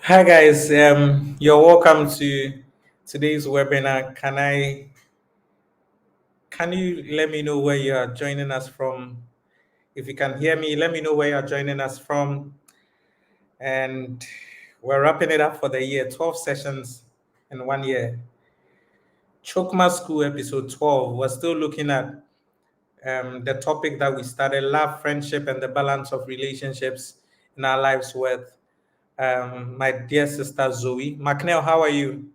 Hi guys, you're welcome to today's webinar. Can you let me know where you are joining us from? If you can hear me, let me know where you are joining us from. And we're wrapping it up for the year, 12 sessions in 1 year. Chokma School episode 12. We're still looking at the topic that we started, love, friendship, and the balance of relationships in our lives with my dear sister Zoe. McNeil, how are you?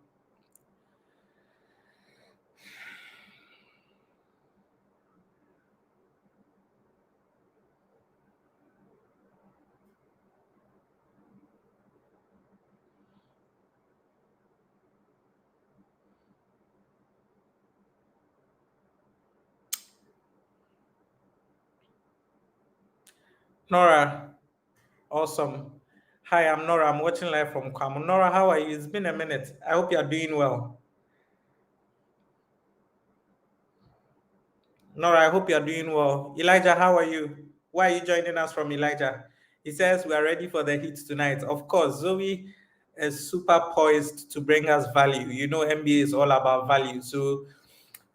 Nora, awesome. Hi, I'm Nora. I'm watching live from Kwamo. Nora, how are you? It's been a minute. I hope you're doing well. Nora, I hope you're doing well. Elijah, how are you? Why are you joining us from Elijah? He says we are ready for the heat tonight. Of course, Zoe is super poised to bring us value. You know, MBA is all about value. So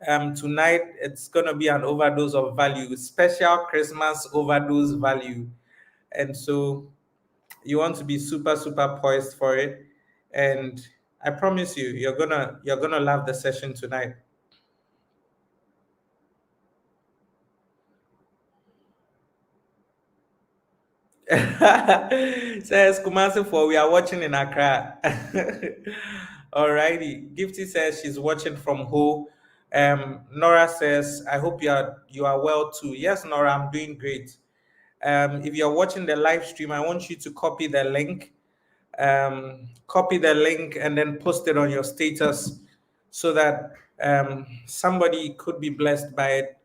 tonight it's gonna be an overdose of value, special Christmas overdose value. And so you want to be super poised for it, and I promise you you're gonna love the session tonight. Says Kumasi for we are watching in Accra. Alrighty, Gifty says she's watching from home. Nora says I hope you are well too. Yes, Nora, I'm doing great. If you're watching the live stream, I want you to copy the link and then post it on your status so that somebody could be blessed by it,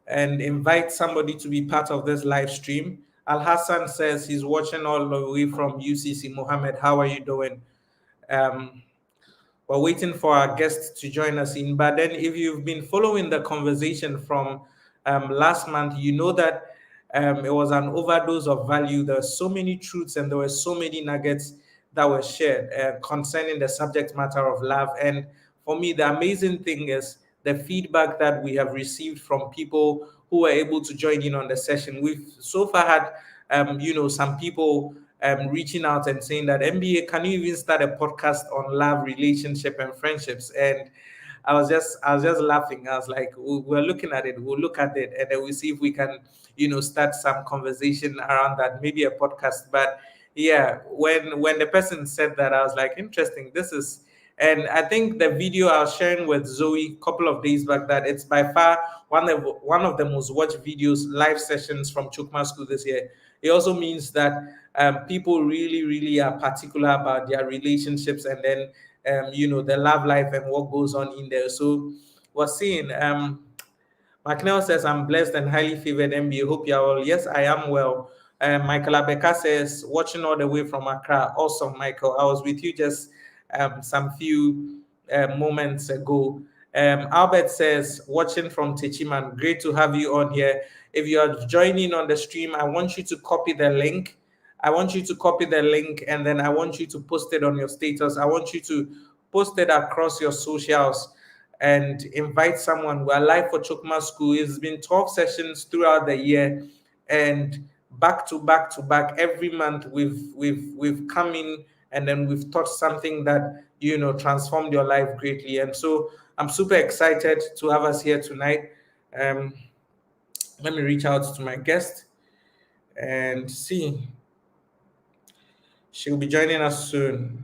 and invite somebody to be part of this live stream. Al Hassan says he's watching all the way from UCC. Mohammed, how are you doing? Um, we're waiting for our guests to join us in. But then, if you've been following the conversation from last month, you know that it was an overdose of value. There were so many truths and there were so many nuggets that were shared concerning the subject matter of love. And for me, the amazing thing is the feedback that we have received from people who were able to join in on the session. We've so far had, some people reaching out and saying that MBA, can you even start a podcast on love, relationship, and friendships? And I was just laughing. I was like, we're looking at it. We'll look at it, and then we'll see if we can, start some conversation around that, maybe a podcast. But yeah, when the person said that, I was like, interesting. This is, and I think the video I was sharing with Zoe a couple of days back, that it's by far one of the most watched videos, live sessions from Chokma School this year. It also means that people really are particular about their relationships, and then the love life and what goes on in there. So we're seeing. McNeil says, I'm blessed and highly favored MBA. Hope you're well. Yes, I am well. Michael Abeka says, watching all the way from Accra. Awesome, Michael. I was with you just some few moments ago. Albert says, watching from Techiman. Great to have you on here. If you are joining on the stream, I want you to copy the link. I want you to copy the link, and then I want you to post it on your status. I want you to post it across your socials and invite someone. We're live for Chokma School. It's been 12 sessions throughout the year, and back to back to back every month we've come in, and then we've taught something that transformed your life greatly. And so I'm super excited to have us here tonight. Um, Let me reach out to my guest and see. She'll be joining us soon.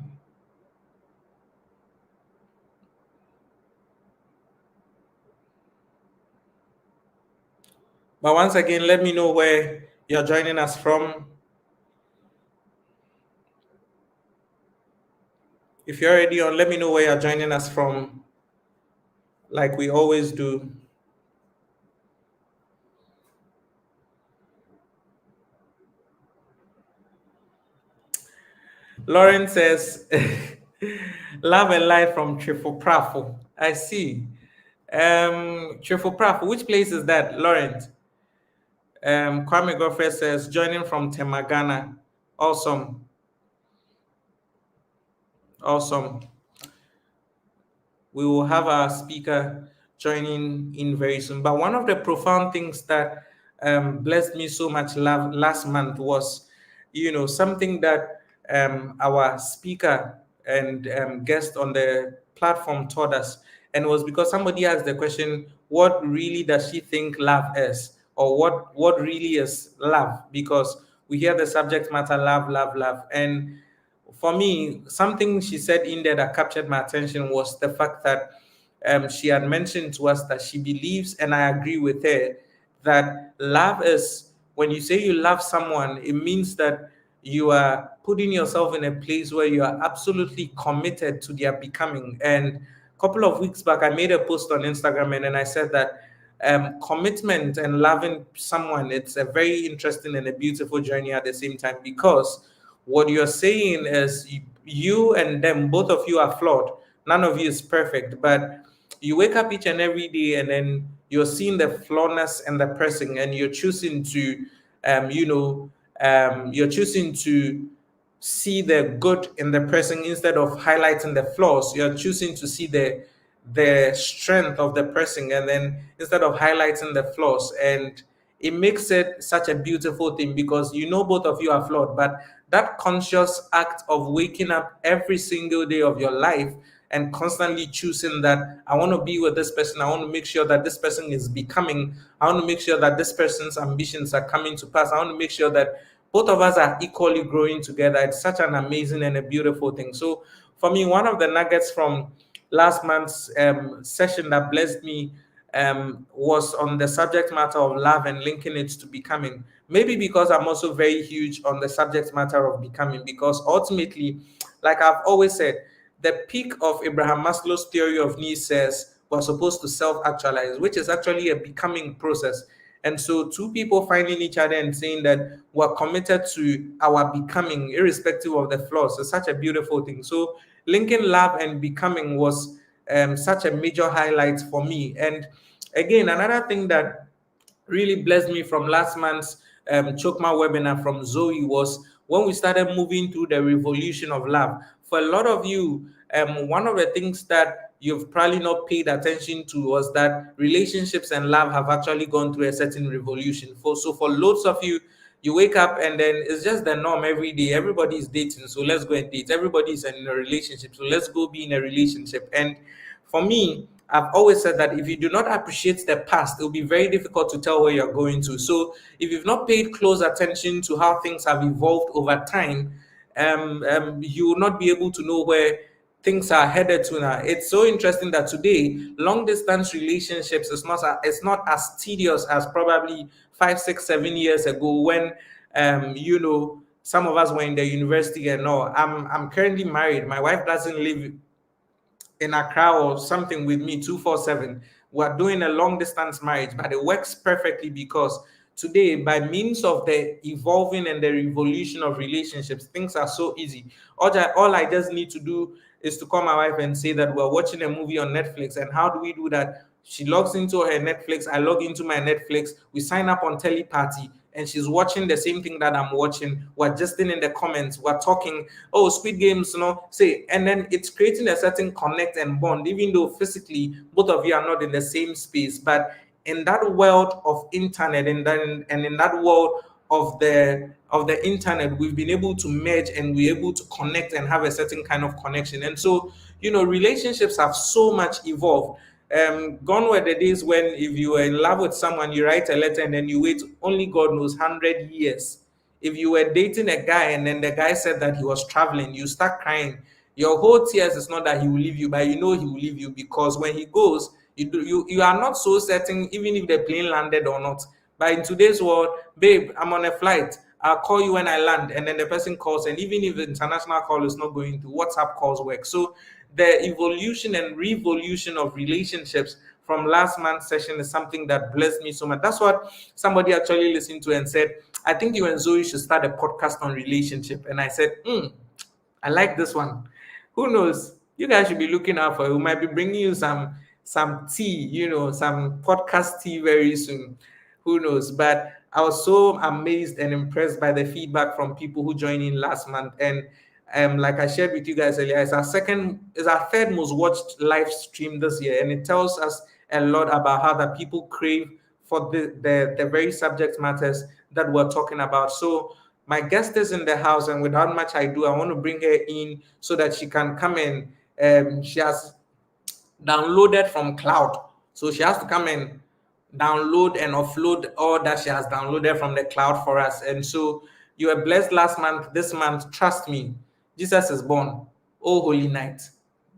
But once again, let me know where you're joining us from. If you're already on, let me know where you're joining us from, like we always do. Lauren says, love and light from Trifle Prafo. I see. Trifle Prafo, which place is that, Lauren? Kwame Godfrey says, joining from Temagana. Awesome. Awesome. We will have our speaker joining in very soon. But one of the profound things that blessed me so much last month was, something that our speaker and guest on the platform taught us. And it was because somebody asked the question, what really does she think love is? Or what really is love? Because we hear the subject matter, love, love, love. And for me, something she said in there that captured my attention was the fact that she had mentioned to us that she believes, and I agree with her, that love is when you say you love someone, it means that you are putting yourself in a place where you are absolutely committed to their becoming. And a couple of weeks back, I made a post on Instagram and then I said that commitment and loving someone, it's a very interesting and a beautiful journey at the same time, because what you're saying is you and them, both of you are flawed. None of you is perfect, but you wake up each and every day and then you're seeing the flawness in the person and you're choosing to, you're choosing to see the good in the person instead of highlighting the flaws. You're choosing to see the strength of the person and then instead of highlighting the flaws. And it makes it such a beautiful thing because both of you are flawed, but that conscious act of waking up every single day of your life and constantly choosing that I want to be with this person, I want to make sure that this person is becoming, I want to make sure that this person's ambitions are coming to pass, I want to make sure that both of us are equally growing together. It's such an amazing and a beautiful thing. So for me, one of the nuggets from last month's session that blessed me was on the subject matter of love and linking it to becoming. Maybe because I'm also very huge on the subject matter of becoming, because ultimately, like I've always said, the peak of Abraham Maslow's theory of needs says we're supposed to self actualize, which is actually a becoming process. And so, two people finding each other and saying that we're committed to our becoming, irrespective of the flaws, is such a beautiful thing. So, linking love and becoming was such a major highlight for me. And again, another thing that really blessed me from last month's Chokma webinar from Zoe was when we started moving through the revolution of love. For a lot of you, one of the things that you've probably not paid attention to was that relationships and love have actually gone through a certain revolution. For loads of you, you wake up and then it's just the norm every day. Everybody is dating, so let's go and date. Everybody is in a relationship, so let's go be in a relationship. And for me, I've always said that if you do not appreciate the past, it will be very difficult to tell where you're going to. So if you've not paid close attention to how things have evolved over time, you will not be able to know where things are headed to now. It's so interesting that today long distance relationships is not it's not as tedious as probably 5, 6, 7 years ago when some of us were in the university and all. I'm currently married. My wife doesn't live in Accra or something with me 247. We're doing a long distance marriage, but it works perfectly because today, by means of the evolving and the revolution of relationships, things are so easy. All I just need to do is to call my wife and say that we're watching a movie on Netflix. And how do we do that? She logs into her Netflix, I log into my Netflix, we sign up on Teleparty, and she's watching the same thing that I'm watching. We're just in the comments, we're talking, oh, Squid Games, say, and then it's creating a certain connect and bond, even though physically both of you are not in the same space. But in that world of internet and in that world of the internet, we've been able to merge and we're able to connect and have a certain kind of connection. And so, relationships have so much evolved. Gone were the days when if you were in love with someone, you write a letter and then you wait only God knows 100 years. If you were dating a guy and then the guy said that he was traveling, you start crying. Your whole tears is not that he will leave you, but he will leave you because when he goes, you are not so certain even if the plane landed or not. But in today's world, babe, I'm on a flight. I'll call you when I land, and then the person calls, and even if the international call is not going to, WhatsApp calls work. So the evolution and revolution of relationships from last month's session is something that blessed me so much. That's what somebody actually listened to and said, I think you and Zoe should start a podcast on relationship. And I said, I like this one. Who knows? You guys should be looking out for it. We might be bringing you some tea, some podcast tea very soon. Who knows? But I was so amazed and impressed by the feedback from people who joined in last month. And like I shared with you guys earlier, is our third most watched live stream this year, and it tells us a lot about how that people crave for the very subject matters that we're talking about. So my guest is in the house, and without much ado, I want to bring her in so that she can come in. She has downloaded from cloud, so she has to come and download and offload all that she has downloaded from the cloud for us. And so you were blessed last month. This month, trust me, Jesus is born. Oh, holy night,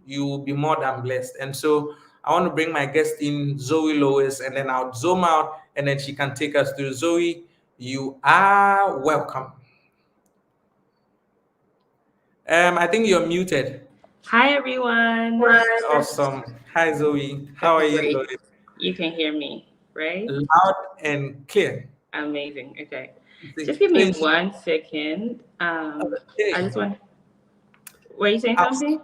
you will be more than blessed. And so I want to bring my guest in, Zoe Louise, and then I'll zoom out and then she can take us through. Zoe, you are welcome. I think you're muted. Hi, everyone. Awesome. Hi, Zoe. How are Okay, you great. doing? You can hear me, right? Loud and clear. Amazing. Okay. See, Just give so me it's 1 second. I just okay. want, were you saying I was, something?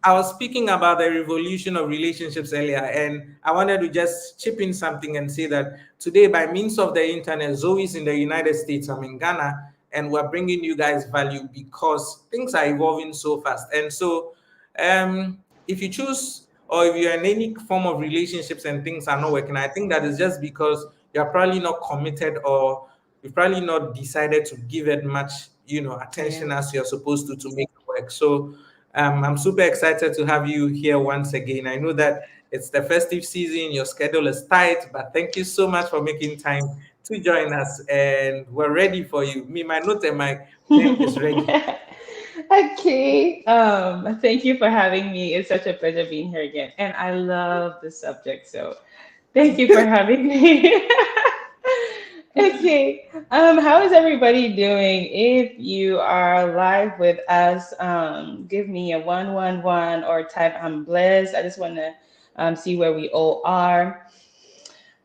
I was speaking about the revolution of relationships earlier, and I wanted to just chip in something and say that today, by means of the internet, Zoe's in the United States, I'm in Ghana, and we're bringing you guys value because things are evolving so fast. And so, if you choose or if you're in any form of relationships and things are not working, I think that is just because you're probably not committed or you've probably not decided to give it much, Yeah. attention as you're supposed to make it work. So I'm super excited to have you here once again. I know that it's the festive season, your schedule is tight, but thank you so much for making time to join us. And we're ready for you. Me, my note and my pen is ready. Okay. Thank you for having me. It's such a pleasure being here again. And I love the subject, so thank you for having me. Okay. How is everybody doing? If you are live with us, give me a 111 or type I'm blessed. I just want to see where we all are.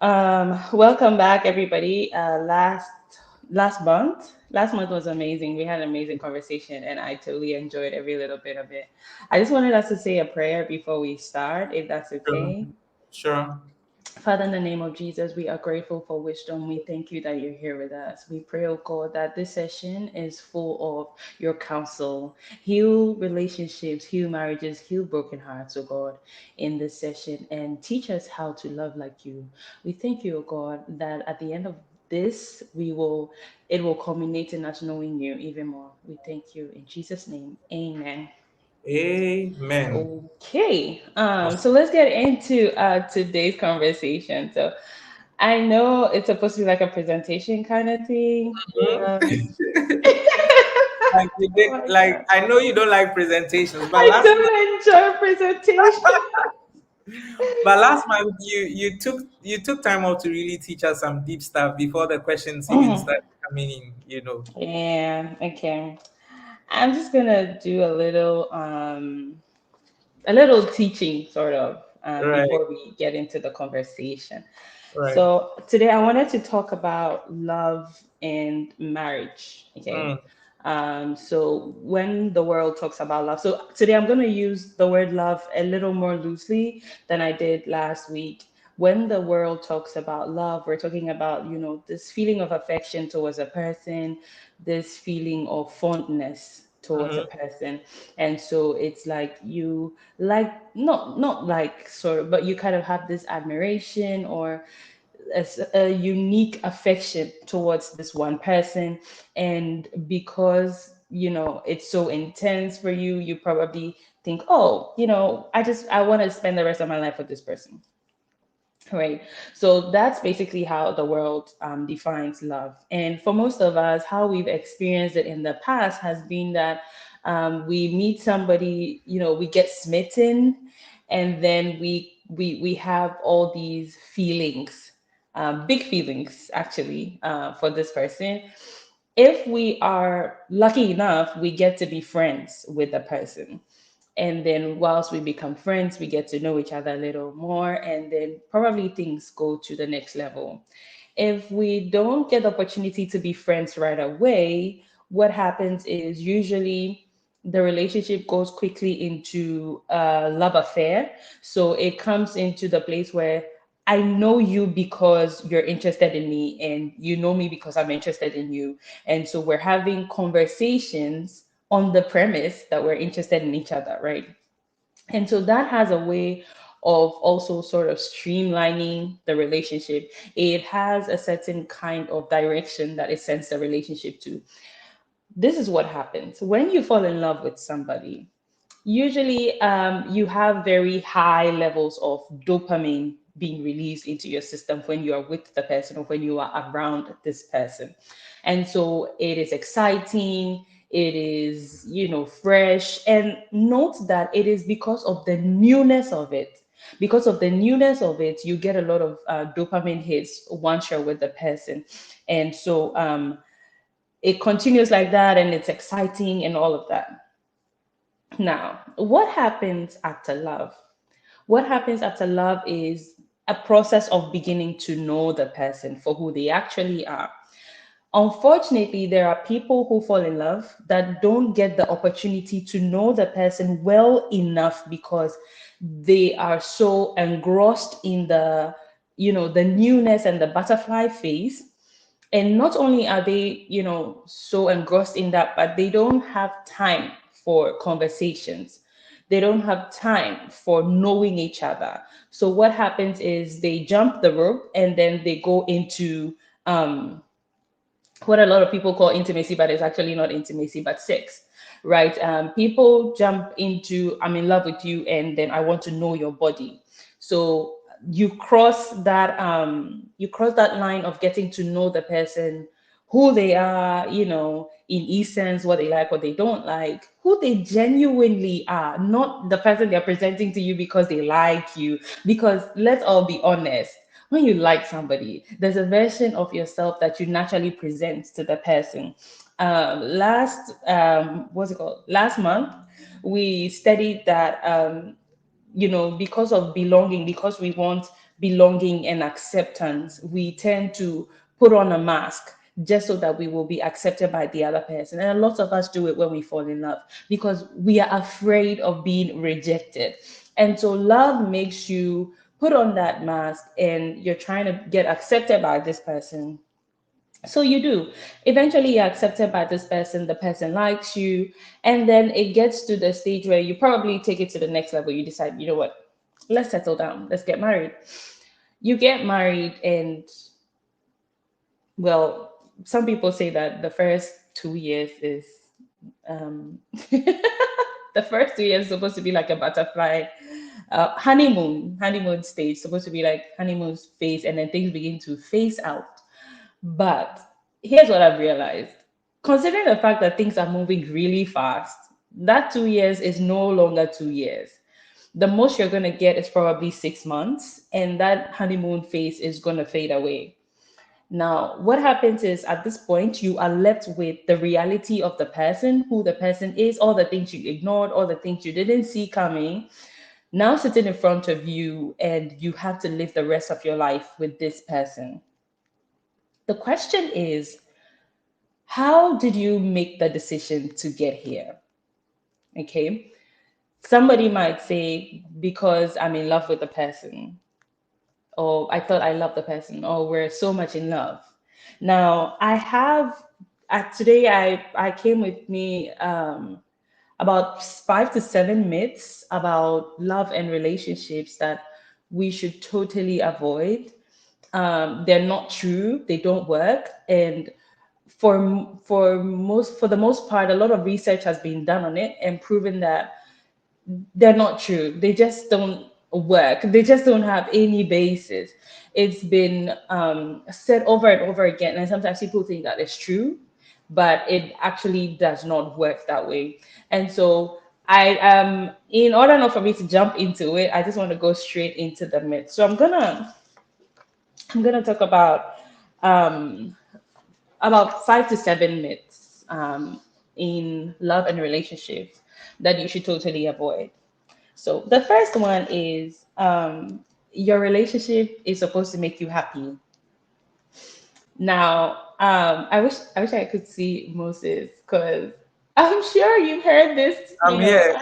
Welcome back, everybody. Last month was amazing. We had an amazing conversation, and I totally enjoyed every little bit of it. I just wanted us to say a prayer before we start, if that's Sure. okay. Sure. Father, in the name of Jesus, we are grateful for wisdom. We thank you that you're here with us. We pray, oh God, that this session is full of your counsel. Heal relationships, heal marriages, heal broken hearts, oh God, in this session, and teach us how to love like you. We thank you, oh God, that at the end of this, it will culminate in us knowing you even more. We thank you in Jesus' name. Amen. Amen. Okay, Awesome. so let's get into today's conversation. So I know it's supposed to be like a presentation kind of thing. Um, Like, oh my like god, I know you don't like presentations, but I don't enjoy presentation. last month you took time out to really teach us some deep stuff before the questions even Mhm. started coming in. Yeah, okay. I'm just gonna do a little teaching sort of Right, before we get into the conversation. right. So today I wanted to talk about love and marriage. Okay. Mm, So when the world talks about love, so today I'm going to use the word love a little more loosely than I did last week. When the world talks about love, we're talking about, this feeling of affection towards a person, this feeling of fondness towards a mhm, person. And so it's like you like not like sort of, but you kind of have this admiration or a unique affection towards this one person. And because it's so intense for you, you probably think, oh, I want to spend the rest of my life with this person. Right. So that's basically how the world defines love. And for most of us, how we've experienced it in the past has been that we meet somebody, we get smitten, and then we have all these feelings, big feelings actually, for this person. If we are lucky enough, we get to be friends with the person, and then whilst we become friends, we get to know each other a little more, and then probably things go to the next level. If we don't get the opportunity to be friends right away, what happens is usually the relationship goes quickly into a love affair. So it comes into the place where I know you because you're interested in me, and you know me because I'm interested in you. And so we're having conversations on the premise that we're interested in each other, right? And so that has a way of also sort of streamlining the relationship. It has a certain kind of direction that it sends the relationship to. This is what happens when you fall in love with somebody. Usually, you have very high levels of dopamine being released into your system when you are with the person or when you are around this person. And so it is exciting, it is, fresh. And note that it is because of the newness of it. Because of the newness of it, you get a lot of dopamine hits once you're with the person. And so it continues like that, and it's exciting and all of that. Now, what happens after love? What happens after love is a process of beginning to know the person for who they actually are. Unfortunately, there are people who fall in love that don't get the opportunity to know the person well enough because they are so engrossed in the newness and the butterfly phase. And not only are they so engrossed in that, but they don't have time for conversations, they don't have time for knowing each other. So what happens is they jump the rope and then they go into um what a lot of people call intimacy, but it's actually not intimacy, but sex, right? People jump into I'm in love with you, and then I want to know your body. So you cross that line of getting to know the person, who they are, in essence, what they like, what they don't like, who they genuinely are, not the person they're presenting to you because they like you. Because let's all be honest, when you like somebody, there's a version of yourself that you naturally present to the person. What's it called? Last month, we studied that because of belonging, because we want belonging and acceptance, we tend to put on a mask just so that we will be accepted by the other person. And a lot of us do it when we fall in love because we are afraid of being rejected. And so love makes you put on that mask and you're trying to get accepted by this person. So you do. Eventually, you're accepted by this person, the person likes you, and then it gets to the stage where you probably take it to the next level. You decide, you know what, let's settle down, let's get married. You get married, and well, some people say that the first 2 years is um, the first 2 years is supposed to be like a butterfly honeymoon stage, supposed to be like honeymoon phase, and then things begin to phase out. But here's what I've realized. Considering the fact that things are moving really fast, that 2 years is no longer 2 years. The most you're going to get is probably 6 months, and that honeymoon phase is going to fade away. Now, what happens is at this point, you are left with the reality of the person, who the person is, all the things you ignored, all the things you didn't see coming, now sitting in front of you, and you have to live the rest of your life with this person. The question is, how did you make the decision to get here? Okay. Somebody might say, because I'm in love with the person, or I thought I loved the person, or we're so much in love. Now, today I came with me about 5 to 7 myths about love and relationships that we should totally avoid. They're not true, they don't work, and for the most part, a lot of research has been done on it and proven that they're not true. They just don't work. They just don't have any basis. It's been said over and over again, and sometimes people think that it's true, but it actually does not work that way. And so in order not for me to jump into it, I just want to go straight into the myth. So I'm gonna talk um, about 5 to 7 myths in love and relationships that you should totally avoid. So the first one is your relationship is supposed to make you happy. Now, I wish I could see Moses because I'm sure you've heard this. Yeah.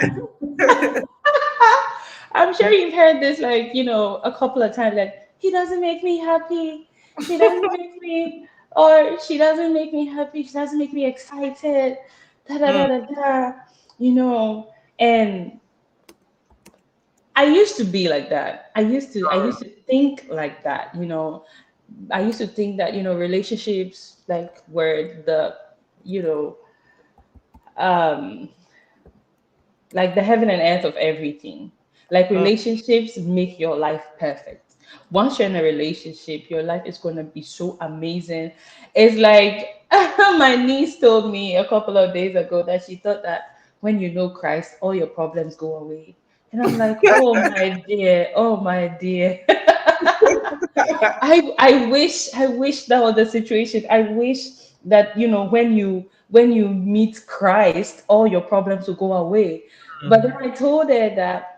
I'm sure you've heard this like a couple of times. Like he doesn't make me happy. He doesn't make me, or she doesn't make me happy. She doesn't make me excited. da da da Mm. da da, you know. And I used to be like that. I used to think like that, you know. I used to think that, relationships like were the, you know, um like the heaven and earth of everything. Like Mm. relationships make your life perfect. Once you're in a relationship, your life is going to be so amazing. It's like my niece told me a couple of days ago that she thought that when you know Christ, all your problems go away. And I'm like, oh my dear. I wish that was the situation. I wish that, when you meet Christ, all your problems will go away. But then Mm. I told her that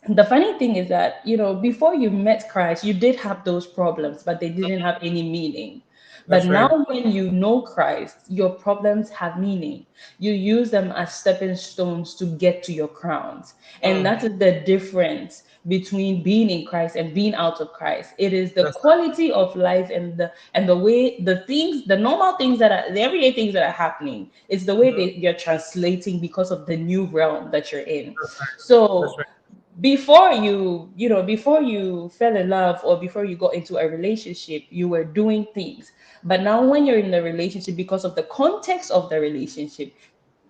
the funny thing is that, before you met Christ, you did have those problems, but they didn't have any meaning. But That's right. now, when you know Christ, your problems have meaning. You use them as stepping stones to get to your crowns. And Mm. that is the difference between being in Christ and being out of Christ. It is the That's quality of life, and the way the normal things the everyday things that are happening. It's the way mhm. you're translating because of the new realm that you're in. That's right. That's So right. before you fell in love, or before you got into a relationship, you were doing things. But now, when you're in the relationship, because of the context of the relationship,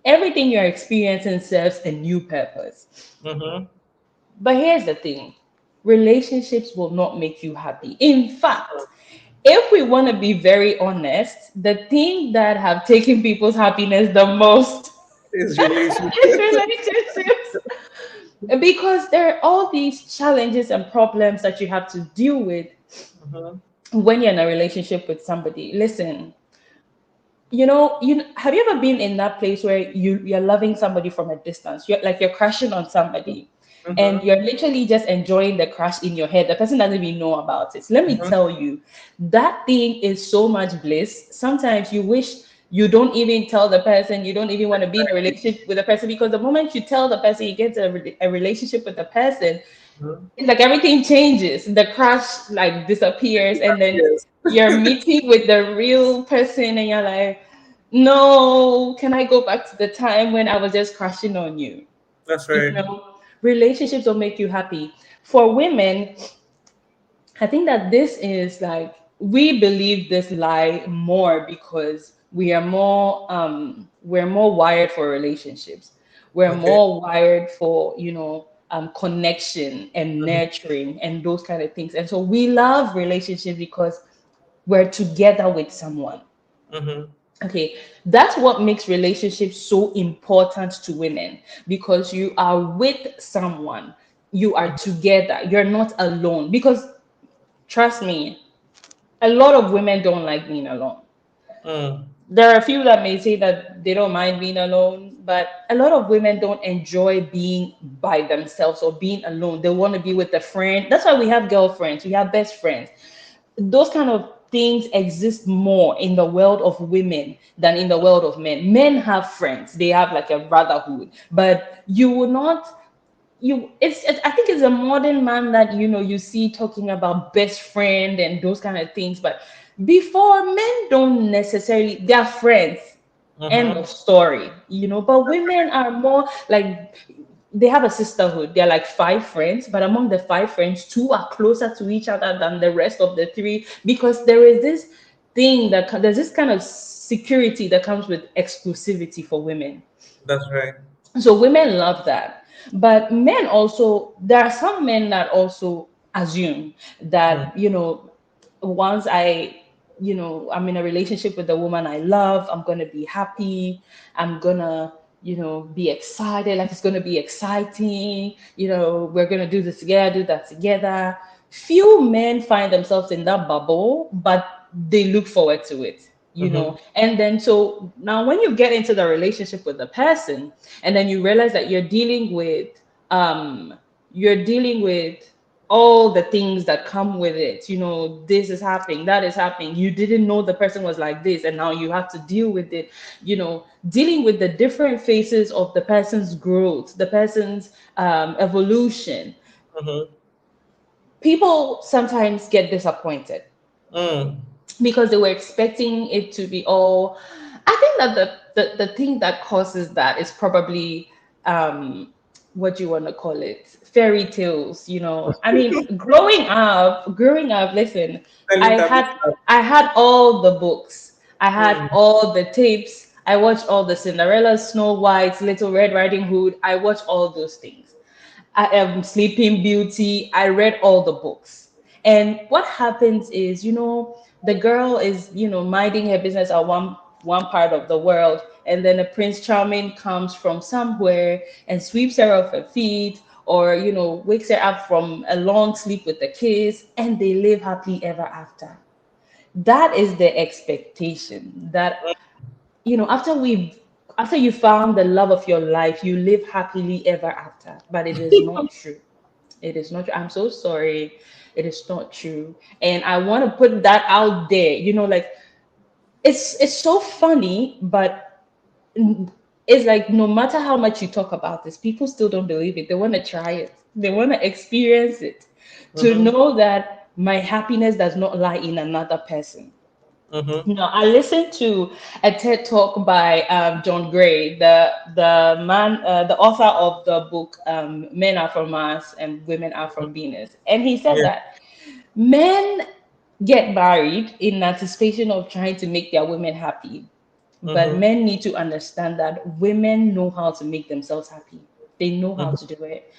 everything you're experiencing serves a new purpose. Mm-hmm. But here's the thing: relationships will not make you happy. In fact, if we want to be very honest, the thing that have taken people's happiness the most It's is relationship. relationships, because there are all these challenges and problems that you have to deal with Mm-hmm. when you're in a relationship with somebody. Listen, have you ever been in that place where you're loving somebody from a distance? You're crushing on somebody, and Mm-hmm. you're literally just enjoying the crush in your head. The person doesn't even know about it. Let me Mm-hmm. tell you, that thing is so much bliss. Sometimes you wish you don't even tell the person. You don't even want to be in a relationship with the person, because the moment you tell the person, you get a relationship with the person, Mm-hmm. it's like everything changes. The crush like disappears, and then Yes. you're meeting with the real person, and you're like, no, can I go back to the time when I was just crushing on you? That's You right. know, relationships will make you happy. For women, I think that this is like, we believe this lie more because we're more wired for relationships. We're Okay. more wired for, connection and Mm-hmm. nurturing and those kind of things. And so we love relationships because we're together with someone. Mm-hmm. Okay, that's what makes relationships so important to women, because you are with someone, you are together, you're not alone. Because trust me, a lot of women don't like being alone. Mm. There are a few that may say that they don't mind being alone, but a lot of women don't enjoy being by themselves or being alone. They want to be with a friend. That's why we have girlfriends, we have best friends. Those kind of things exist more in the world of women than in the world of men. Men have friends, they have like a brotherhood, but you will not I think it's a modern man that you see talking about best friend and those kind of things. But before, men don't necessarily, they're friends, end Mm-hmm. of story. But women are more like, they have a sisterhood. They're like five friends, but among the five friends, two are closer to each other than the rest of the three, because there's this kind of security that comes with exclusivity for women. That's right. So women love that. But men also, there are some men that also assume Mm. that, once I'm in a relationship with the woman I love, I'm gonna be happy, I'm gonna, be excited, like it's gonna be exciting, we're gonna do this together, do that together. Few men find themselves in that bubble, but they look forward to it. Mm-hmm. And then, so now when you get into the relationship with the person, and then you realize that you're dealing with all the things that come with it. This is happening, that is happening, you didn't know the person was like this, and now you have to deal with it. Dealing with the different phases of the person's growth, the person's evolution. Mm-hmm. People sometimes get disappointed Mm. because they were expecting it to be all. I think that the thing that causes that is probably um what do you want to call it, fairy tales, you know. I mean, growing up, listen, Telling i taboo had stuff. I had all the books, I had Mm, all the tapes, I watched all the Cinderella, Snow White, Little Red Riding Hood, I watched all those things. I am Sleeping Beauty. I read all the books. And what happens is, you know, the girl is, you know, minding her business at one part of the world, and then a Prince Charming comes from somewhere and sweeps her off her feet, or you know, wakes her up from a long sleep with a kiss, and they live happily ever after. That is the expectation that, you know, after you found the love of your life, you live happily ever after. But it is not true. It is not true. I'm so sorry. It is not true. And I want to put that out there. You know, like it's so funny, but it's like no matter how much you talk about this, people still don't believe it. They want to try it. They want to experience it. To mm-hmm, know that my happiness does not lie in another person. mm-hmm, No, I listened to a TED talk by John Gray, the man, the author of the book "Men Are from Mars and Women Are from Venus," and he said yeah, that men get married in anticipation of trying to make their women happy, but mm-hmm, men need to understand that women know how to make themselves happy. They know how mm-hmm, to do it.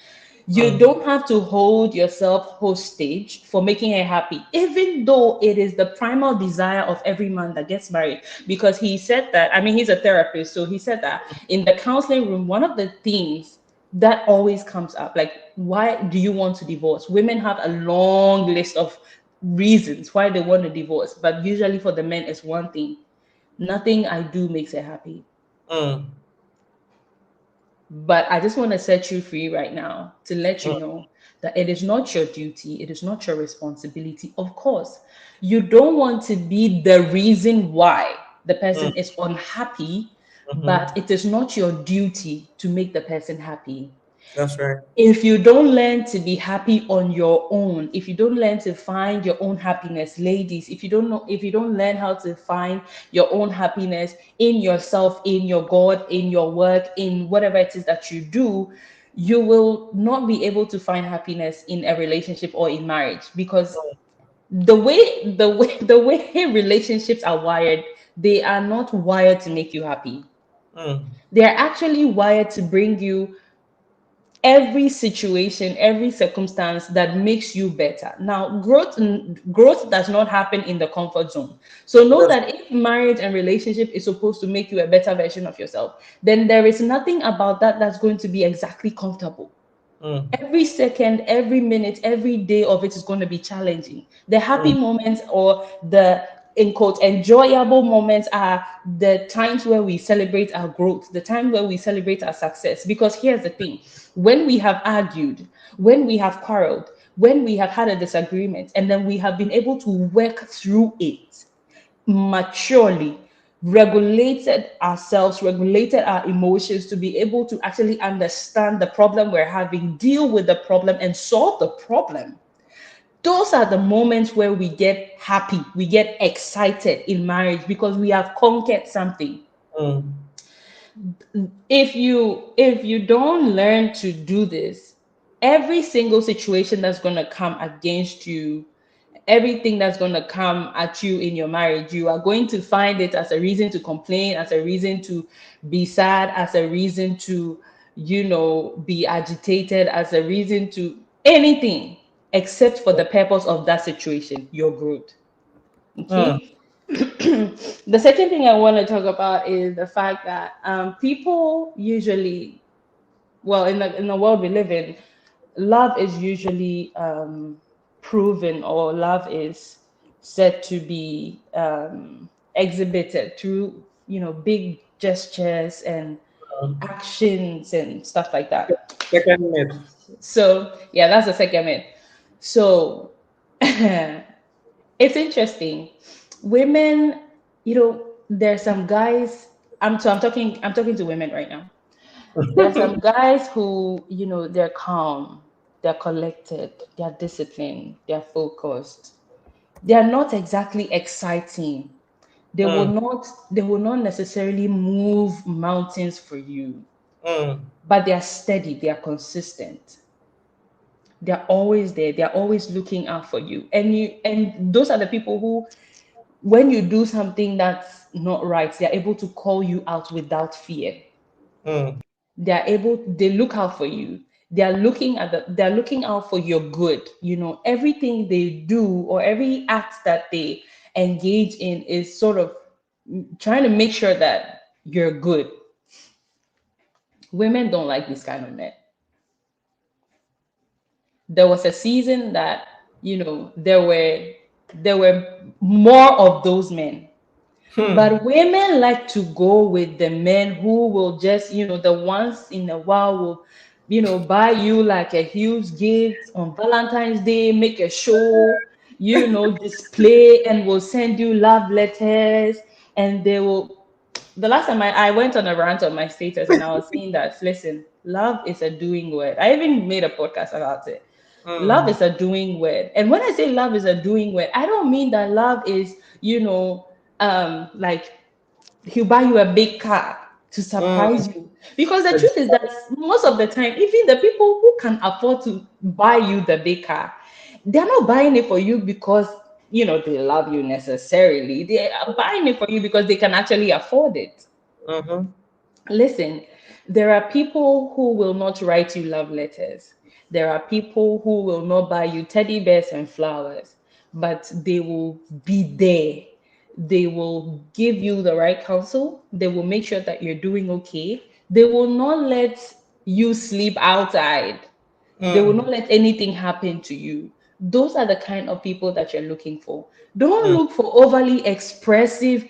You mm, don't have to hold yourself hostage for making her happy, even though it is the primal desire of every man that gets married. Because he said that, I mean, he's a therapist, so he said that in the counseling room, one of the things that always comes up, like, why do you want to divorce? Women have a long list of reasons why they want to divorce, but usually for the men, it's one thing: nothing I do makes her happy. mm, But I just want to set you free right now to let you mm, know that it is not your duty, it is not your responsibility. Of course, you don't want to be the reason why the mm, person is unhappy, but mm-hmm. it is not your duty to make the person happy. That's right. If you don't learn to be happy on your own, if you don't learn to find your own happiness, ladies, if you don't learn how to find your own happiness in yourself, in your God, in your work, in whatever it is that you do, you will not be able to find happiness in a relationship or in marriage, because the way relationships are wired, they are not wired to make you happy. Mm, They are actually wired to bring you every situation, every circumstance that makes you better. Now, growth does not happen in the comfort zone. So know that's that if marriage and relationship is supposed to make you a better version of yourself, then there is nothing about that that's going to be exactly comfortable. mm, Every second, every minute, every day of it is going to be challenging. The happy mm, moments, or the in quote enjoyable moments, are the times where we celebrate our growth, the time where we celebrate our success. Because here's the thing: when we have argued, when we have quarreled, when we have had a disagreement, and then we have been able to work through it maturely, regulated ourselves, regulated our emotions to be able to actually understand the problem we're having, deal with the problem, and solve the problem. Those are the moments where we get happy, we get excited in marriage because we have conquered something. mm, If you don't learn to do this, every single situation that's going to come against you, everything that's going to come at you in your marriage, you are going to find it as a reason to complain, as a reason to be sad, as a reason to, be agitated, as a reason to anything except for the purpose of that situation, your growth. mm, Okay. The second thing I want to talk about is the fact that people usually, well, in the world we live in, love is usually proven, or love is said to be exhibited through, big gestures and mm. actions and stuff like that. Second myth. So yeah, that's the second myth. So it's interesting. Women, there are some guys. I'm talking to women right now. There are some guys who, they're calm, they're collected, they're disciplined, they're focused. They're not exactly exciting, Mm, they will not necessarily move mountains for you, mm, but they are steady, they are consistent. They're always there. They're always looking out for you. And those are the people who, when you do something that's not right, they're able to call you out without fear. mm, They look out for you. They're looking out for your good. Everything they do or every act that they engage in is sort of trying to make sure that you're good. Women don't like this kind of men. There was a season that, there were more of those men. hmm, But women like to go with the men who will just, the once in a while will, buy you like a huge gift on Valentine's Day, make a show, display, and will send you love letters. And they will. The last time I went on a rant on my status and I was saying that, listen, love is a doing word. I even made a podcast about it. Love mm, is a doing word. And when I say love is a doing word, I don't mean that love is, like he'll buy you a big car to mm. surprise you. Because the truth is Exactly. that most of the time, even the people who can afford to buy you the big car, they're not buying it for you because they love you necessarily. They are buying it for you because they can actually afford it. Mm-hmm. Listen, there are people who will not write you love letters. There are people who will not buy you teddy bears and flowers, but they will be there. They will give you the right counsel. They will make sure that you're doing okay. They will not let you sleep outside. They will not Mm, let anything happen to you. Those are the kind of people that you're looking for. Don't mm, look for overly expressive.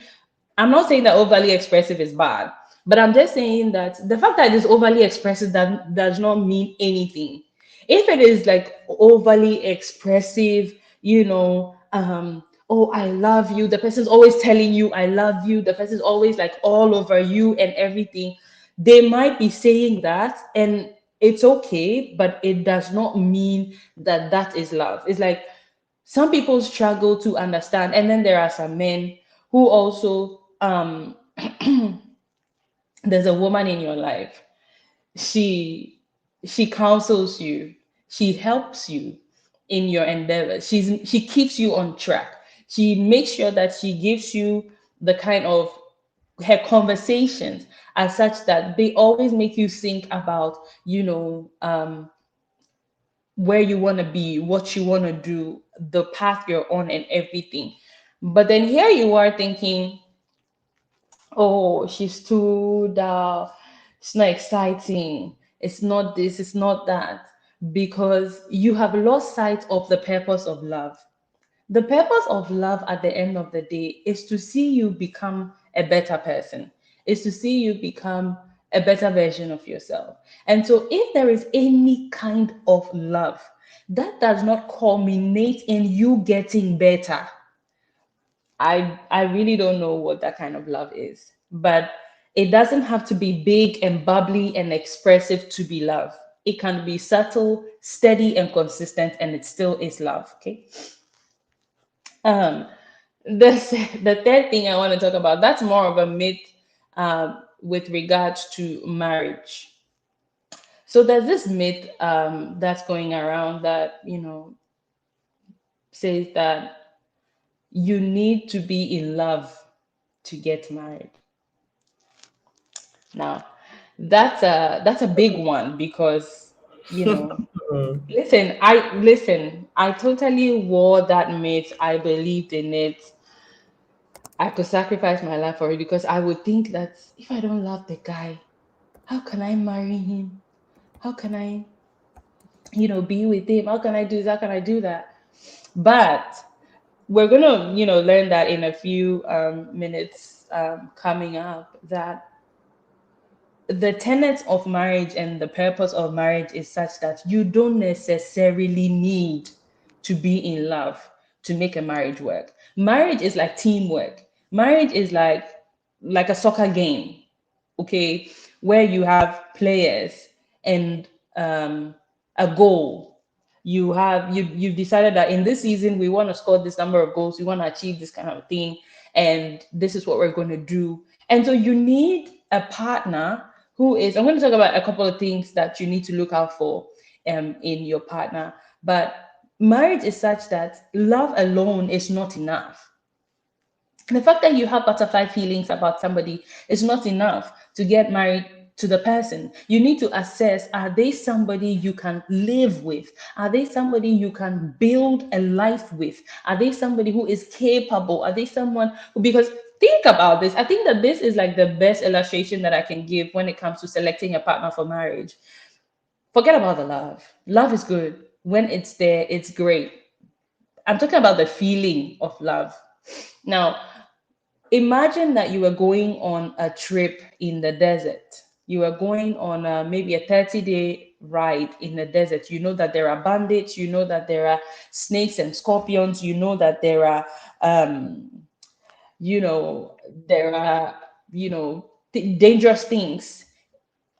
I'm not saying that overly expressive is bad, but I'm just saying that the fact that it's overly expressive that does not mean anything. If it is like overly expressive, oh, I love you, the person's always telling you, I love you, the person's always like all over you and everything, they might be saying that, and it's okay, but it does not mean that that is love. It's like some people struggle to understand, and then there are some men who also there's a woman in your life. She she counsels you, she helps you in your endeavors, she keeps you on track, she makes sure that she gives you the kind of her conversations are such that they always make you think about where you want to be, what you want to do, the path you're on, and everything. But then here you are thinking, oh, she's too dull, it's not exciting, it's not this, it's not that, because you have lost sight of the purpose of love. The purpose of love at the end of the day is to see you become a better person, is to see you become a better version of yourself. And so, if there is any kind of love that does not culminate in you getting better, I really don't know what that kind of love is. But it doesn't have to be big and bubbly and expressive to be love. It can be subtle, steady, and consistent, and it still is love. Okay. Um, the third thing I want to talk about, that's more of a myth with regards to marriage. So there's this myth that's going around that says that you need to be in love to get married. Now, that's a big one because mm, listen, I totally wore that myth. I believed in it. I could sacrifice my life for it because I would think that if I don't love the guy, how can I marry him? How can I, be with him? How can I do this? How can I do that? But we're gonna, learn that in a few minutes coming up, that the tenets of marriage and the purpose of marriage is such that you don't necessarily need to be in love to make a marriage work. Marriage is like teamwork. Marriage is like a soccer game, okay, where you have players and a goal. You've decided that in this season we want to score this number of goals, we want to achieve this kind of thing, and this is what we're going to do. And so you need a partner who is, I'm going to talk about a couple of things that you need to look out for in your partner. But marriage is such that love alone is not enough. The fact that you have butterfly feelings about somebody is not enough to get married to the person. You need to assess, are they somebody you can live with? Are they somebody you can build a life with? Are they somebody who is capable? Are they someone who, because think about this. I think that this is like the best illustration that I can give when it comes to selecting a partner for marriage. Forget about the love. Love is good. When it's there, it's great. I'm talking about the feeling of love. Now, imagine that you were going on a trip in the desert. You were going on maybe a 30-day ride in the desert. You know that there are bandits, you know that there are snakes and scorpions, you know that there are, um, you know, there are, dangerous things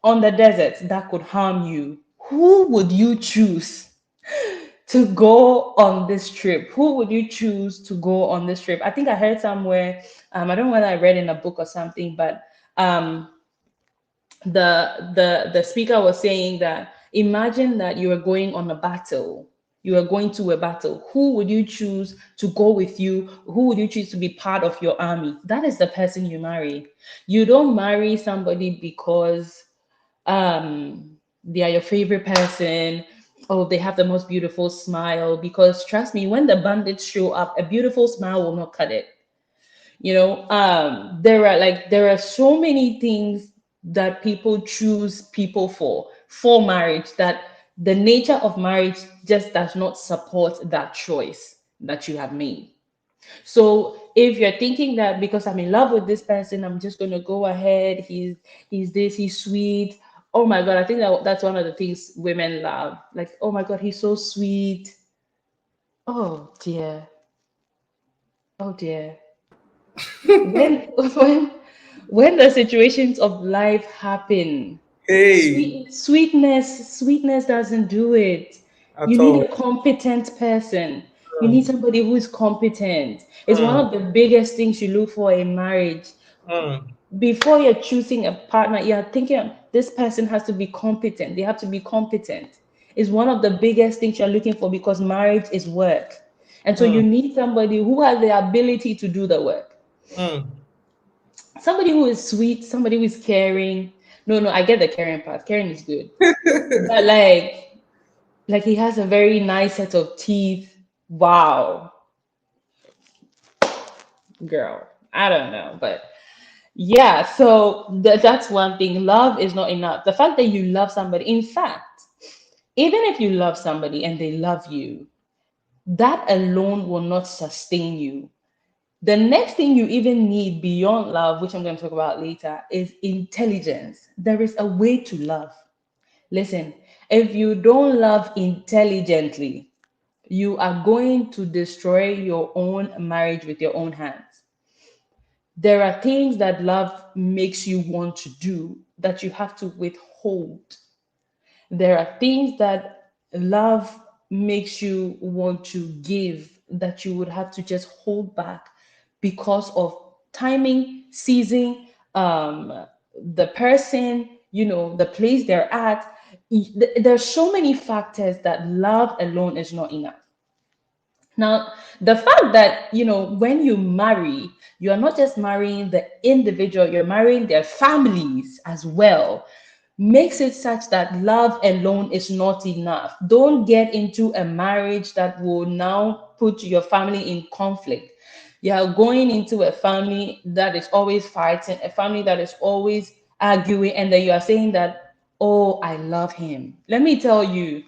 on the desert that could harm you. Who would you choose to go on this trip? Who would you choose to go on this trip? I think I heard somewhere, I don't know whether I read in a book or something, but um, the speaker was saying that imagine that you are going on a battle. You are going to a battle. Who would you choose to go with you? Who would you choose to be part of your army? That is the person you marry. You don't marry somebody because they are your favorite person. Oh, they have the most beautiful smile. Because trust me, when the bandits show up, a beautiful smile will not cut it. There are so many things that people choose people for marriage, that the nature of marriage just does not support that choice that you have made. So if you're thinking that because I'm in love with this person, I'm just gonna go ahead, he's this, he's sweet. Oh my god, I think that's one of the things women love. Like, oh my god, he's so sweet. Oh dear, oh dear. When when the situations of life happen, Hey, sweetness doesn't do it. You at need a all. competent person. You need Mm, somebody who is competent. It's one mm, of the biggest things you look for in marriage. mm, Before you're choosing a partner, you're thinking this person has to be competent. They have to be competent. It's one of the biggest things you're looking for, because marriage is work. And so you mm, need somebody who has the ability to do the work. mm. Somebody who is sweet, somebody who is caring. No, no, I get the caring part. Caring is good. But like he has a very nice set of teeth. Wow, girl. I don't know, but yeah, so that's one thing. Love is not enough. The fact that you love somebody, in fact, even if you love somebody and they love you, that alone will not sustain you. The next thing you even need beyond love, which I'm going to talk about later, is intelligence. There is a way to love. Listen, if you don't love intelligently, you are going to destroy your own marriage with your own hands. There are things that love makes you want to do that you have to withhold. There are things that love makes you want to give that you would have to just hold back because of timing, season, the person, the place they're at. There's so many factors that love alone is not enough. Now, the fact that, when you marry, you are not just marrying the individual, you're marrying their families as well, makes it such that love alone is not enough. Don't get into a marriage that will now put your family in conflict. You're going into a family that is always fighting, a family that is always arguing, and then you are saying that, oh, I love him. Let me tell you,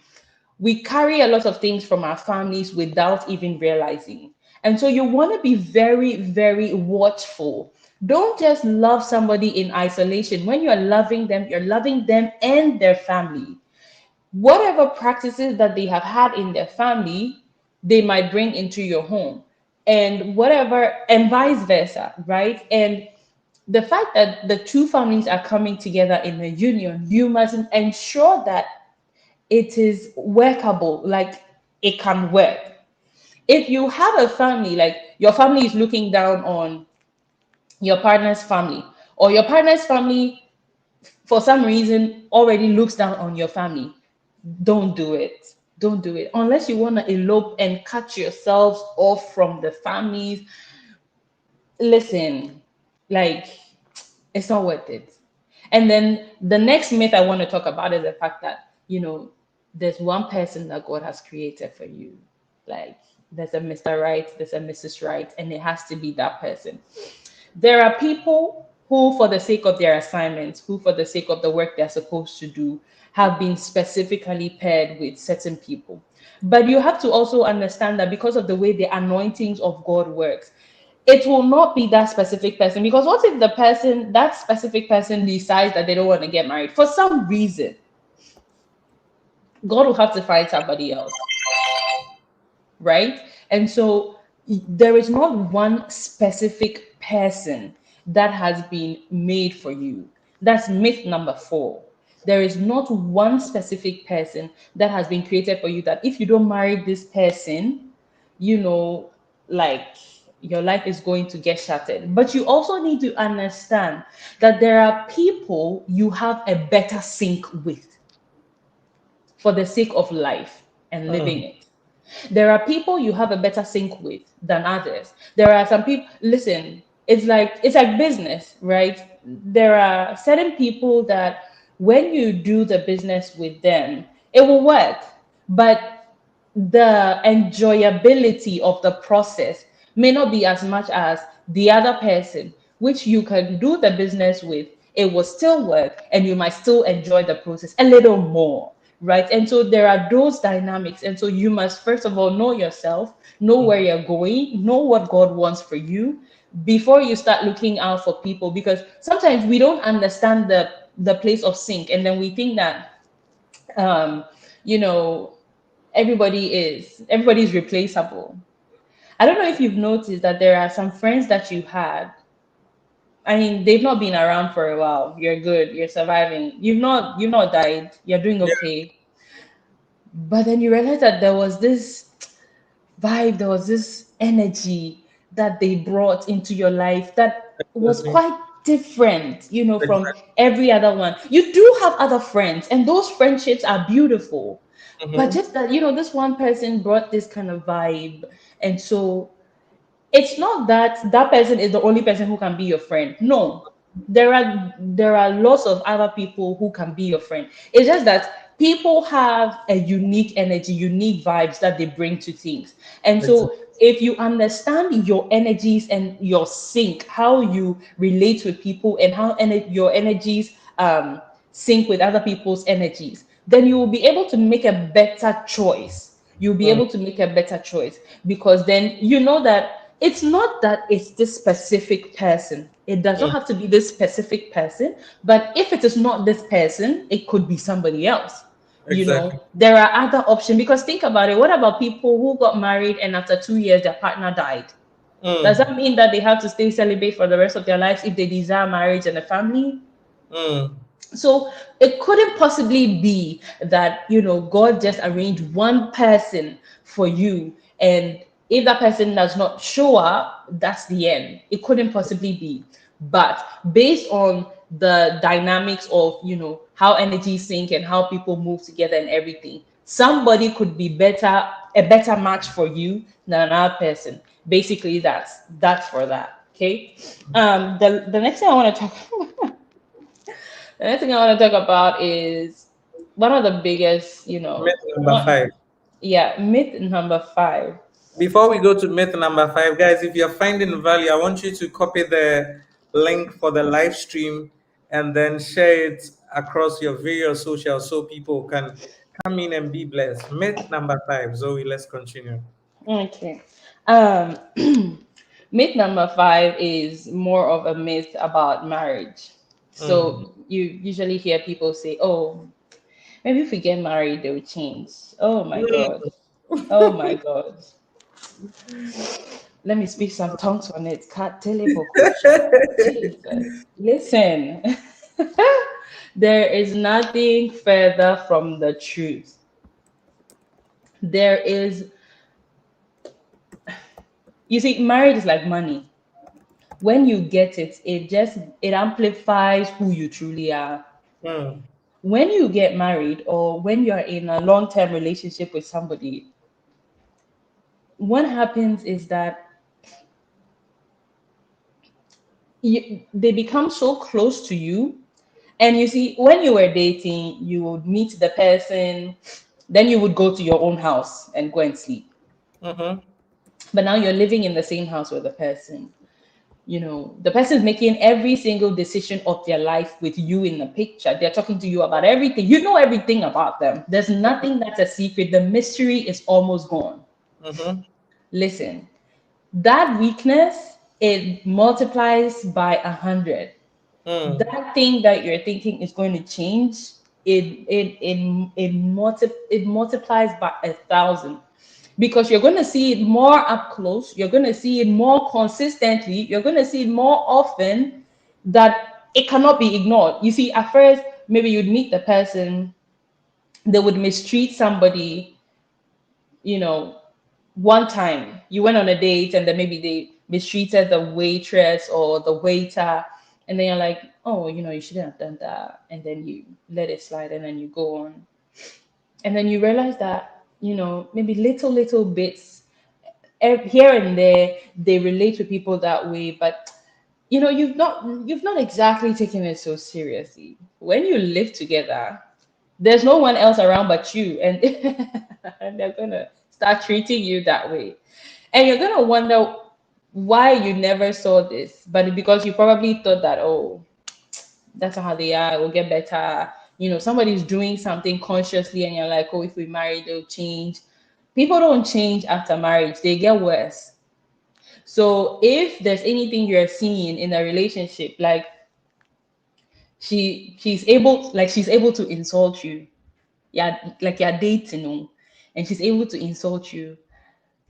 we carry a lot of things from our families without even realizing. And so you want to be very, very watchful. Don't just love somebody in isolation. When you're loving them and their family. Whatever practices that they have had in their family, they might bring into your home. And whatever, and vice versa, right? And the fact that the two families are coming together in a union, you must ensure that it is workable, like it can work. If you have a family, like your family is looking down on your partner's family, or your partner's family for some reason already looks down on your family, don't do it. Don't do it unless you want to elope and cut yourselves off from the families. Listen, like, it's not worth it. And then the next myth I want to talk about is the fact that, there's one person that God has created for you. Like, there's a Mr. Right, there's a Mrs. Right, and it has to be that person. There are people who, for the sake of their assignments, who, for the sake of the work they're supposed to do, have been specifically paired with certain people. But you have to also understand that because of the way the anointings of God works, it will not be that specific person. Because what if that specific person decides that they don't want to get married for some reason? God will have to find somebody else, right? And so there is not one specific person that has been made for you. That's myth number 4. There is not one specific person that has been created for you, that if you don't marry this person, you know, like, your life is going to get shattered. But you also need to understand that there are people you have a better sync with for the sake of life and living Mm. it. There are people you have a better sync with than others. There are some people, listen, it's like business, right? There are certain people that when you do the business with them, it will work. But the enjoyability of the process may not be as much as the other person, which you can do the business with. It will still work and you might still enjoy the process a little more, right? And so there are those dynamics. And so you must, first of all, know yourself, know where you're going, know what God wants for you before you start looking out for people. Because sometimes we don't understand the place of sync, and then we think that um, you know, everybody's replaceable. I don't know if you've noticed that there are some friends that you had. I mean, they've not been around for a while. You're good. You're surviving. You've not died. You're doing Yeah, okay. But then you realize that there was this vibe, there was this energy that they brought into your life that was exactly. quite different, from Exactly. every other one. You do have other friends, and those friendships are beautiful. But Mm-hmm. just that, this one person brought this kind of vibe. And so it's not that that person is the only person who can be your friend. No, there are lots of other people who can be your friend. It's just that people have a unique energy, unique vibes that they bring to things. And Exactly. so if you understand your energies and your sync, how you relate with people, and how your energies sync with other people's energies, then you will be able to make a better choice. You'll be Mm. able to make a better choice, because then you know that it's not that it's this specific person. It does not Mm. have to be this specific person, but if it is not this person, it could be somebody else. Exactly. There are other options, because think about it. What about people who got married and after 2 years their partner died? Does that Mm. mean that they have to stay celibate for the rest of their lives if they desire marriage and a family? Mm. So it couldn't possibly be that, God just arranged one person for you. And if that person does not show up, that's the end. It couldn't possibly be. But based on the dynamics of, how energy sync and how people move together and everything, somebody could be a better match for you than another person. Basically, that's for that. Okay. The next thing I want to talk The next thing I want to talk about is one of the biggest, Myth number one, 5. yeah, myth number 5. Before we go to myth number 5, guys, if you're finding value, I want you to copy the link for the live stream and then share it across your various socials so people can come in and be blessed. Myth number 5, Zoe, let's continue. Okay. Um, myth number 5 is more of a myth about marriage. Mm. So you usually hear people say, "Oh, maybe if we get married, they will change." Oh my God. Oh my God. Let me speak some tongues on it. Katelebokosha. Jesus. Listen. There is nothing further from the truth. There is, you see, marriage is like money. When you get it, it amplifies who you truly are. Mm. When you get married or when you're in a long-term relationship with somebody, what happens is that they become so close to you. And you see, when you were dating, you would meet the person, then you would go to your own house and go and sleep. Mm-hmm. But now you're living in the same house with the person. The person is making every single decision of their life with you in the picture. They're talking to you about everything. You know everything about them. There's nothing that's a secret. The mystery is almost gone. Mm-hmm. Listen, that weakness, it multiplies by 100. Mm. That thing that you're thinking is going to change, it multiplies by 1,000, because you're going to see it more up close, you're going to see it more consistently, you're going to see it more often, that it cannot be ignored. You see, at first maybe you'd meet the person, they would mistreat somebody, you know one time you went on a date and then maybe they mistreated the waitress or the waiter, and then you're like, oh, you shouldn't have done that, and then you let it slide and then you go on, and then you realize that maybe little bits, here and there, they relate to people that way, but you've not exactly taken it so seriously. When you live together, there's no one else around but you, and and they're gonna start treating you that way, and you're gonna wonder why you never saw this, but because you probably thought that, oh, that's how they are, it will get better. Somebody's doing something consciously and you're like, oh, if we marry they'll change. People don't change after marriage, they get worse. So if there's anything you're seeing in a relationship, like she's able to insult you, yeah, like you're dating, and she's able to insult you,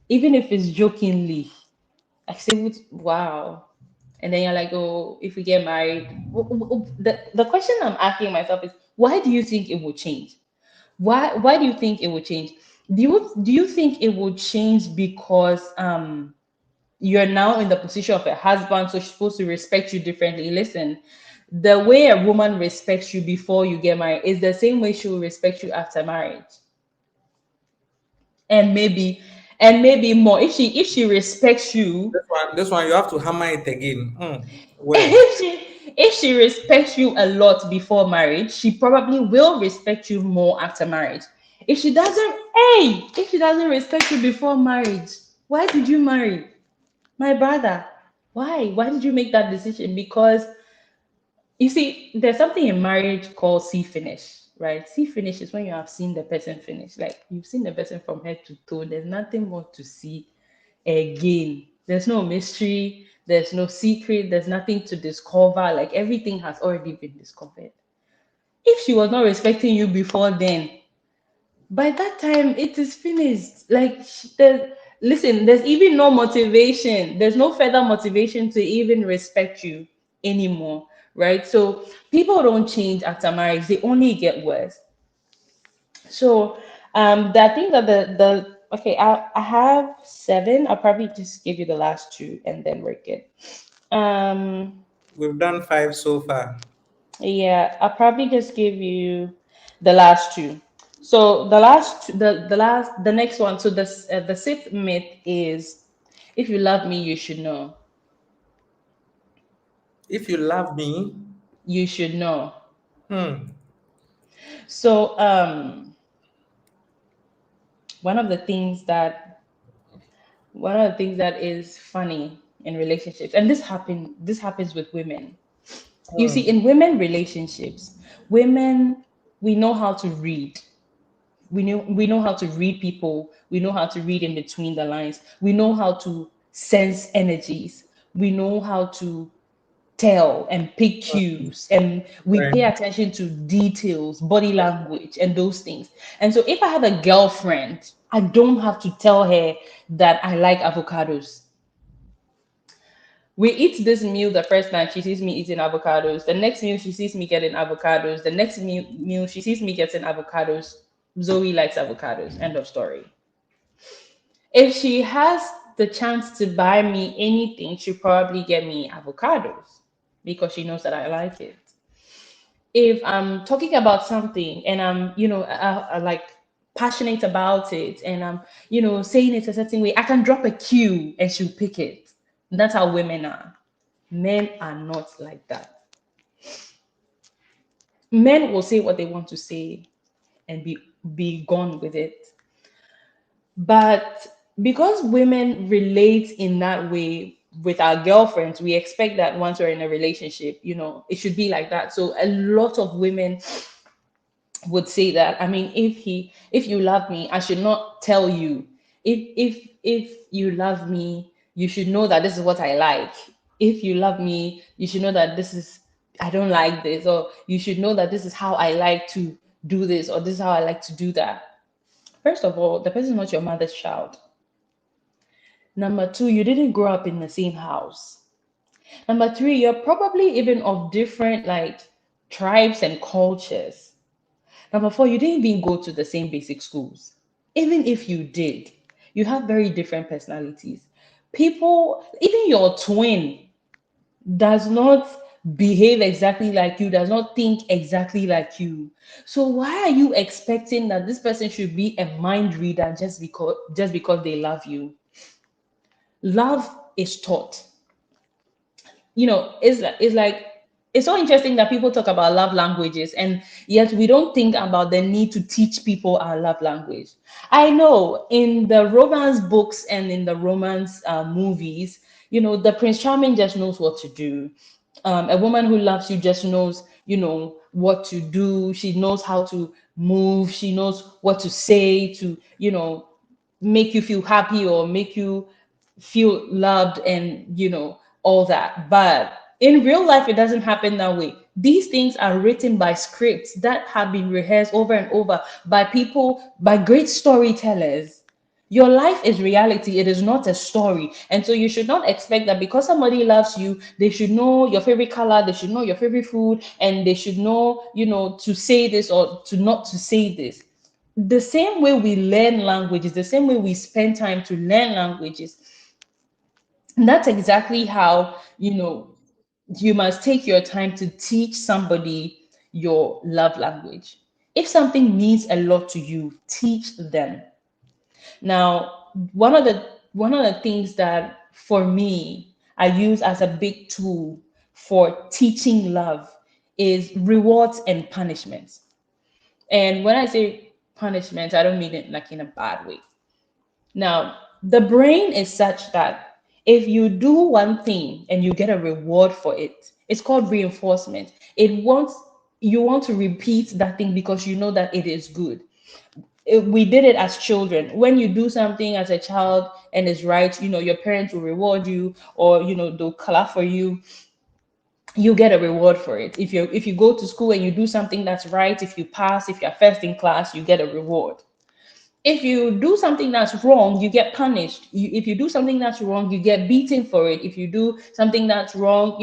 even if it's jokingly. Like she's able to, wow. And then you're like, oh, if we get married, the question I'm asking myself is, why do you think it will change? Why do you think it will change? Do you think it will change because you're now in the position of a husband, so she's supposed to respect you differently? Listen, the way a woman respects you before you get married is the same way she will respect you after marriage, and maybe more. If she respects you, This one, you have to hammer it again. Mm. Well, if she respects you a lot before marriage, she probably will respect you more after marriage. If she doesn't respect you before marriage, why did you marry, my brother? Why did you make that decision? Because you see, there's something in marriage called see finish, right? See finish is when you have seen the person finish. Like you've seen the person from head to toe. There's nothing more to see again. There's no mystery, there's no secret, there's nothing to discover. Like everything has already been discovered. If she was not respecting you before then, by that time it is finished. Like listen, there's even no motivation, there's no further motivation to even respect you anymore, right? So people don't change after marriage, they only get worse. So I think that the okay, I have seven. I'll probably just give you the last two and then we're good. Um we've done five so far. yeah, I'll probably just give you the last two. So the next one. So the sixth myth is, if you love me, you should know. If you love me, You should know. hmm, So one of the things that is funny in relationships, and this happens with women. You see, hmm, in women relationships, women, we know how to read. We know how to read people. We know how to read in between the lines. We know how to sense energies. We know how to tell and pick cues, and we right. pay attention to details, body language, and those things. And so if I have a girlfriend, I don't have to tell her that I like avocados. We eat this meal the first night, she sees me eating avocados. The next meal, she sees me getting avocados. The next meal, she sees me getting avocados. Zoe likes avocados. End of story. If she has the chance to buy me anything, she'll probably get me avocados because she knows that I like it. If I'm talking about something and I'm, like passionate about it and I'm, saying it a certain way, I can drop a cue and she'll pick it. That's how women are. Men are not like that. Men will say what they want to say and be gone with it. But because women relate in that way with our girlfriends, we expect that once we're in a relationship, it should be like that. So a lot of women would say that. I mean, if you love me, I should not tell you. If you love me, you should know that this is what I like. If you love me, you should know that this is, I don't like this, or you should know that this is how I like to do this, or this is how I like to do that. First of all, the person is not your mother's child. Number two, you didn't grow up in the same house. Number three, you're probably even of different like tribes and cultures. Number four, you didn't even go to the same basic schools. Even if you did, you have very different personalities. People, even your twin, does not behave exactly like you, does not think exactly like you. So why are you expecting that this person should be a mind reader just because they love you? Love is taught. It's like it's so interesting that people talk about love languages and yet we don't think about the need to teach people our love language. I know in the romance books and in the romance movies, the prince charming just knows what to do. A woman who loves you just knows, what to do. She knows how to move. She knows what to say to, make you feel happy or make you feel loved and all that. But in real life it doesn't happen that way. These things are written by scripts that have been rehearsed over and over by people, by great storytellers. Your life is reality, it is not a story. And so you should not expect that because somebody loves you, they should know your favorite color, they should know your favorite food, and they should know, to say this or to not to say this. The same way we learn languages, the same way we spend time to learn languages, that's exactly how, you must take your time to teach somebody your love language. If something means a lot to you, teach them. Now, one of the things that for me I use as a big tool for teaching love is rewards and punishments. And when I say punishment, I don't mean it like in a bad way. Now, the brain is such that if you do one thing and you get a reward for it, it's called reinforcement. You want to repeat that thing because you know that it is good. We did it as children. When you do something as a child and it's right, your parents will reward you, or they'll clap for you. You get a reward for it. If you go to school and you do something that's right, if you pass, if you're first in class, you get a reward. If you do something that's wrong, you get punished. If you do something that's wrong, you get beaten for it. If you do something that's wrong,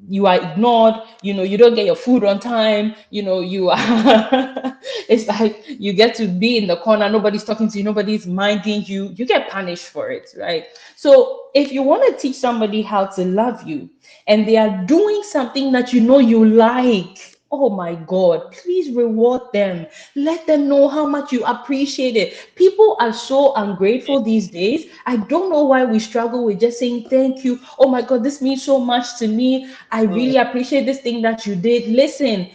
you are ignored. You don't get your food on time. You are. It's like you get to be in the corner. Nobody's talking to you. Nobody's minding you. You get punished for it, right? So if you want to teach somebody how to love you, and they are doing something that you like, oh my God, please reward them. Let them know how much you appreciate it. People are so ungrateful these days. I don't know why we struggle with just saying thank you. Oh my God, this means so much to me. I really appreciate this thing that you did. Listen,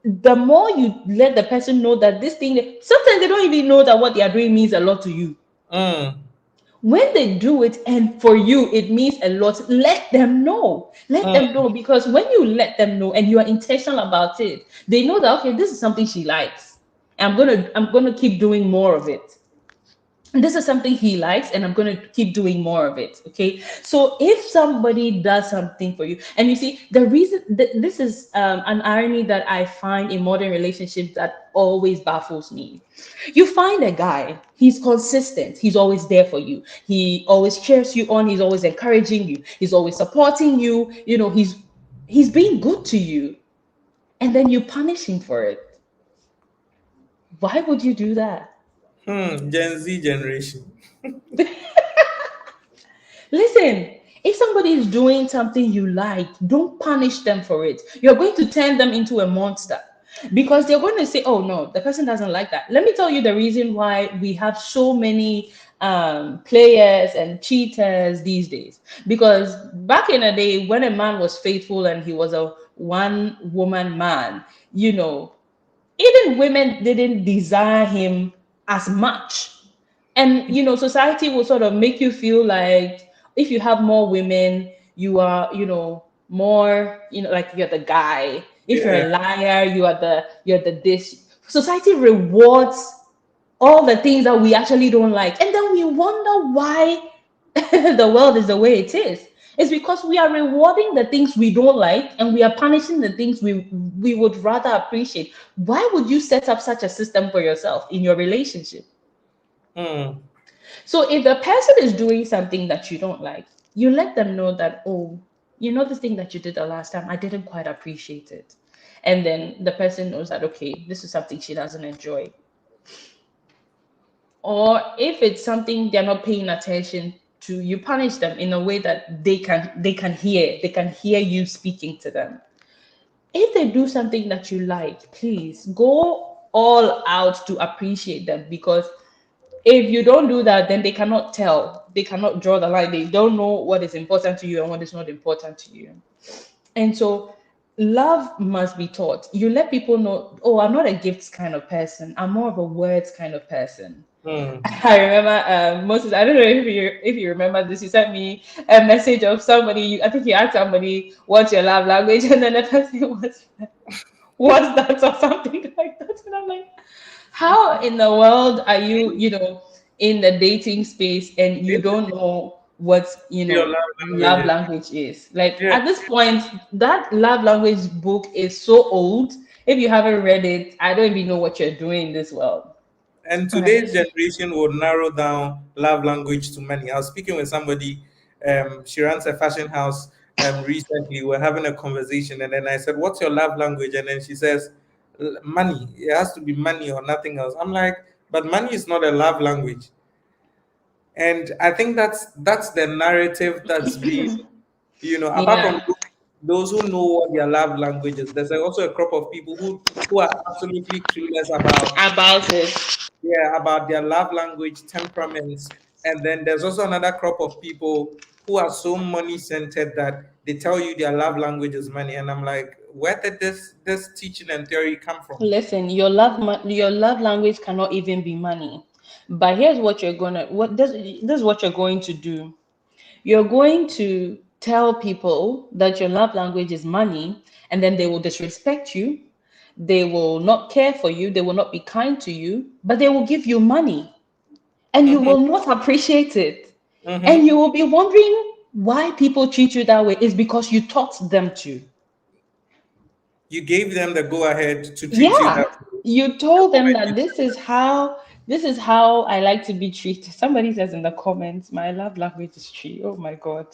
the more you let the person know that this thing, sometimes they don't even know that what they are doing means a lot to you. Mm, When they do it and for you it means a lot, let them know, because when you let them know and you are intentional about it, they know that okay, this is something she likes. I'm gonna keep doing more of it. And this is something he likes and I'm going to keep doing more of it. Okay, so if somebody does something for you, and you see the reason that this is an irony that I find in modern relationships that always baffles me. You find a guy, he's consistent, he's always there for you, he always cheers you on, he's always encouraging you, he's always supporting you, he's being good to you, and then you punish him for it. Why would you do that? Gen Z generation. Listen, if somebody is doing something you like, don't punish them for it. You're going to turn them into a monster because they're going to say, oh no, the person doesn't like that. Let me tell you the reason why we have so many players and cheaters these days. Because back in the day, when a man was faithful and he was a one woman man, you know, even women didn't desire him as much. And society will sort of make you feel like if you have more women, you are, more, like you're the guy. If you're Yeah. a liar, you're the this. Society rewards all the things that we actually don't like. And then we wonder why the world is the way it is. It's because we are rewarding the things we don't like and we are punishing the things we would rather appreciate. Why would you set up such a system for yourself in your relationship? Mm. So if the person is doing something that you don't like, you let them know that, oh, this thing that you did the last time, I didn't quite appreciate it. And then the person knows that, okay, this is something she doesn't enjoy. Or if it's something they're not paying attention to, you punish them in a way that they can hear you speaking to them. If they do something that you like, please go all out to appreciate them, because if you don't do that, then they cannot draw the line. They don't know what is important to you and what is not important to you. And so love must be taught. You let people know, oh, I'm not a gifts kind of person, I'm more of a words kind of person. Mm. I remember Moses. I don't know if you remember this. You sent me a message of somebody. I think you asked somebody what's your love language, and then the person was like, what's that or something like that. And I'm like, how in the world are you, in the dating space and you don't know what Your love love languages. language is? Like Yeah. at this point, that love language book is so old. If you haven't read it, I don't even know what you're doing in this world. And All right. today's generation would narrow down love language to money. I was speaking with somebody, she runs a fashion house recently. We're having a conversation, and then I said, what's your love language? And then she says, money. It has to be money or nothing else. I'm like, but money is not a love language. And I think that's the narrative that's been, apart from Yeah, those who know what their love language is, there's also a crop of people who are absolutely clueless about, about it. yeah, about their love language, temperaments. And then there's also another crop of people who are so money centered that they tell you their love language is money. And I'm like, where did this teaching and theory come from? Listen, your love language cannot even be money. But here's what you're gonna what this is what you're going to do. You're going to tell people that your love language is money, and then they will disrespect you. They will not care for you. They will not be kind to you, but they will give you money, and you Mm-hmm, will not appreciate it. And mm-hmm. you will be wondering why people treat you that way. Is because you taught them to. You gave them the go ahead to treat you Yeah, that way you the told them moment that you this is how I like to be treated. Somebody says in the comments, my love language is tree. Oh my god.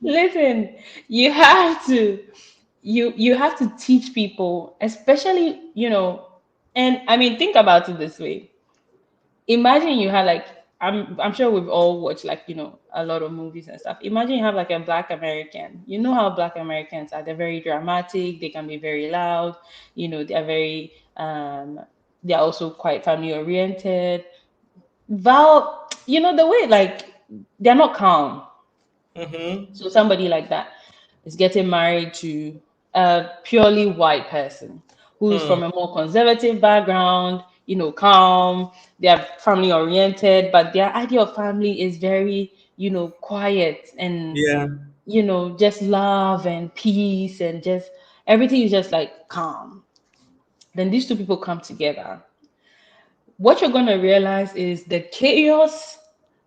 Listen, you have to you have to teach people, especially, and I mean, think about it this way. Imagine you had like, I'm sure we've all watched, like, a lot of movies and stuff. Imagine you have like a black American. You know how black Americans are. They're very dramatic, they can be very loud, they're very they're also quite family oriented. Val, the way, like, they're not calm. Mm-hmm. So somebody like that is getting married to a purely white person who's Hmm. from a more conservative background, calm, they're family oriented, but their idea of family is very, quiet and, Yeah. just love and peace and just everything is just like calm. Then these two people come together. What you're going to realize is the chaos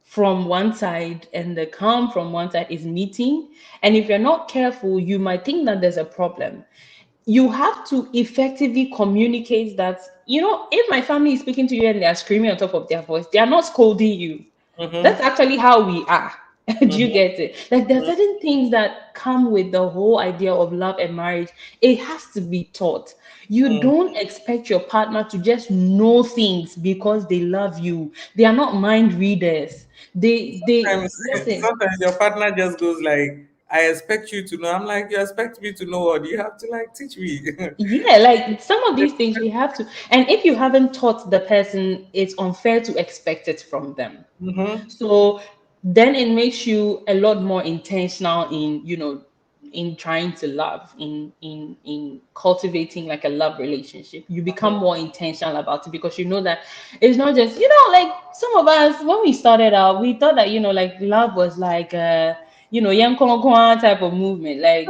from one side and the calm from one side is meeting. And if you're not careful, you might think that there's a problem. You have to effectively communicate that, if my family is speaking to you and they are screaming on top of their voice, they are not scolding you. Mm-hmm. That's actually how we are. Do you Mhm. get it? Like there are certain things that come with the whole idea of love and marriage. It has to be taught. You Mm. don't expect your partner to just know things because they love you. They are not mind readers. They Sometimes, listen. sometimes your partner just goes like, "I expect you to know." I'm like, "You expect me to know what? You have to like teach me." Yeah, like some of these things we have to, and if you haven't taught the person, it's unfair to expect it from them. Mm-hmm. So then it makes you a lot more intentional in, in trying to love, in cultivating like a love relationship. You become more intentional about it because you know that it's not just, like some of us when we started out, we thought that, like love was like young type of movement. Like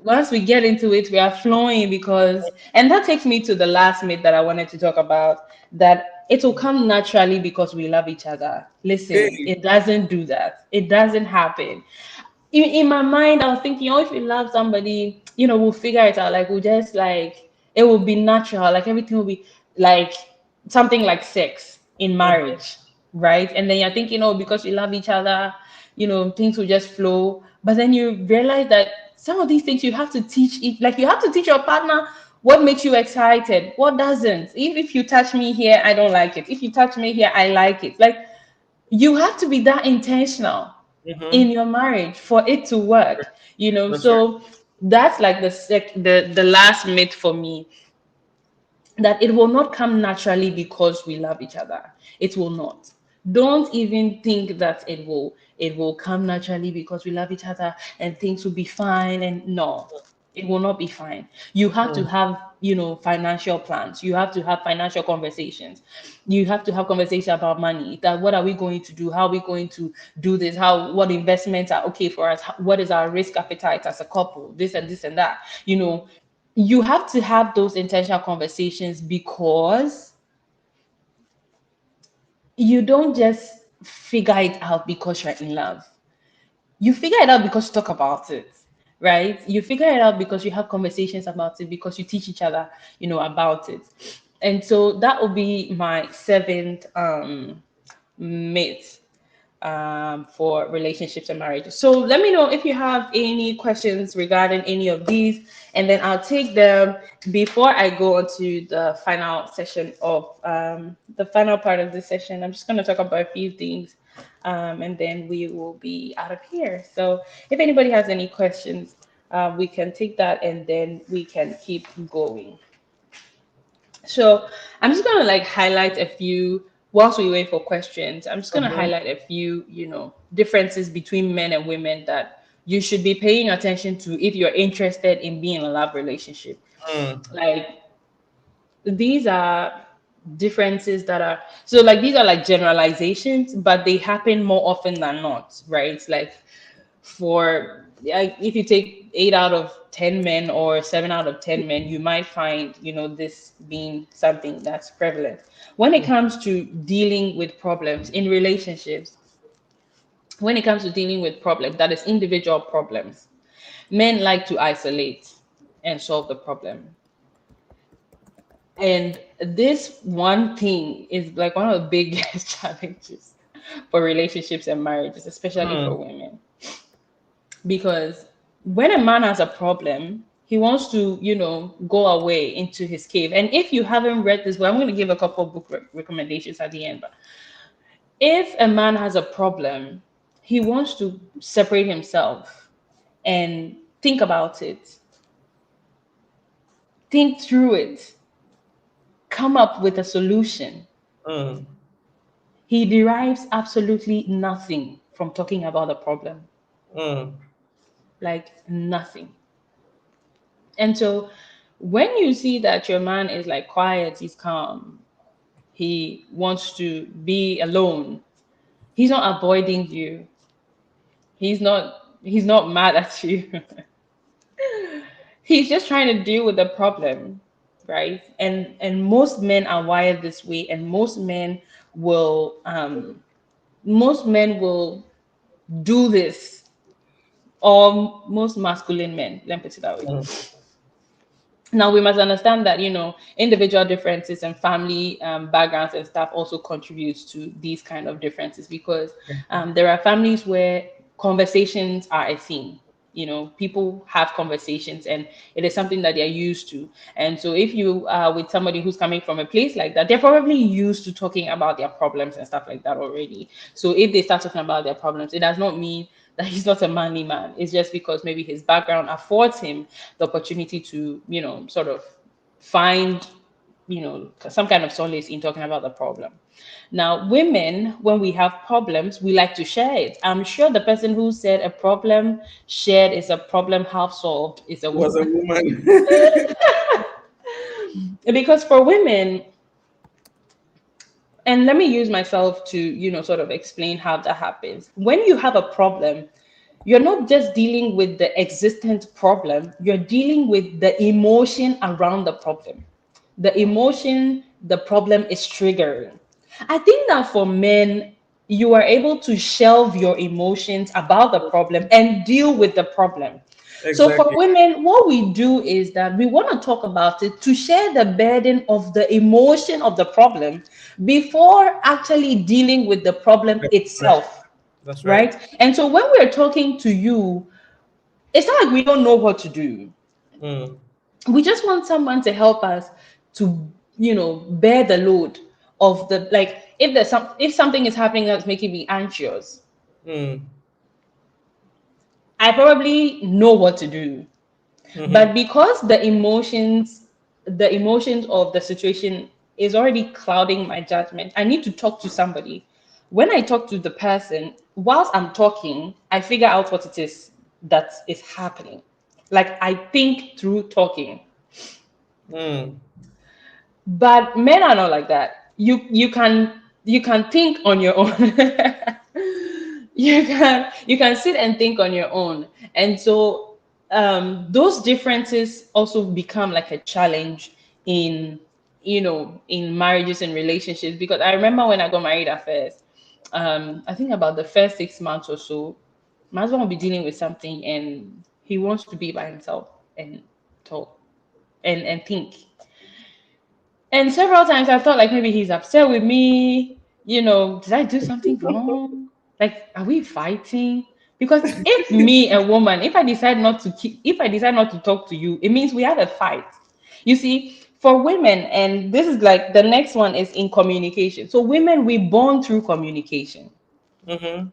once we get into it, we are flowing because, and that takes me to the last myth that I wanted to talk about, that it will come naturally because we love each other. Listen, Hey. it doesn't do that. It doesn't happen. In my mind, I was thinking, if we love somebody, we'll figure it out. Like, we'll just like, it will be natural. Like, everything will be like something like sex in Mhm. marriage, right? And then you're thinking, because we love each other, things will just flow. But then you realize that some of these things you have to teach it, like, you have to teach your partner what makes you excited, what doesn't. If you touch me here, I don't like it. If you touch me here, I like it. Like, you have to be that intentional in Mhm. your marriage for it to work, That's right. so that's like the last myth for me, that it will not come naturally because we love each other. It will not. Don't even think that it will come naturally because we love each other and things will be fine. And no, it will not be fine. You have to Mm. have, financial plans. You have to have financial conversations. You have to have conversation about money. That what are we going to do? How are we going to do this? What investments are okay for us? What is our risk appetite as a couple? This and this and that. You have to have those intentional conversations because you don't just figure it out because you're in love. You figure it out because you talk about it, right? You figure it out because you have conversations about it, because you teach each other, about it. And so that will be my seventh myth for relationships and marriages. So let me know if you have any questions regarding any of these, and then I'll take them before I go on to the final session of the final part of the session. I'm just going to talk about a few things, and then we will be out of here. So if anybody has any questions, we can take that and then we can keep going. So I'm just gonna like highlight a few whilst we wait for questions. I'm just gonna Mhm. highlight a few, differences between men and women that you should be paying attention to if you're interested in being in a love relationship. Mm. Like these are differences that are, so like these are like generalizations, but they happen more often than not, right? Like for like if you take 8 out of 10 men or 7 out of 10 men, you might find this being something that's prevalent when it comes to dealing with problems in relationships. When it comes to dealing with problems, that is individual problems, men like to isolate and solve the problem. And this one thing is like one of the biggest challenges for relationships and marriages, especially for Mm. women. Because when a man has a problem, he wants to, go away into his cave. And if you haven't read this, well, I'm going to give a couple of book recommendations at the end. But if a man has a problem, he wants to separate himself and think about it, think through it, come up with a solution. Mm. He derives absolutely nothing from talking about the problem, Mm. like nothing. And so when you see that your man is like quiet, he's calm, he wants to be alone, he's not avoiding you, he's not mad at you. He's just trying to deal with the problem, right? And most men are wired this way, and most men will do this, or most masculine men, let me put it that way. Mm. Now we must understand that individual differences and family backgrounds and stuff also contributes to these kind of differences, because there are families where conversations are a thing. People have conversations, and it is something that they're used to. And so if you are with somebody who's coming from a place like that, they're probably used to talking about their problems and stuff like that already. So if they start talking about their problems, it does not mean that he's not a manly man. It's just because maybe his background affords him the opportunity to, sort of find, some kind of solace in talking about the problem. Now, women, when we have problems, we like to share it. I'm sure the person who said a problem shared is a problem half solved is a Was a woman. woman. Because for women, and let me use myself to, sort of explain how that happens. When you have a problem, you're not just dealing with the existent problem, you're dealing with the emotion around the problem, the emotion the problem is triggering. I think that for men, you are able to shelve your emotions about the problem and deal with the problem. So for Exactly. women, what we do is that we want to talk about it to share the burden of the emotion of the problem before actually dealing with the problem That's right. itself, That's right. right? And so when we're talking to you, it's not like we don't know what to do. Mm, We just want someone to help us to, bear the load of the, like, if something is happening that's making me anxious, mm, I probably know what to do. But mm-hmm. because the emotions of the situation is already clouding my judgment, I need to talk to somebody. When I talk to the person, whilst I'm talking, I figure out what it is that is happening. Like, I think through talking. Mm, But men are not like that. You can think on your own. You can sit and think on your own. And so those differences also become like a challenge in in marriages and relationships, because I remember when I got married at first, I think about the first 6 months or so, my husband will be dealing with something and he wants to be by himself and talk and think. And several times I thought like maybe he's upset with me. Did I do something wrong? Like, are we fighting? Because if I decide not to talk to you, it means we had a fight. You see, for women, and this is like the next one is in communication. So women, we bond through communication. mm-hmm.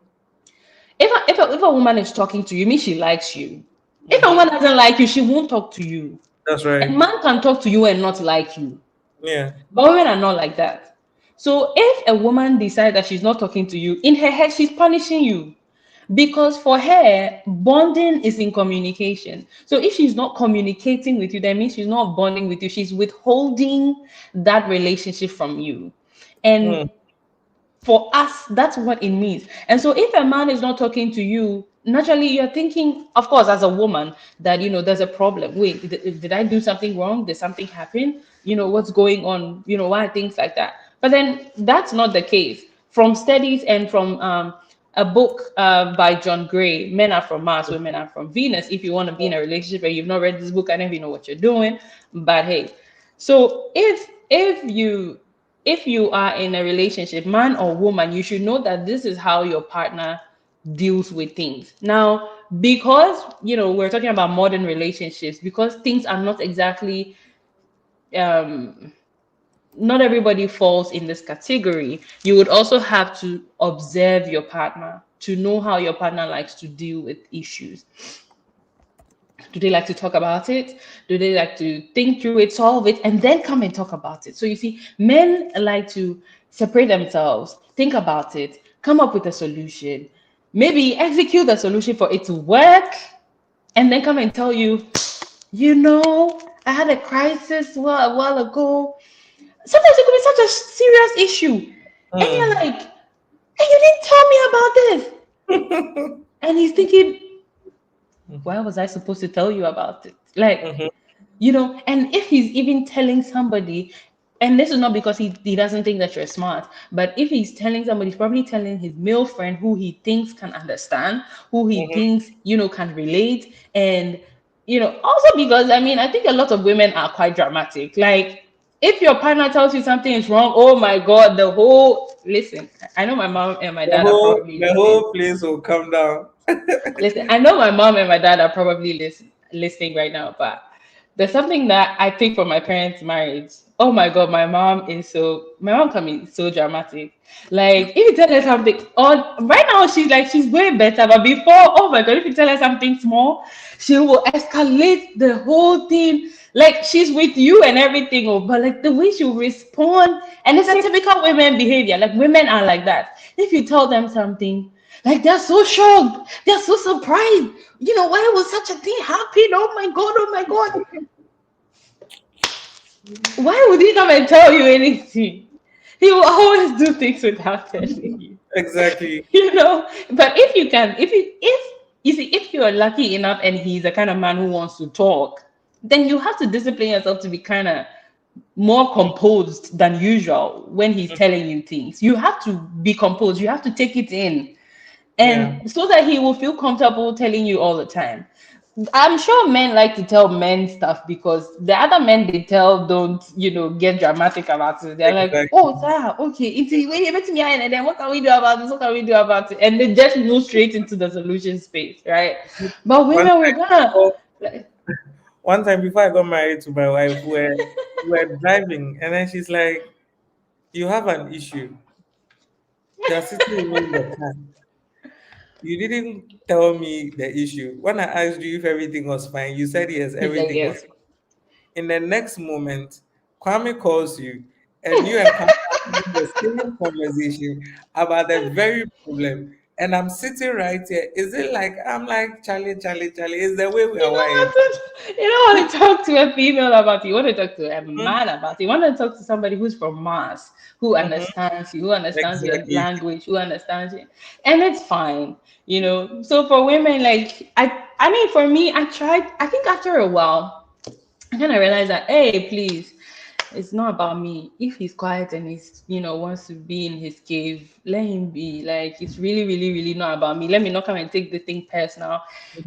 If a woman is talking to you, it means she likes you. If a woman Mm-hmm. doesn't like you, she won't talk to you. That's And right. man can talk to you and not like you. Yeah. But women are not like that. So if a woman decides that she's not talking to you, in her head, she's punishing you. Because for her, bonding is in communication. So if she's not communicating with you, that means she's not bonding with you. She's withholding that relationship from you. And Mm, for us, that's what it means. And so if a man is not talking to you, naturally you're thinking, of course, as a woman, that there's a problem. Wait, did I do something wrong? Did something happen? What's going on? Why things like that? But then that's not the case. From studies and from a book by John Gray, Men Are From Mars, Women Are From Venus. If you want to be in a relationship and you've not read this book, I don't even know what you're doing. But hey, so if you are in a relationship, man or woman, you should know that this is how your partner deals with things. Now, because we're talking about modern relationships, because things are not exactly um not everybody falls in this category. You would also have to observe your partner to know how your partner likes to deal with issues. Do they like to talk about it? Do they like to think through it, solve it, and then come and talk about it? So you see, men like to separate themselves, think about it, come up with a solution, maybe execute the solution for it to work, and then come and tell you, I had a crisis a while ago. Sometimes it could be such a serious issue. And you're mm. like, hey, you didn't tell me about this. And he's thinking, Mhm, why was I supposed to tell you about it? Like, mhm, and if he's even telling somebody, and this is not because he doesn't think that you're smart, but if he's telling somebody, he's probably telling his male friend who he thinks can understand, who he mhm, thinks, can relate. And, Also because I mean, I think a lot of women are quite dramatic. Like, if your partner tells you something is wrong, oh my God, the whole listen. I know my mom and my The dad are whole probably the listening. whole place will come down. Listen, I know my mom and my dad are probably listening right now, but there's something that I picked from my parents' marriage. Oh my God, my mom can be so dramatic. Like, if you tell her something, on right now she's way better, but before, oh my God, if you tell her something small, she will escalate the whole thing. Like, she's with you and everything, but like the way she will respond, and it's a typical women behavior. Like, women are like that. If you tell them something, like, they're so shocked. They're so surprised. Why was such a thing happen? Oh my God. Oh my God. Why would he come and tell you anything? He will always do things without telling you. Exactly. But if you're lucky enough and he's the kind of man who wants to talk, then you have to discipline yourself to be kind of more composed than usual when he's telling you things. You have to be composed. You have to take it in, Yeah. and so that he will feel comfortable telling you all the time. I'm sure men like to tell men stuff because the other men they tell don't, get dramatic about it. They're like, Exactly. oh, sir, okay, it's when you met me, and then what can we do about this? What can we do about it? And they just move straight into the solution space, right? But One women, we're time gonna before, like, one time before I got married to my wife, we're driving, and then she's like, "You have an issue. You're sitting in the car. You didn't tell me the issue. When I asked you if everything was fine, you said yes, he said everything was yes. fine. In the next moment, Kwame calls you, and you and Kwame are having the same conversation about the very problem. And I'm sitting right here. Is it like I'm like Charlie, Charlie, Charlie? Is the way we You are don't wired? want to. You don't want to talk to a female about it. You want to talk to a Mhm, man about it. You want to talk to somebody who's from Mars, who mhm. understands you, who understands your Exactly. language, who understands you, and it's fine. So for women, like I mean, for me, I tried. I think after a while, I kind of realized that, hey, please, it's not about me. If he's quiet and wants to be in his cave, let him be. Like, it's really, really, really not about me. Let me not come and take the thing personal.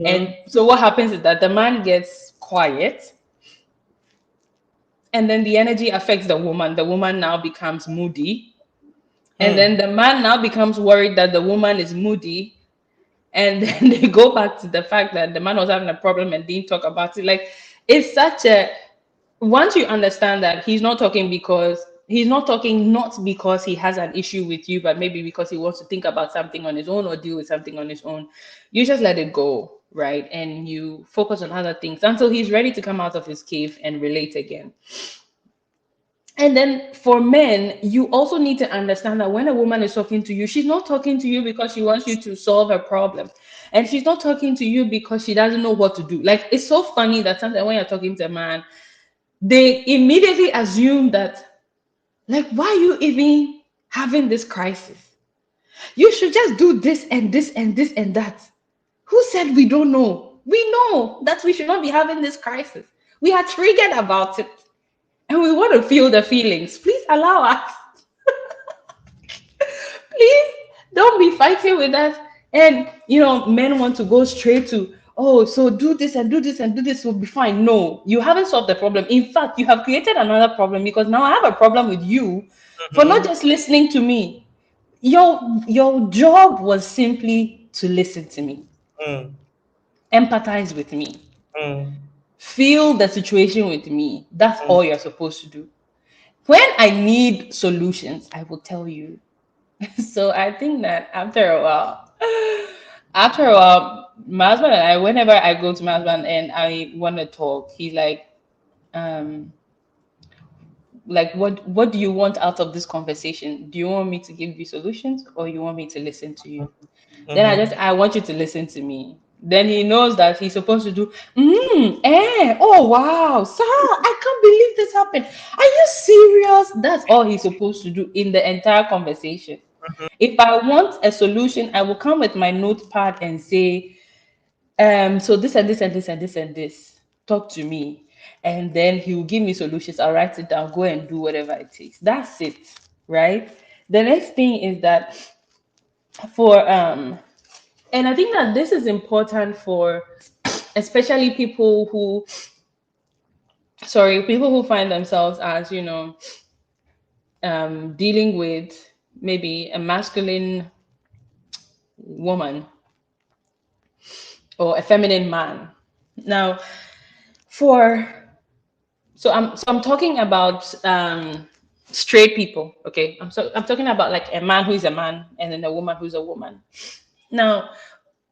And Mhm, so what happens is that the man gets quiet, and then the energy affects the woman. The woman now becomes moody. And then mm, the man now becomes worried that the woman is moody. And then they go back to the fact that the man was having a problem and didn't talk about it. Like, it's such a once you understand that he's not talking not because he has an issue with you, but maybe because he wants to think about something on his own or deal with something on his own, you just let it go, right? And you focus on other things until he's ready to come out of his cave and relate again. And then for men, you also need to understand that when a woman is talking to you, she's not talking to you because she wants you to solve her problem. And she's not talking to you because she doesn't know what to do. Like, it's so funny that sometimes when you're talking to a man, they immediately assume that, like, why are you even having this crisis? You should just do this and this and this and that. Who said we don't know? We know that we should not be having this crisis. We are triggered about it and we want to feel the feelings. Please allow us. Please don't be fighting with us. And men want to go straight to, oh, so do this and do this and do this will be fine. No, you haven't solved the problem. In fact, you have created another problem because now I have a problem with you for not mhm, just listening to me. Your job was simply to listen to me, mm, empathize with me, mm, feel the situation with me. That's mm. all you're supposed to do. When I need solutions, I will tell you. So I think that after a while, my husband and I, whenever I go to my husband and I want to talk, he's um, what do you want out of this conversation? Do you want me to give you solutions or you want me to listen to you? Then Mhm. I want you to listen to me. Then he knows that he's supposed to do, oh wow, sir, I can't believe this happened. Are you serious? That's all he's supposed to do in the entire conversation. If I want a solution, I will come with my notepad and say, so this and this and this and this and this. Talk to me. And then he will give me solutions. I'll write it down, go and do whatever it takes. That's it. Right? The next thing is that for and I think that this is important for especially people who find themselves as, dealing with maybe a masculine woman or a feminine man. Now, for I'm talking about straight people, okay? I'm talking about like a man who is a man and then a woman who's a woman. Now,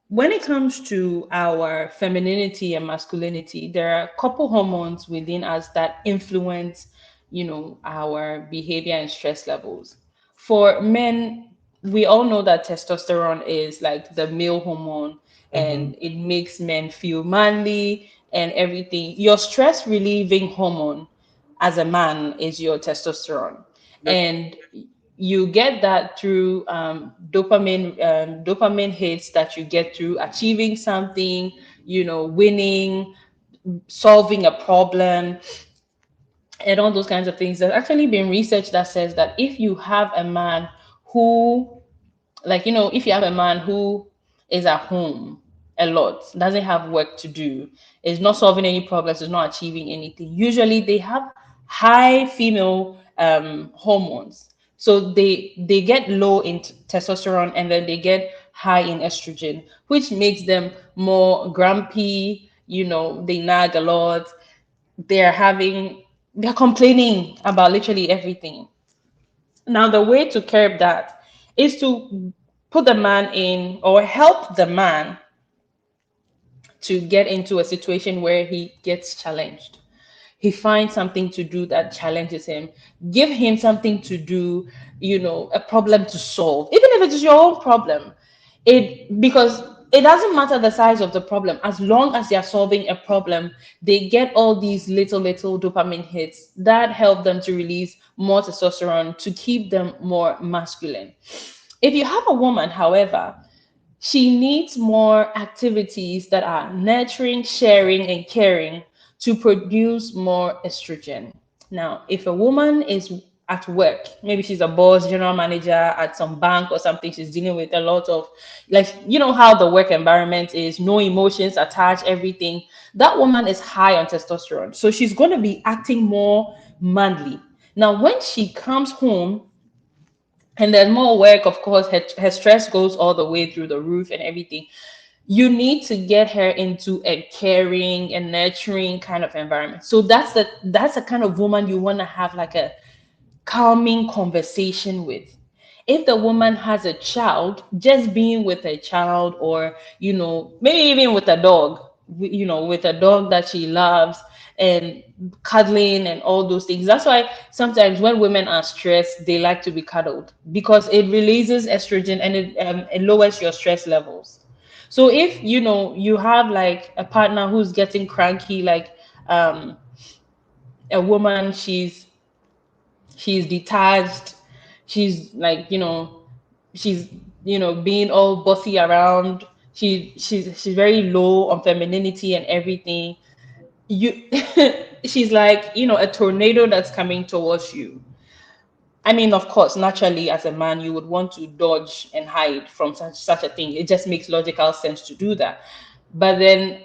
when it comes to our femininity and masculinity, there are a couple hormones within us that influence, our behavior and stress levels. For men, we all know that testosterone is like the male hormone, Mm-hmm. and it makes men feel manly and everything. Your stress relieving hormone as a man is your testosterone. Yep. And you get that through dopamine hits that you get through achieving something, winning, solving a problem, and all those kinds of things. There's actually been research that says that if you have a man who, like, if you have a man who is at home a lot, doesn't have work to do, is not solving any problems, is not achieving anything, usually they have high female hormones. So they get low in testosterone, and then they get high in estrogen, which makes them more grumpy. They nag a lot. They're complaining about literally everything. Now, the way to curb that is to put the man in, or help the man to get into a situation where he gets challenged. He finds something to do that challenges him. Give him something to do, a problem to solve, even if it is your own problem. Because it doesn't matter the size of the problem, as long as they are solving a problem, they get all these little dopamine hits that help them to release more testosterone to keep them more masculine. If you have a woman, however, she needs more activities that are nurturing, sharing, and caring to produce more estrogen. Now, if a woman is at work, maybe she's a boss, general manager at some bank or something, she's dealing with a lot of, like, how the work environment is, no emotions attached, everything. That woman is high on testosterone. So she's going to be acting more manly. Now, when she comes home, and there's more work, of course, her stress goes all the way through the roof and everything. You need to get her into a caring and nurturing kind of environment. So that's the kind of woman you want to have like a calming conversation with. If the woman has a child, just being with a child, or maybe even with a dog, with a dog that she loves, and cuddling and all those things. That's why sometimes when women are stressed, they like to be cuddled, because it releases estrogen, and it lowers your stress levels. So if you have like a partner who's getting cranky, like um a woman, she's detached, she's like, she's being all bossy around, she's very low on femininity and everything. You She's like, a tornado that's coming towards you. I mean, of course, naturally, as a man, you would want to dodge and hide from such a thing. It just makes logical sense to do that. But then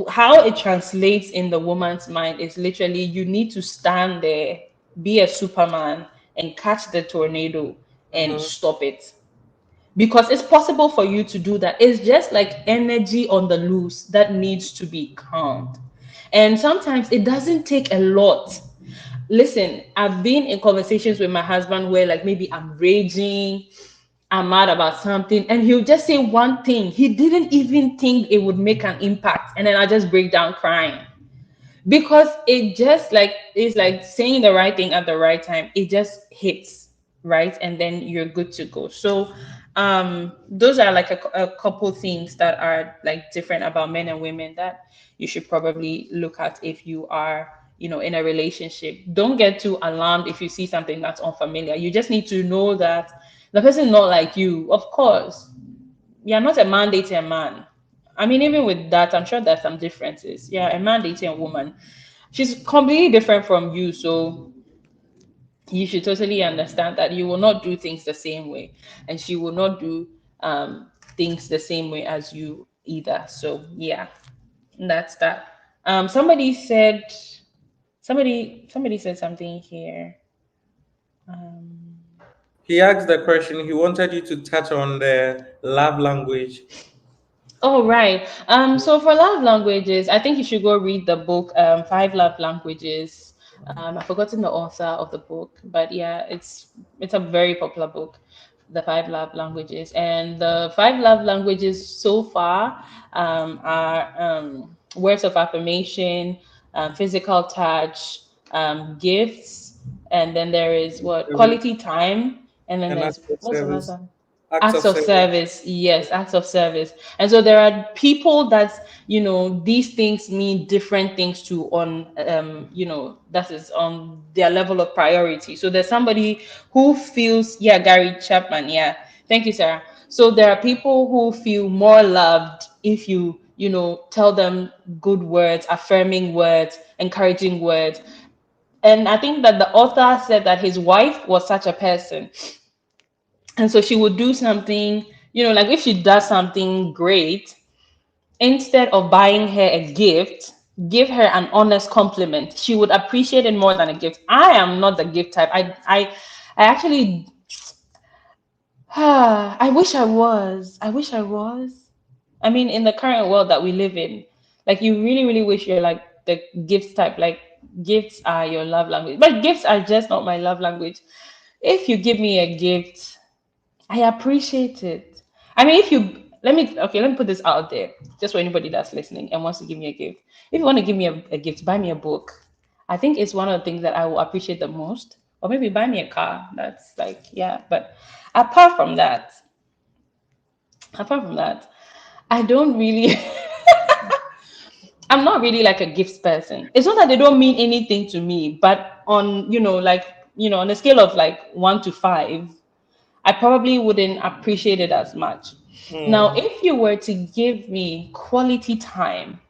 how it translates in the woman's mind is literally, you need to stand there, be a superman, and catch the tornado and Mm-hmm. stop it. Because it's possible for you to do that. It's just like energy on the loose that needs to be calmed. And sometimes it doesn't take a lot. Listen, I've been in conversations with my husband where, like, maybe I'm raging, I'm mad about something, and he'll just say one thing. He didn't even think it would make an impact. And then I just break down crying, because it just like, it's like saying the right thing at the right time. It just hits right, and then you're good to go. So those are like a couple things that are like different about men and women that you should probably look at if you are, in a relationship. Don't get too alarmed if you see something that's unfamiliar. You just need to know that the person is not like you. Of course, you're not a man dating a man. I mean, even with that, I'm sure there's some differences. Yeah, a man dating a woman, she's completely different from you. So you should totally understand that you will not do things the same way, and she will not do things the same way as you either. So yeah. That's that. Somebody said, somebody said something here. Um, He asked the question. He wanted you to touch on the love language. Oh, right. So for love languages, I think you should go read the book, Five Love Languages. I've forgotten the author of the book, but yeah, it's a very popular book, The Five Love Languages. And the five love languages so far are words of affirmation, physical touch, gifts, and then there is what Service quality time, and then and there's acts of what's the last service. one? Acts Acts of of service. service, yes, acts of service. And so there are people that, these things mean different things to on, that is on their level of priority. So there's somebody who feels, yeah, Gary Chapman, yeah, thank you, Sarah. So there are people who feel more loved if you tell them good words, affirming words, encouraging words. And I think that the author said that his wife was such a person, and so she would do something, like if she does something great, instead of buying her a gift, give her an honest compliment. She would appreciate it more than a gift. I am not the gift type. I actually, I wish I was. I wish I was. I mean, in the current world that we live in, like you really, really wish you're like the gift type. Like gifts are your love language, but gifts are just not my love language. If you give me a gift, I appreciate it. I mean, if you let me put this out there, just for anybody that's listening and wants to give me a gift. If you want to give me a gift, buy me a book. I think it's one of the things that I will appreciate the most. Or maybe buy me a car. That's like, yeah. But apart from that, apart from that, I don't really I'm not really like a gifts person. It's not that they don't mean anything to me, but on, on a scale of like 1 to 5, I probably wouldn't appreciate it as much. Now, Mm, if you were to give me quality time,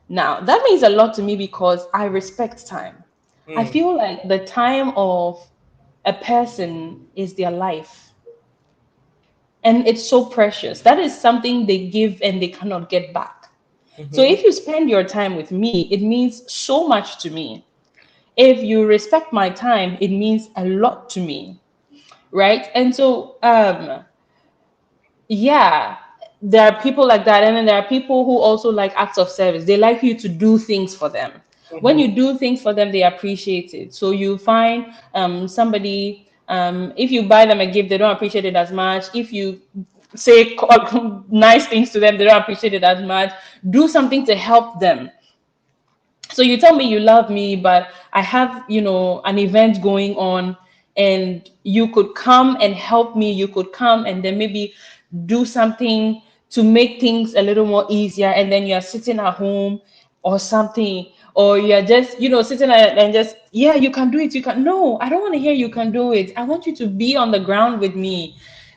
now that means a lot to me because I respect time. I mm, feel like the time of a person is their life, and it's so precious. That is something they give and they cannot get back. So mm-hmm, if you spend your time with me, it means so much to me. If you respect my time, it means a lot to me, right? And so yeah, there are people like that, and then there are people who also like acts of service. They like you to do things for them. When mm-hmm, you do things for them, they appreciate it. So you find somebody, if you buy them a gift, they don't appreciate it as much. If you say nice things to them, they don't appreciate it as much. Do something to help them. So you tell me you love me, but I have, an event going on, and you could come and help me. You could come and then maybe do something to make things a little more easier, and then you're sitting at home or something, or you're just, sitting and just, yeah, you can do it. You can. No, I don't want to hear you can do it. I want you to be on the ground with me,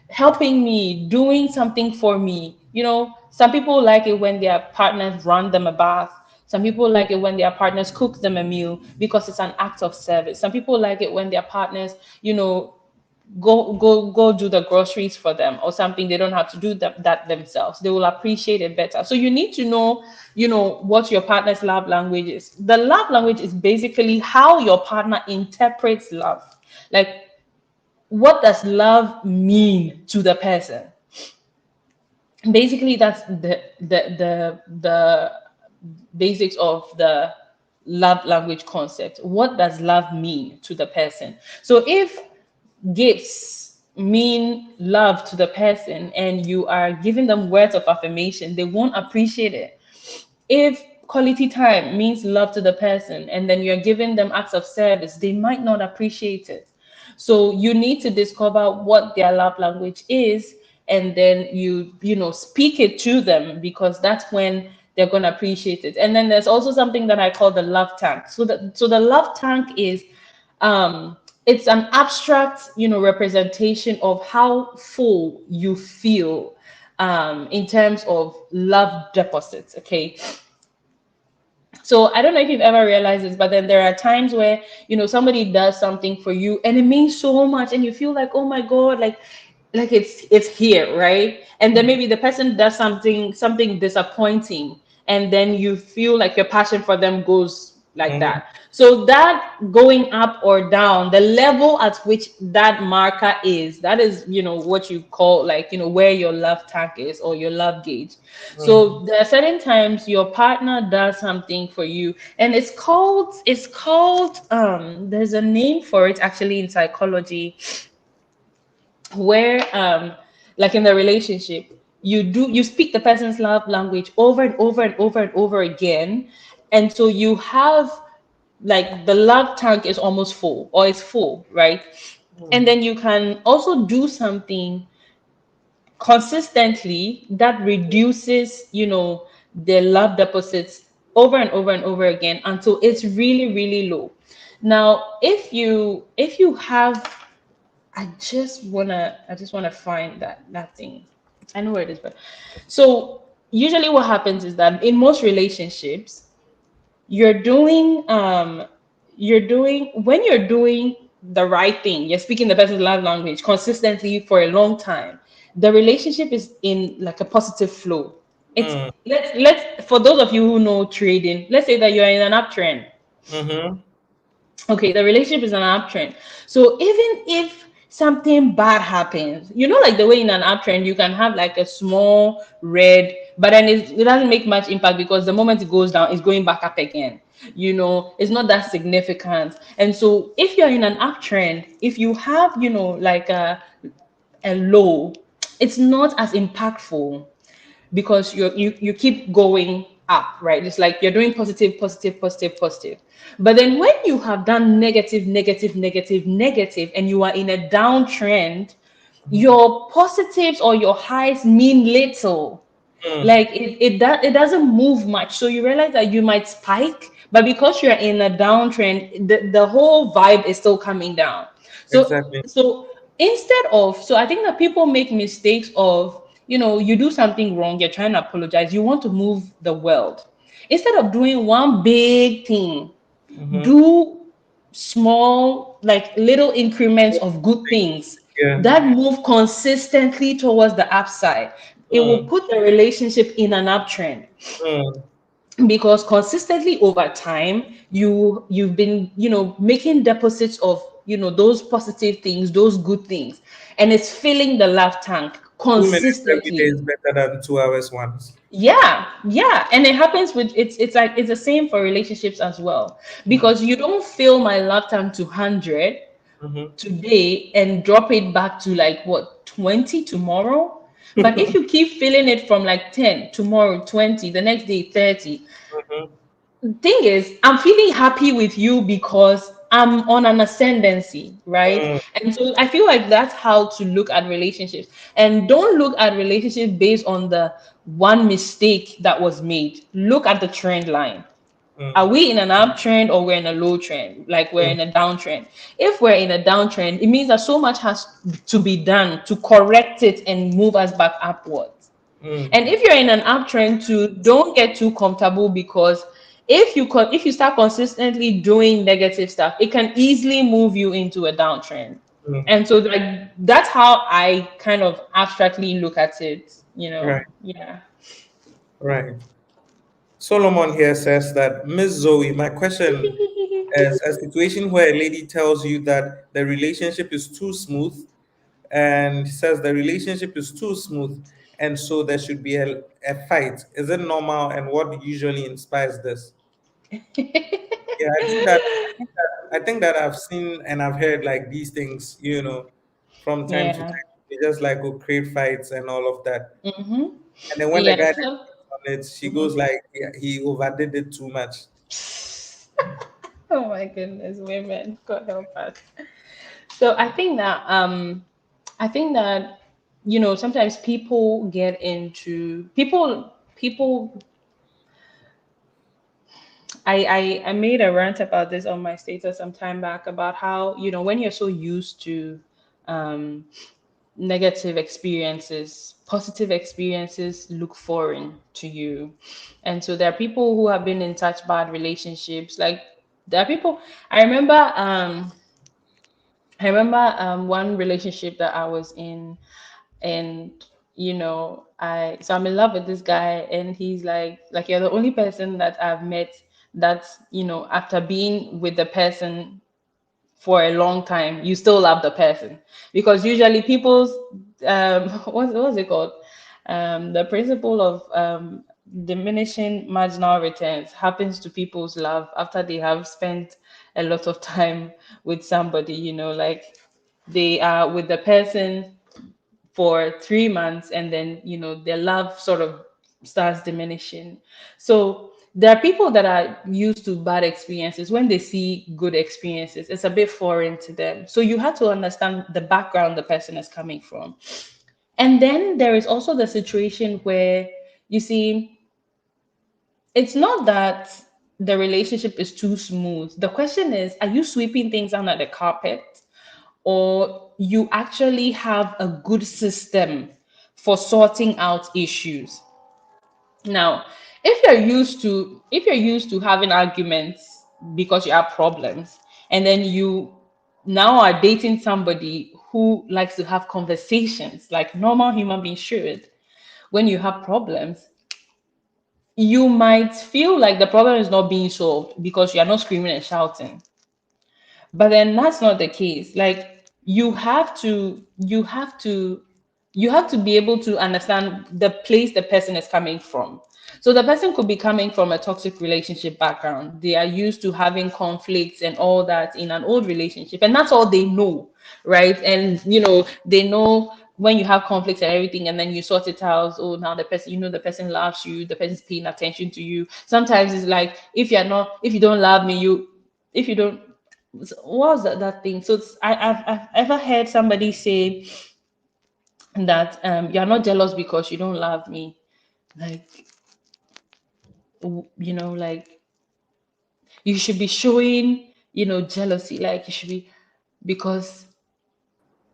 helping me, doing something for me. Some people like it when their partners run them a bath. Some people like it when their partners cook them a meal because it's an act of service. Some people like it when their partners, you know, go do the groceries for them or something. They don't have to do that themselves. They will appreciate it better. So you need to know, what your partner's love language is. The love language is basically how your partner interprets love. Like, what does love mean to the person? Basically, that's the basics of the love language concept. What does love mean to the person? So if gifts mean love to the person and you are giving them words of affirmation, they won't appreciate it. If quality time means love to the person and then you're giving them acts of service, they might not appreciate it. So you need to discover what their love language is, and then speak it to them, because that's when they're going to appreciate it. And then there's also something that I call the love tank. So the love tank is it's an abstract representation of how full you feel in terms of love deposits. Okay, so I don't know if you've ever realized this, but then there are times where somebody does something for you and it means so much, and you feel like, oh my god, like it's here, right? And then maybe the person does something disappointing, and then you feel like your passion for them goes like Mm-hmm. that. So that going up or down, the level at which that marker is, that is, what you call, like, where your love tank is, or your love gauge. Mm-hmm. So there are certain times your partner does something for you, and it's called there's a name for it actually in psychology, where like in the relationship, you speak the person's love language over and over and over and over again, and so you have, like, the love tank is almost full, or it's full, right? And then you can also do something consistently that reduces, the love deposits over and over and over again until it's really, really low. Now, if you have, I just wanna find that thing. I know where it is, but so usually what happens is that in most relationships, you're doing when you're doing the right thing, you're speaking the person's love language consistently for a long time, the relationship is in like a positive flow. It's Mm-hmm. let's For those of you who know trading, let's say that you're in an uptrend. Mm-hmm. Okay, the relationship is an uptrend. So even if something bad happens, like the way in an uptrend you can have like a small red, but then it doesn't make much impact because the moment it goes down, it's going back up again. It's not that significant. And so if you're in an uptrend, if you have, like a low, it's not as impactful because you keep going up, right? It's like you're doing positive, positive, positive, positive. But then when you have done negative, negative, negative, negative, and you are in a downtrend, your positives or your highs mean little. Mm-hmm. Like it doesn't move much. So you realize that you might spike, but because you're in a downtrend, the whole vibe is still coming down. So Exactly. so I think that people make mistakes of, you do something wrong, you're trying to apologize, you want to move the world. Instead of doing one big thing, Mm-hmm. do small, like little increments of good things Yeah. that move consistently towards the upside. It will Mm, put the relationship in an uptrend, mm, because consistently over time you've been, making deposits of, those positive things, those good things, and it's filling the love tank 2 minutes every day consistently. is better than 2 hours once. Yeah, yeah, and it happens with it's like it's the same for relationships as well, Mm, because you don't fill my love tank to 100 mm-hmm. today and drop it back to like what, 20 tomorrow. But if you keep filling it from like 10 tomorrow, 20 the next day, 30, Mm-hmm. thing is, I'm feeling happy with you because I'm on an ascendancy, right? Mm, And so I feel like that's how to look at relationships. And don't look at relationships based on the one mistake that was made. Look at the trend line. Are mm, we in an uptrend or we're in a low trend? Like we're mm, in a downtrend. If we're in a downtrend, it means that so much has to be done to correct it and move us back upwards. mm, And if you're in an uptrend too, don't get too comfortable, because if you start consistently doing negative stuff, it can easily move you into a downtrend. mm. And so like that's how I kind of abstractly look at it, Right, Yeah. right. Solomon here says that, Miss Zoe, my question is a situation where a lady tells you that the relationship is too smooth and says the relationship is too smooth and so there should be a fight. Is it normal and what usually inspires this? Yeah, I think that I've seen and I've heard like these things, from time to Yeah. time. They just like go create fights and all of that. Mm-hmm. And then when the Yeah. guy that So, gets on it, she mhm. goes like, yeah, he overdid it too much. Oh my goodness, women, God help us. So I think that sometimes people I made a rant about this on my status some time back about how, when you're so used to um negative experiences, positive experiences look foreign to you. And so there are people who have been in such bad relationships. Like there are people I remember one relationship that I was in, and I'm in love with this guy, and he's like you're the only person that I've met that's, after being with the person for a long time, you still love the person. Because usually people's what's it called? The principle of diminishing marginal returns happens to people's love after they have spent a lot of time with somebody, like they are with the person for 3 months, and then their love sort of starts diminishing. So there are people that are used to bad experiences. When they see good experiences, it's a bit foreign to them, so you have to understand the background the person is coming from. And then there is also the situation where, you see, it's not that the relationship is too smooth. The question is, are you sweeping things under the carpet, or you actually have a good system for sorting out issues? Now, if you're used to having arguments because you have problems, and then you now are dating somebody who likes to have conversations like normal human beings should, when you have problems, you might feel like the problem is not being solved because you are not screaming and shouting. But then that's not the case. Like, you have to be able to understand the place the person is coming from. So the person could be coming from a toxic relationship background. They are used to having conflicts and all that in an old relationship, and that's all they know, right? And they know when you have conflicts and everything, and then you sort it out. Oh, now the person, the person loves you, the person's paying attention to you. Sometimes it's like, if you don't love me, if you don't, what was that thing? So I've ever heard somebody say that you're not jealous because you don't love me. Like, like, you should be showing, jealousy. Like, you should be, because,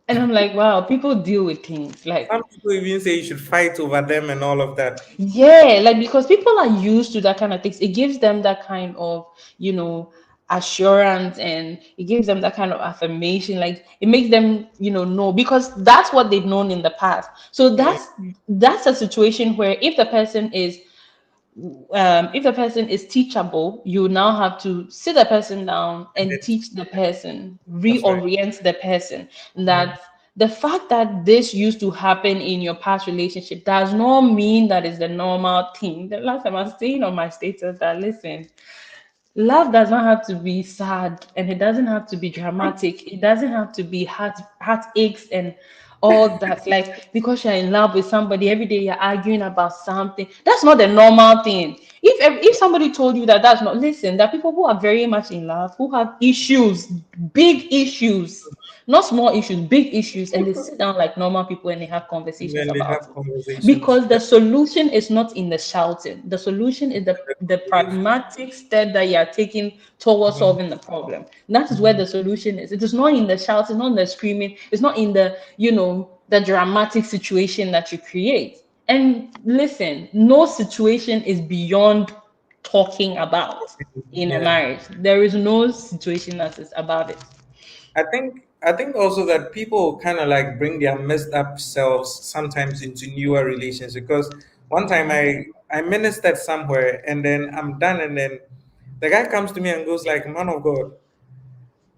and I'm like, wow, people deal with things like, Some people even say you should fight over them and all of that. yeah, like, because people are used to that kind of things. It gives them that kind of, you know, assurance, and it gives them that kind of affirmation. Like, it makes them, know, because that's what they've known in the past. So Mm. that's a situation where if the person is teachable, you now have to sit the person down and It- teach the person, That's right. reorient the person, Mm. that the fact that this used to happen in your past relationship does not mean that is the normal thing. The last time I was saying on my status that, listen, love does not have to be sad, and it doesn't have to be dramatic. It doesn't have to be heartaches and all that. Like, because you're in love with somebody, every day you're arguing about something. That's not the normal thing. If somebody told you that, that's not, listen, there are people who are very much in love, who have issues, big issues, not small issues, big issues, and they sit down like normal people and they have conversations When they about have it. conversations. Because the solution is not in the shouting. The solution is the pragmatic step that you are taking towards Mhm. solving the problem. That is where Mhm. the solution is. It is not in the shouting, not in the screaming. It's not in the dramatic situation that you create. And listen, no situation is beyond talking about in a Yeah. marriage. There is no situation that is above it. I think also that people kind of like bring their messed up selves sometimes into newer relations, because one time I ministered somewhere and then I'm done, and then the guy comes to me and goes like, "Man of God,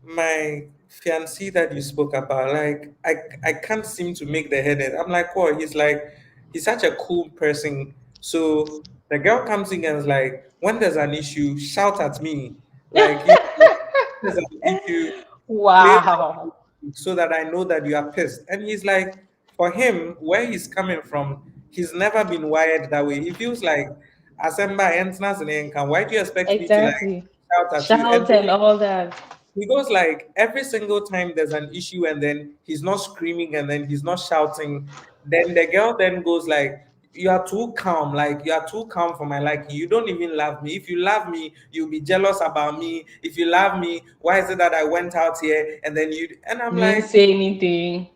my fiancée that you spoke about, like I can't seem to make the head." I'm like, "What?" He's like, he's such a cool person. So the girl comes in and is like, when there's an issue, shout at me. Like, there's an issue, play Wow. so that I know that you are pissed. And he's like, for him, where he's coming from, he's never been wired that way. He feels like, Asemba entrance and income. Why do you expect me to like Exactly. shout at you? And Shout then and all that. he goes like every single time there's an issue, and then he's not screaming and then he's not shouting. Then the girl then goes like, "You are too calm. Like you are too calm for my liking. You don't even love me. If you love me, you'll be jealous about me. If you love me, why is it that I went out here and then you?" And I'm You didn't like, say anything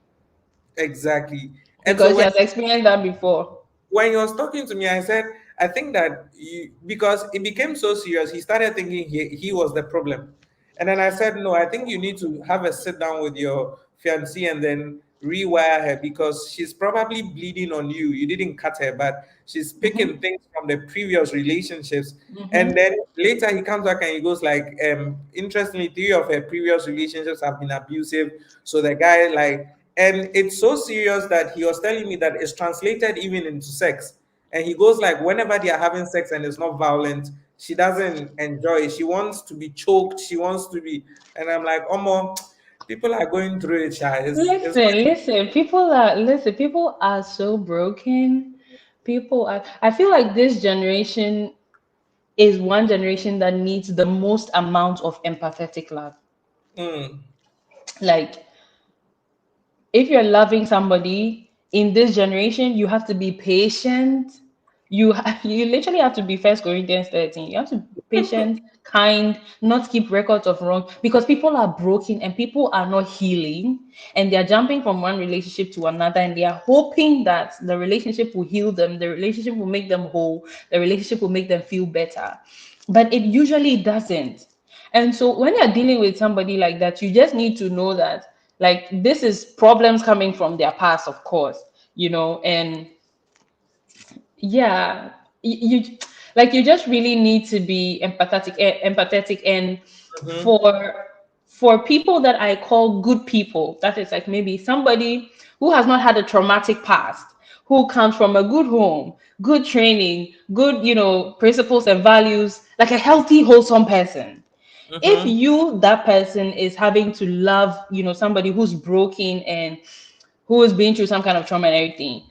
exactly. And so because she has experienced that before. when he was talking to me, I said, I think that you, because it became so serious, he started thinking he was the problem. And then I said, no, I think you need to have a sit down with your fiancé and then rewire her, because she's probably bleeding on you. You didn't cut her, but she's picking Mm-hmm. things from the previous relationships. And Mm-hmm. then later he comes back and he goes like, interestingly, three of her previous relationships have been abusive. So the guy like, and it's so serious that he was telling me that it's translated even into sex. And he goes like, whenever they are having sex and it's not violent, she doesn't enjoy it. She wants to be choked. She wants to be, and I'm like, Omo, people are going through it, Sha. It's Listen, people are so broken. People are, I feel like this generation is one generation that needs the most amount of empathetic love. mm, Like, if you're loving somebody in this generation, you have to be patient. You literally have to be First Corinthians 13. You have to be patient, kind, not keep records of wrong, because people are broken and people are not healing, and they're jumping from one relationship to another, and they are hoping that the relationship will heal them, the relationship will make them whole, the relationship will make them feel better. But it usually doesn't. And so when you're dealing with somebody like that, you just need to know that, like, this is problems coming from their past, of course, and yeah, you like, you just really need to be empathetic. And mhm, for people that I call good people, that is like maybe somebody who has not had a traumatic past, who comes from a good home, good training, good, principles and values, like a healthy, wholesome person. If mhm, you, that person, is having to love, somebody who's broken and who is being through some kind of trauma and everything,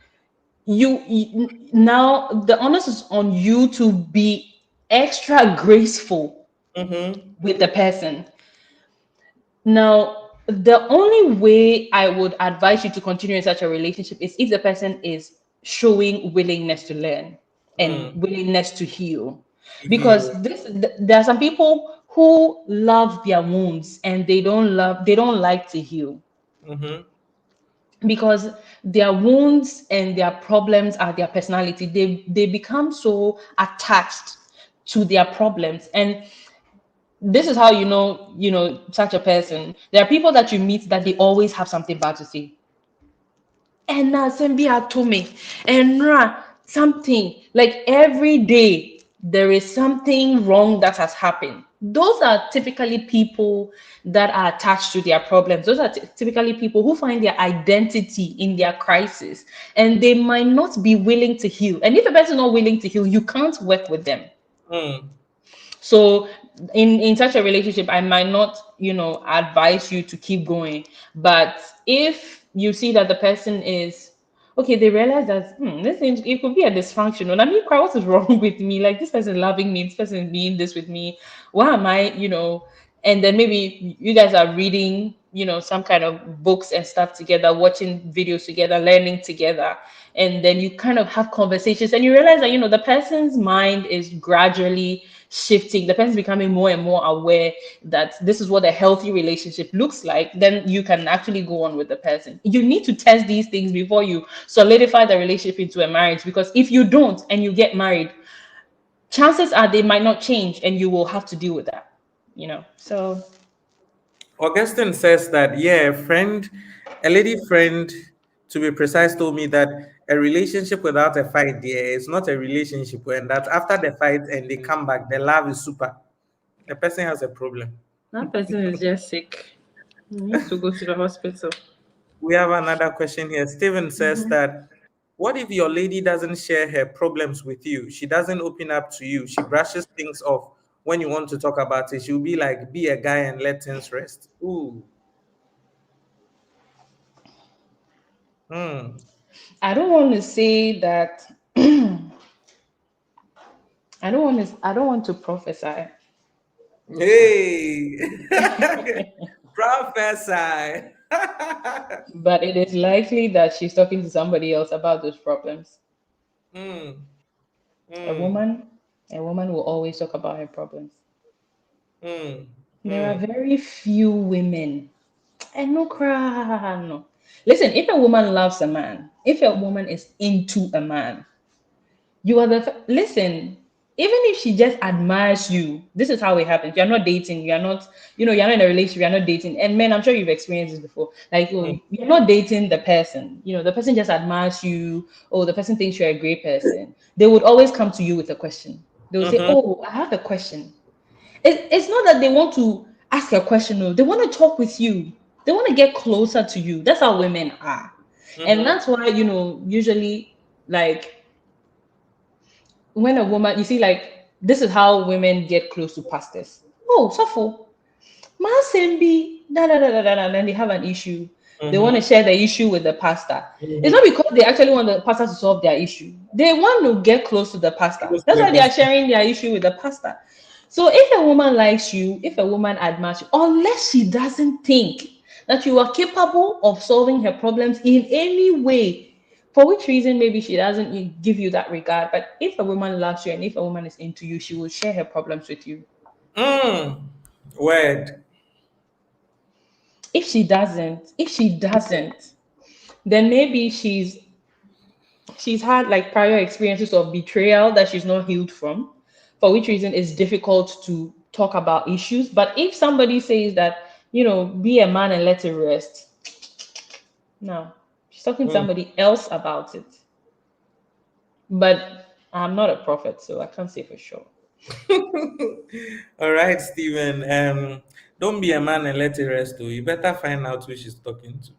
now the onus is on you to be extra graceful mhm, with the person. Now, the only way I would advise you to continue in such a relationship is if the person is showing willingness to learn and mm, willingness to heal. to Because heal. there are some people who love their wounds and they don't like to heal, Mhm, because their wounds and their problems are their personality. They become so attached to their problems. And this is how such a person. There are people that you meet that they always have something bad to say. And now Sembi to me and something like every day there is something wrong that has happened. Those are typically people that are attached to their problems. Those are typically people who find their identity in their crisis, and they might not be willing to heal. And if a person is not willing to heal, you can't work with them. mm, So in such a relationship, I might not, advise you to keep going. But if you see that the person is okay, they realize that this seems, it could be a dysfunctional. I mean, what is wrong with me? Like, this person loving me, this person is being this with me. Why am I, and then maybe you guys are reading, some kind of books and stuff together, watching videos together, learning together. And then you kind of have conversations and you realize that, the person's mind is gradually shifting. The person's becoming more and more aware that this is what a healthy relationship looks like. Then you can actually go on with the person. You need to test these things before you solidify the relationship into a marriage, because if you don't and you get married, chances are they might not change and you will have to deal with that. So Augustine says that, yeah, a lady friend, to be precise, told me that a relationship without a fight, yeah, is not a relationship, and that after the fight and they come back, the love is super. The person has a problem. that person is just sick. You need to go to the hospital. We have another question here. Steven says that, what if your lady doesn't share her problems with you? She doesn't open up to you. She brushes things off when you want to talk about it. She'll be like, be a guy and let things rest. Ooh. Hmm. I don't want to say that. I don't want to prophesy. Hey. Prophesy. But it is likely that she's talking to somebody else about those problems. Hmm. A Hmm. woman, a woman will always talk about her problems. Hmm. There are Hmm. very few women. And no cry, no. Listen, if a woman loves a man, if a woman is into a man, you are the listen. Even if she just admires you, this is how it happens. You're not dating, you're not, you're not in a relationship, you're not dating. And men, I'm sure you've experienced this before. Like, oh, Mm, you're not dating the person, the person just admires you, or the person thinks you're a great person. They would always come to you with a question. They will say, mm-hmm, oh, I have a question. It's not that they want to ask a question, no, they want to talk with you. They want to get closer to you. That's how women are. And mm-hmm, that's why, usually, like, when a woman, you see, like, this is how women get close to pastors. Oh, Safo, Masembi, da da da da da, and then they have an issue. They want to mm-hmm, share the issue with the pastor. It's not mm-hmm. because they actually want the pastor to solve their issue. They want to get close to the pastor. Close to That's the why they are person. sharing their issue with the pastor. So if a woman likes you, if a woman admires you, unless she doesn't think that you are capable of solving her problems in any way, for which reason maybe she doesn't give you that regard. But if a woman loves you and if a woman is into you, she will share her problems with you. Mm. Word. If she doesn't, then maybe she's had like prior experiences of betrayal that she's not healed from, for which reason it's difficult to talk about issues. But if somebody says that, be a man and let it rest, no, she's talking to Mm. somebody else about it. But I'm not a prophet, so I can't say for sure. All right, Stephen. Don't be a man and let it rest. Though you better find out who she's talking to.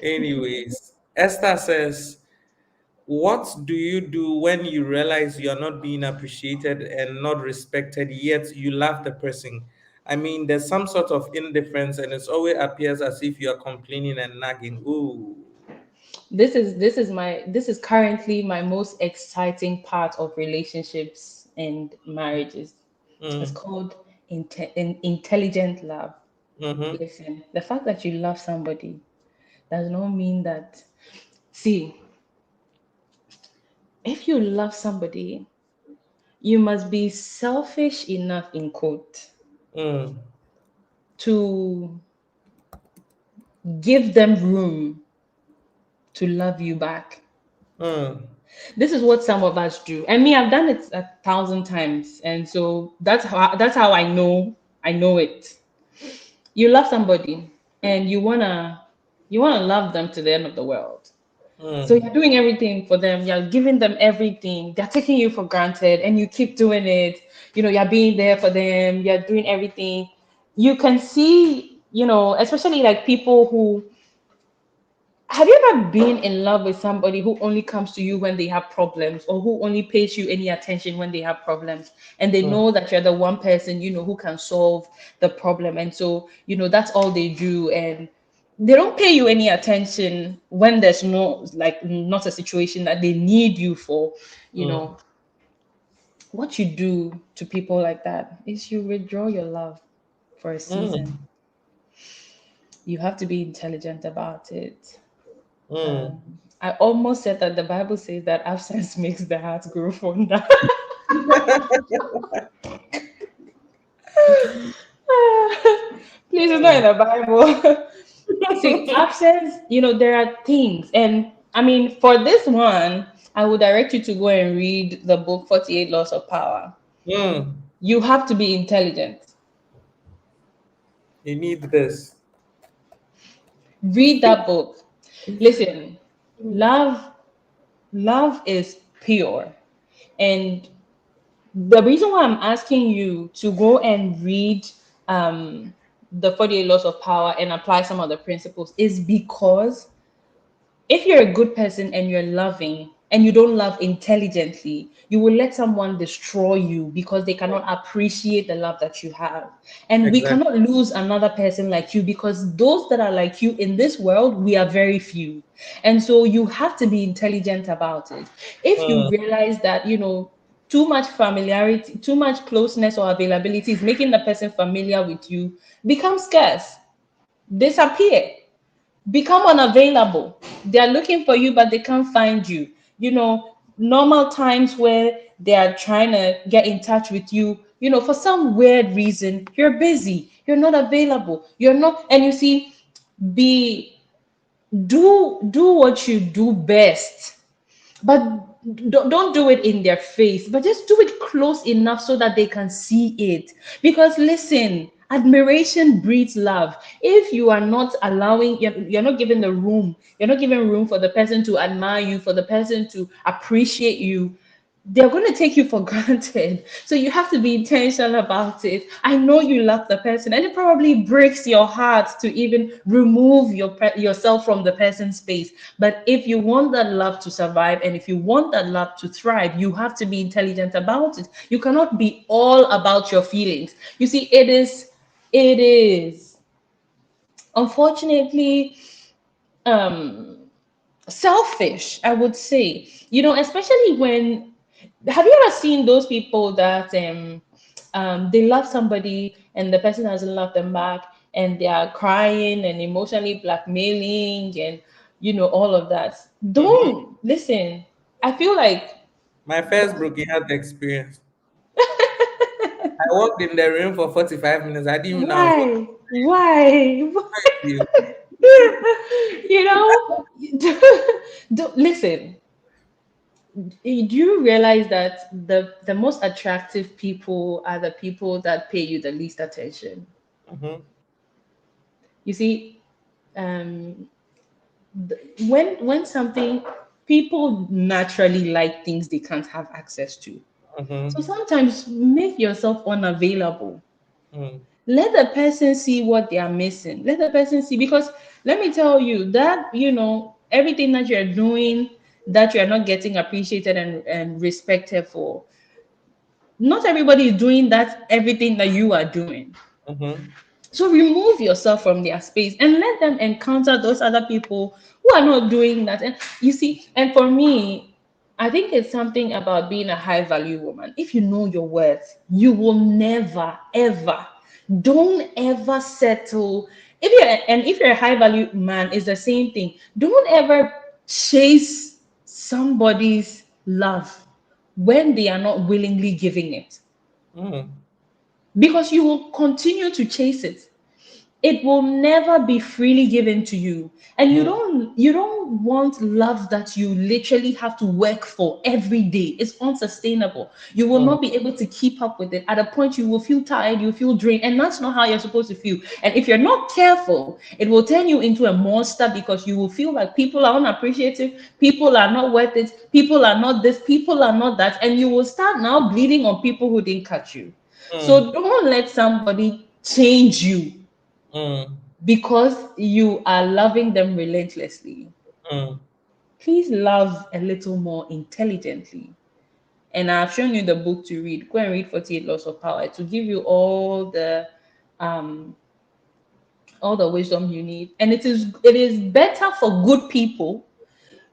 Anyways, Esther says, "What do you do when you realize you are not being appreciated and not respected, yet you love the person? I mean, there's some sort of indifference, and it always appears as if you are complaining and nagging. Ooh, This is currently my most exciting part of relationships and marriages. It's mm, called intelligent love. mm-hmm, Listen, the fact that you love somebody does not mean that. See, if you love somebody, you must be selfish enough, in quote, mm, to give them room to love you back. mm, This is what some of us do. And me, I've done it 1,000 times. And so that's how I know it. You love somebody and you wanna love them to the end of the world. So mm, you're doing everything for them. You're giving them everything. They're taking you for granted, and you keep doing it. You're being there for them. You're doing everything. You can see, especially like people who have you ever been in love with somebody who only comes to you when they have problems, or who only pays you any attention when they have problems, and they mm, know that you're the one person who can solve the problem, and so that's all they do, and they don't pay you any attention when there's no, like, not a situation that they need you for. you mm, know what you do to people like that is you withdraw your love for a season. mm, You have to be intelligent about it. mm. I almost said that the Bible says that absence makes the heart grow fonder. Please, it's not in the Bible. See, absence, there are things. And I mean, for this one, I would direct you to go and read the book 48 Laws of Power. Mm. You have to be intelligent. You need this. Read that book. Listen, love, love is pure. And the reason why I'm asking you to go and read the 48 Laws of Power and apply some of the principles is because if you're a good person and you're loving and you don't love intelligently, you will let someone destroy you because they cannot appreciate the love that you have. And we Exactly. cannot lose another person like you, because those that are like you in this world, we are very few. And so you have to be intelligent about it. If you Mm, realize that, too much familiarity, too much closeness or availability is making the person familiar with you, become scarce, disappear, become unavailable. They are looking for you, but they can't find you. Normal times where they are trying to get in touch with you, for some weird reason, you're busy, you're not available, you're not, and you see, be do what you do best, but don't do it in their face, but just do it close enough so that they can see it. Because listen, admiration breeds love. If you are not allowing, you're not giving the room, you're not giving room for the person to admire you, for the person to appreciate you, they're going to take you for granted. So you have to be intentional about it. I know you love the person, and it probably breaks your heart to even remove yourself from the person's space. But if you want that love to survive, and if you want that love to thrive, you have to be intelligent about it. You cannot be all about your feelings. You see, it is unfortunately um selfish, I would say. Especially when, have you ever seen those people that they love somebody and the person doesn't love them back, and they are crying and emotionally blackmailing, and all of that. Mhm. Don't listen. I feel like My first broken heart experience. I walked in the room for 45 minutes. I didn't even know I was going why to you. you know don't listen. Do you realize that the most attractive people are the people that pay you the least attention? Mm-hmm. You see, um, when something, people naturally like things they can't have access to. So Mm-hmm. sometimes make yourself unavailable. Mm. Let the person see what they are missing. Let the person see, because let me tell you that everything that you're doing, that you're not getting appreciated and respected for, not everybody is doing that everything that you are doing. Mm-hmm. So remove yourself from their space and let them encounter those other people who are not doing that. And you see, and for me, I think it's something about being a high value woman. If you know your worth, you will never, ever, don't ever settle. If you're a high value man, it's the same thing. Don't ever chase somebody's love when they are not willingly giving it, Mm. because you will continue to chase it. It will never be freely given to you, and you Mm. don't want love that you literally have to work for every day. It's unsustainable. You will Mm. not be able to keep up with it. At a point you will feel tired, you feel drained, and that's not how you're supposed to feel. And if you're not careful, it will turn you into a monster, because you will feel like people are unappreciative, people are not worth it, people are not this, people are not that, and you will start now bleeding on people who didn't catch you. Mm. So don't let somebody change you Mm. because you are loving them relentlessly. Mm. Please love a little more intelligently. And I've shown you the book to read. Go and read 48 Laws of Power to give you um all the wisdom you need. And it is better for good people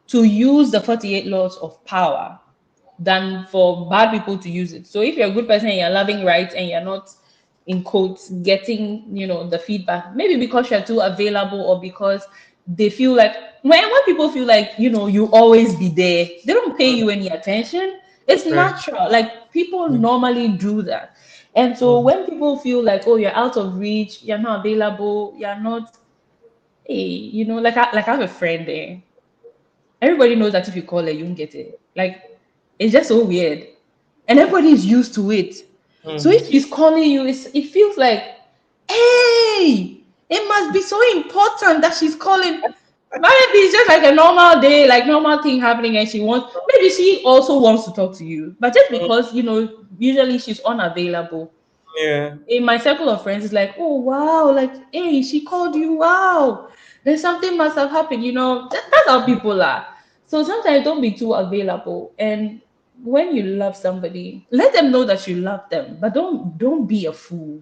to use the 48 laws of power than for bad people to use it. So if you're a good person and you're loving right and you're not, in quotes, getting the feedback, maybe because you're too available, or because they feel like, when people feel like you always be there, they don't pay Mm. you any attention. It's Right. natural. Like, people Mm. normally do that. And so Mm. when people feel like, oh, you're out of reach, you're not available, you're not, hey, like I have a friend there. Everybody knows that if you call her, you won't get it. Like, it's just so weird. And everybody is used to it. So if Mm. she's calling you, it feels like, hey, it must be so important that she's calling. Maybe it's just like a normal day, like normal thing happening, and maybe she also wants to talk to you. But just Mm. because, usually she's unavailable. Yeah. In my circle of friends, it's like, oh wow, like, hey, she called you, wow, then something must have happened. That's how people are. So sometimes don't be too available, and when you love somebody, let them know that you love them, but don't be a fool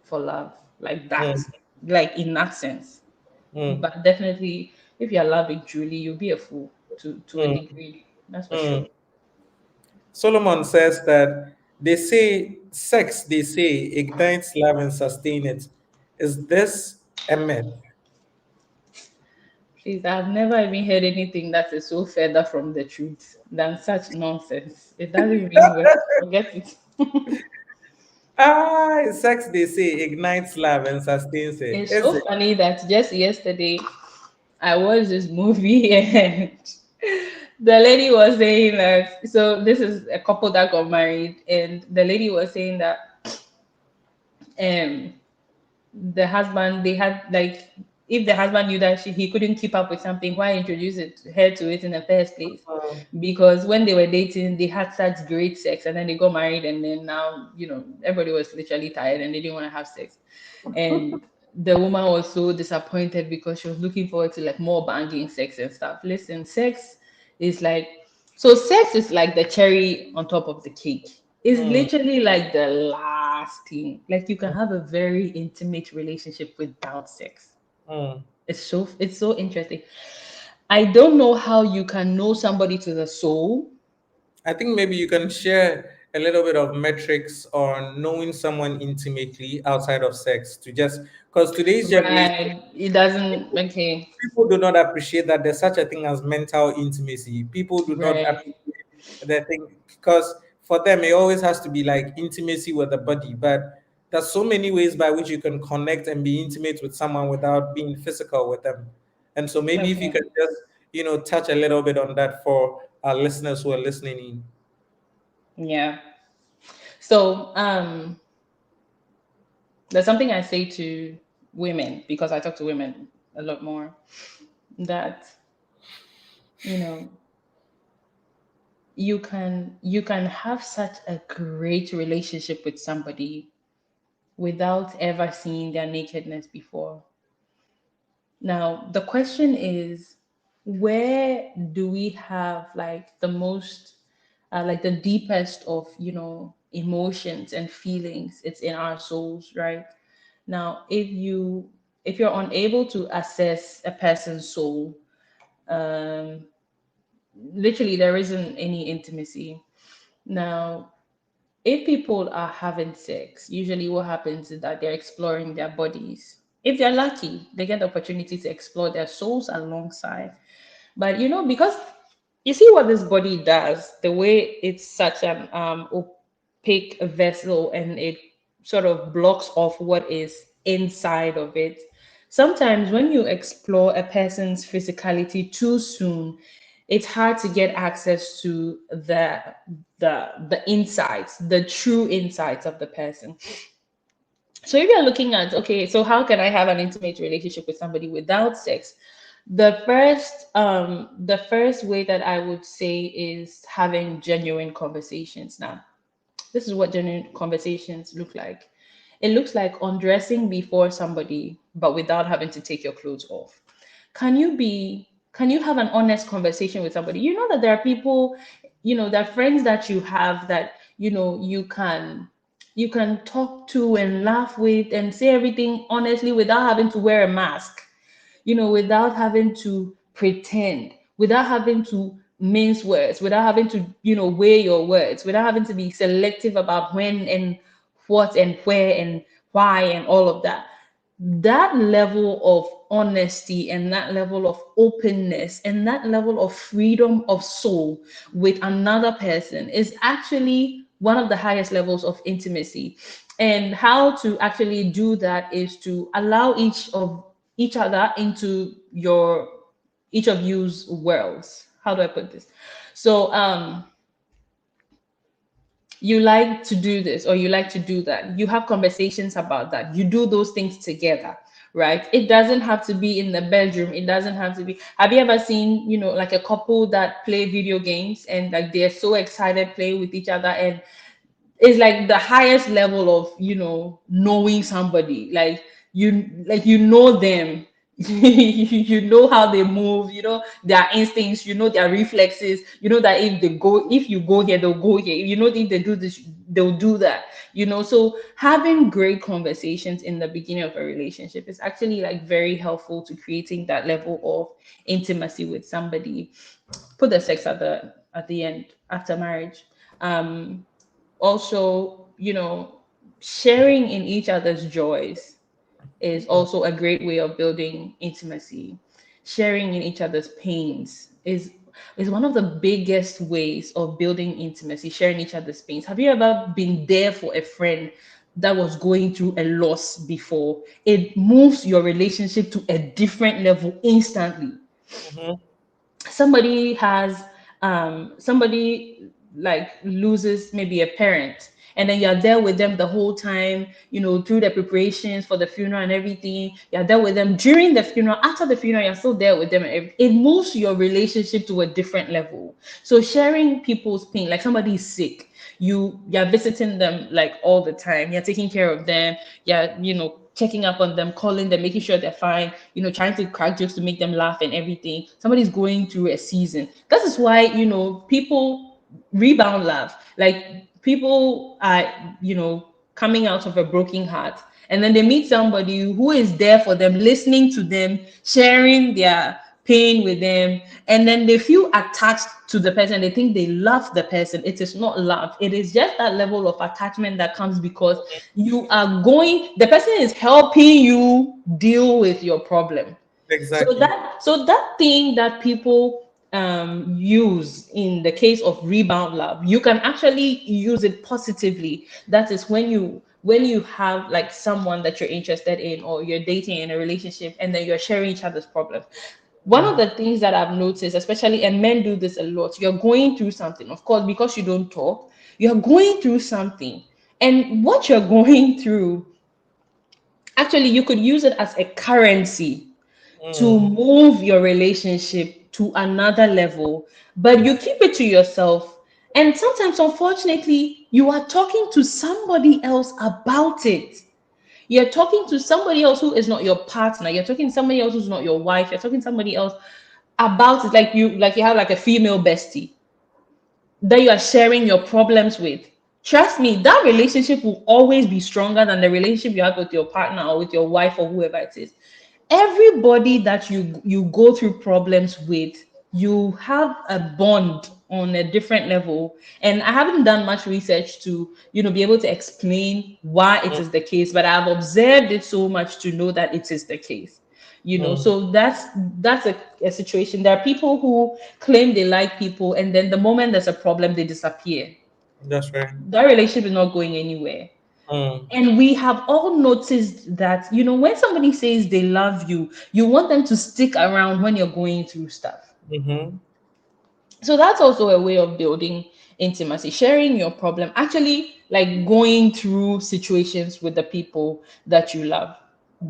for love, like that, Mm. like in that sense. Mm. But definitely, if you're loving truly, you'll be a fool to a Mm. degree, that's for sure. Mm. Solomon says that they say ignites love and sustain it. Is this a myth? Please, I've never even heard anything that is so further from the truth than such nonsense. It doesn't even work. Forget it. Sex, they say, ignites love and sustains it. It's Is so it? funny that just yesterday I watched this movie and The lady was saying that, so this is a couple that got married, and the lady was saying that um the husband, they had like, if the husband knew that he couldn't keep up with something, why introduce her to it in the first place? Mm, Because when they were dating, they had such great sex, and then they got married, and then now, everybody was literally tired and they didn't want to have sex. And the woman was so disappointed because she was looking forward to like more banging sex and stuff. Listen, sex is like, so sex is like the cherry on top of the cake. It's mm, literally like the last thing. Like you can have a very intimate relationship without sex. mm. It's so interesting. I don't know how you can know somebody to the soul. I think maybe you can share a little bit of metrics on knowing someone intimately outside of sex to just because today's generation, Right. It doesn't, okay. people do not appreciate that there's such a thing as mental intimacy. People do not Right. appreciate the thing because for them it always has to be like intimacy with the body. But there's so many ways by which you can connect and be intimate with someone without being physical with them. And so maybe if you Okay. can just, touch a little bit on that for our listeners who are listening in. Yeah. So, there's something I say to women, because I talk to women a lot more, that, you know, you can have such a great relationship with somebody without ever seeing their nakedness before. Now, the question is, where do we have like the most, like the deepest of, emotions and feelings? It's in our souls, right? Now, if you're unable to assess a person's soul, um, literally there isn't any intimacy. Now, if people are having sex, usually what happens is that they're exploring their bodies. If they're lucky, they get the opportunity to explore their souls alongside. But because you see what this body does, the way it's such an opaque vessel, and it sort of blocks off what is inside of it. Sometimes when you explore a person's physicality too soon, it's hard to get access to the insights, the true insights of the person. So if you're looking at, okay, so how can I have an intimate relationship with somebody without sex? The first way that I would say is having genuine conversations. Now, this is what genuine conversations look like. It looks like undressing before somebody, but without having to take your clothes off. Can you have an honest conversation with somebody? You know that there are people, there are friends that you have that, you can talk to and laugh with and say everything honestly without having to wear a mask, without having to pretend, without having to mince words, without having to, weigh your words, without having to be selective about when and what and where and why and all of that. That level of honesty and that level of openness and that level of freedom of soul with another person is actually one of the highest levels of intimacy. And how to actually do that is to allow each other into your each of you's worlds. How do I put this? So you like to do this or you like to do that, you have conversations about that, you do those things together, right? It doesn't have to be in the bedroom, it doesn't have to be. Have you ever seen, like a couple that play video games and like they're so excited playing with each other, and it's like the highest level of, knowing somebody, like you know them. You know how they move, their instincts, their reflexes, that if you go here, they'll go here, if they do this, they'll do that. So having great conversations in the beginning of a relationship is actually like very helpful to creating that level of intimacy with somebody. Put the sex at the end after marriage. Also, sharing in each other's joys is also a great way of building intimacy. Sharing in each other's pains is one of the biggest ways of building intimacy. Sharing each other's pains. Have you ever been there for a friend that was going through a loss before? It moves your relationship to a different level instantly. Mhm. Somebody has somebody like loses maybe a parent, and then you're there with them the whole time, through the preparations for the funeral and everything. You're there with them during the funeral, after the funeral, you're still there with them. It moves your relationship to a different level. So sharing people's pain, like somebody is sick, you're visiting them like all the time, you're taking care of them, you're checking up on them, calling them, making sure they're fine, trying to crack jokes to make them laugh and everything. Somebody's going through a season. That is why, people rebound laugh. Like people are, coming out of a broken heart. And then they meet somebody who is there for them, listening to them, sharing their pain with them. And then they feel attached to the person. They think they love the person. It is not love. It is just that level of attachment that comes because the person is helping you deal with your problem. So Exactly. that thing that people use in the case of rebound love, you can actually use it positively. That is when you have like someone that you're interested in, or you're dating in a relationship, and then you're sharing each other's problems. One of Mm. the things that I've noticed, especially, and men do this a lot, you're going through something, of course, because you don't talk, you're going through something. And what you're going through, actually, you could use it as a currency to Mm. move your relationship to another level, but you keep it to yourself. And sometimes, unfortunately, you are talking to somebody else about it. You're talking to somebody else who is not your partner. You're talking to somebody else who's not your wife. You're talking to somebody else about it, like you have like a female bestie that you are sharing your problems with. Trust me, that relationship will always be stronger than the relationship you have with your partner or with your wife or whoever it is. Everybody that you go through problems with, you have a bond on a different level. And I haven't done much research to be able to explain why it Mm. is the case, but I've observed it so much to know that it is the case. Mm. So that's a situation. There are people who claim they like people, and then the moment there's a problem, they disappear. That's right. That relationship is not going anywhere. Mm. And we have all noticed that, when somebody says they love you, you want them to stick around when you're going through stuff. Mm-hmm. So that's also a way of building intimacy, sharing your problem, actually, like going through situations with the people that you love,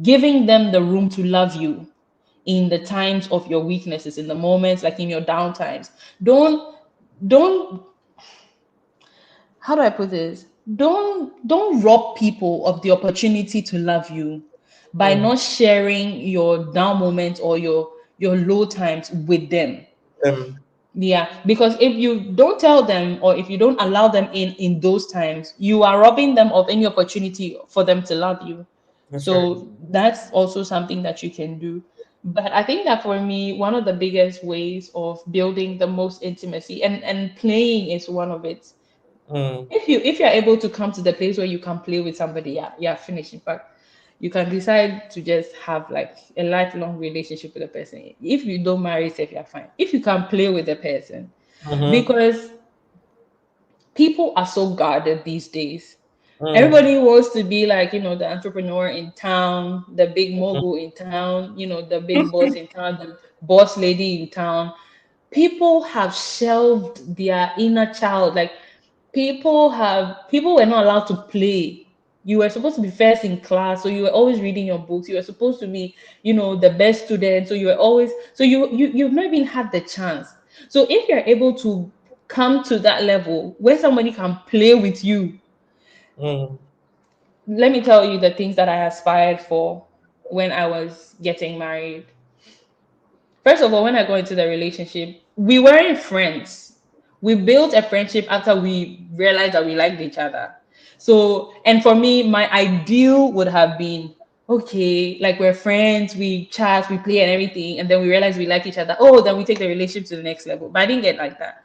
giving them the room to love you in the times of your weaknesses, in the moments, like in your down times. Don't how do I put this? Don't rob people of the opportunity to love you by Mm. not sharing your down moments or your low times with them. Um, Yeah, because if you don't tell them, or if you don't allow them in those times, you are robbing them of any opportunity for them to love you. that's right. So that's also something that you can do. But I think that for me, one of the biggest ways of building the most intimacy, and playing is one of it. Mm. If you're able to come to the place where you can play with somebody, yeah, finish. In fact, you can decide to just have like a lifelong relationship with a person. If you don't marry yourself, you're fine. If you can play with a person, Mm-hmm. because people are so guarded these days. Mm. Everybody wants to be like, the entrepreneur in town, the big mogul in town, the big boss in town, the boss lady in town. People have shelved their inner child. Like people were not allowed to play. You were supposed to be first in class, so you were always reading your books. You were supposed to be, the best student, so you were always, so you've not even had the chance. So if you're able to come to that level where somebody can play with you, Mm. let me tell you the things that I aspired for when I was getting married. First of all, when I got into the relationship, we weren't friends. We built a friendship after we realized that we liked each other. So, and for me, my ideal would have been, okay, like we're friends, we chat, we play and everything, and then we realize we like each other. Oh, then we take the relationship to the next level. But I didn't get like that.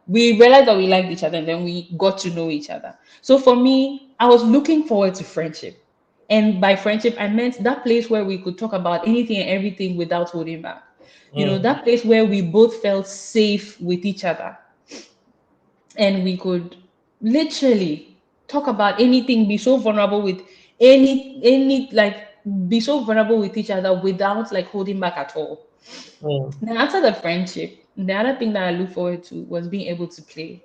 We realized that we liked each other, and then we got to know each other. So for me, I was looking forward to friendship. And by friendship, I meant that place where we could talk about anything and everything without holding back. Mm. That place where we both felt safe with each other, and we could literally talk about anything, be so vulnerable with any like be so vulnerable with each other without like holding back at all. Mm. Then after the friendship, The other thing that I look forward to was being able to play.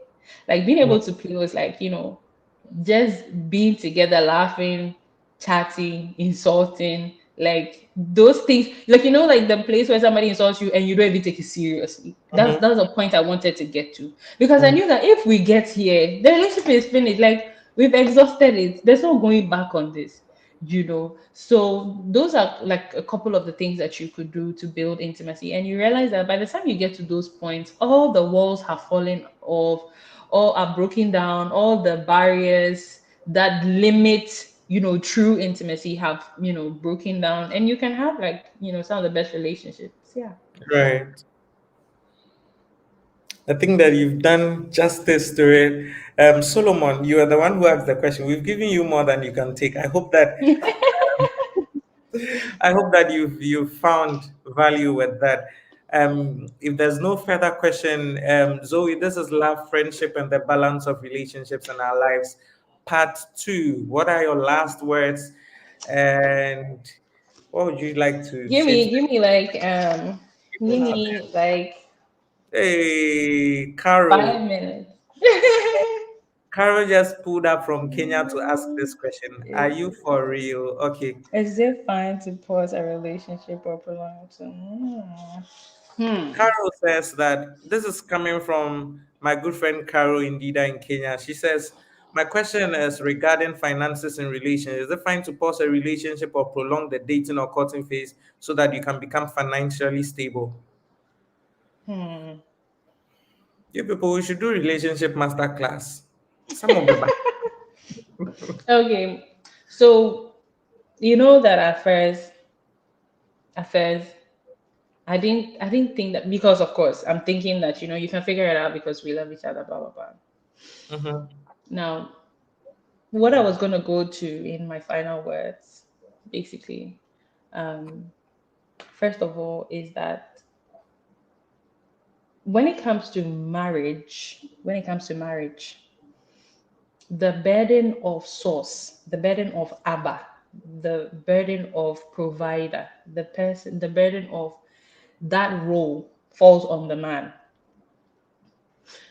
Like being Mm, able to play was like, just being together, laughing, chatting, insulting, like those things. Like like the place where somebody insults you and you don't even take it seriously. mhm, That's a point I wanted to get to. Because I mm. knew that if we get here, the relationship is finished. Like we've exhausted it. There's no going back on this. So those are like a couple of the things that you could do to build intimacy, and you realize that by the time you get to those points, all the walls have fallen off, all are broken down, all the barriers that limit true intimacy have broken down, and you can have like some of the best relationships. Yeah. Right. I think that you've done justice to it. Solomon, you are the one who asked the question. We've given you more than you can take. I hope that you've found value with that. If there's no further question, Zoe, this is love, friendship, and the balance of relationships in our lives, part two. What are your last words, and what would you like to give say to me the give me like people give out there? me like Hey, 5 minutes. Carol just pulled up from Kenya to ask this question. Are you for real? Okay. Is it fine to pause a relationship or prolong it? Carol says that this is coming from my good friend Carol Indida in Kenya. She says, my question is regarding finances in relations. Is it fine to pause a relationship or prolong the dating or courting phase so that you can become financially stable? Hmm. You people, we should do relationship masterclass. Some of the Okay. So you know that at first, I didn't think that, because of course I'm thinking that you can figure it out because we love each other, blah blah blah. Mhm, Now, what I was gonna go to in my final words, basically, um, first of all, is that when it comes to marriage, the burden of source, the burden of Abba, the burden of provider, the burden of that role falls on the man.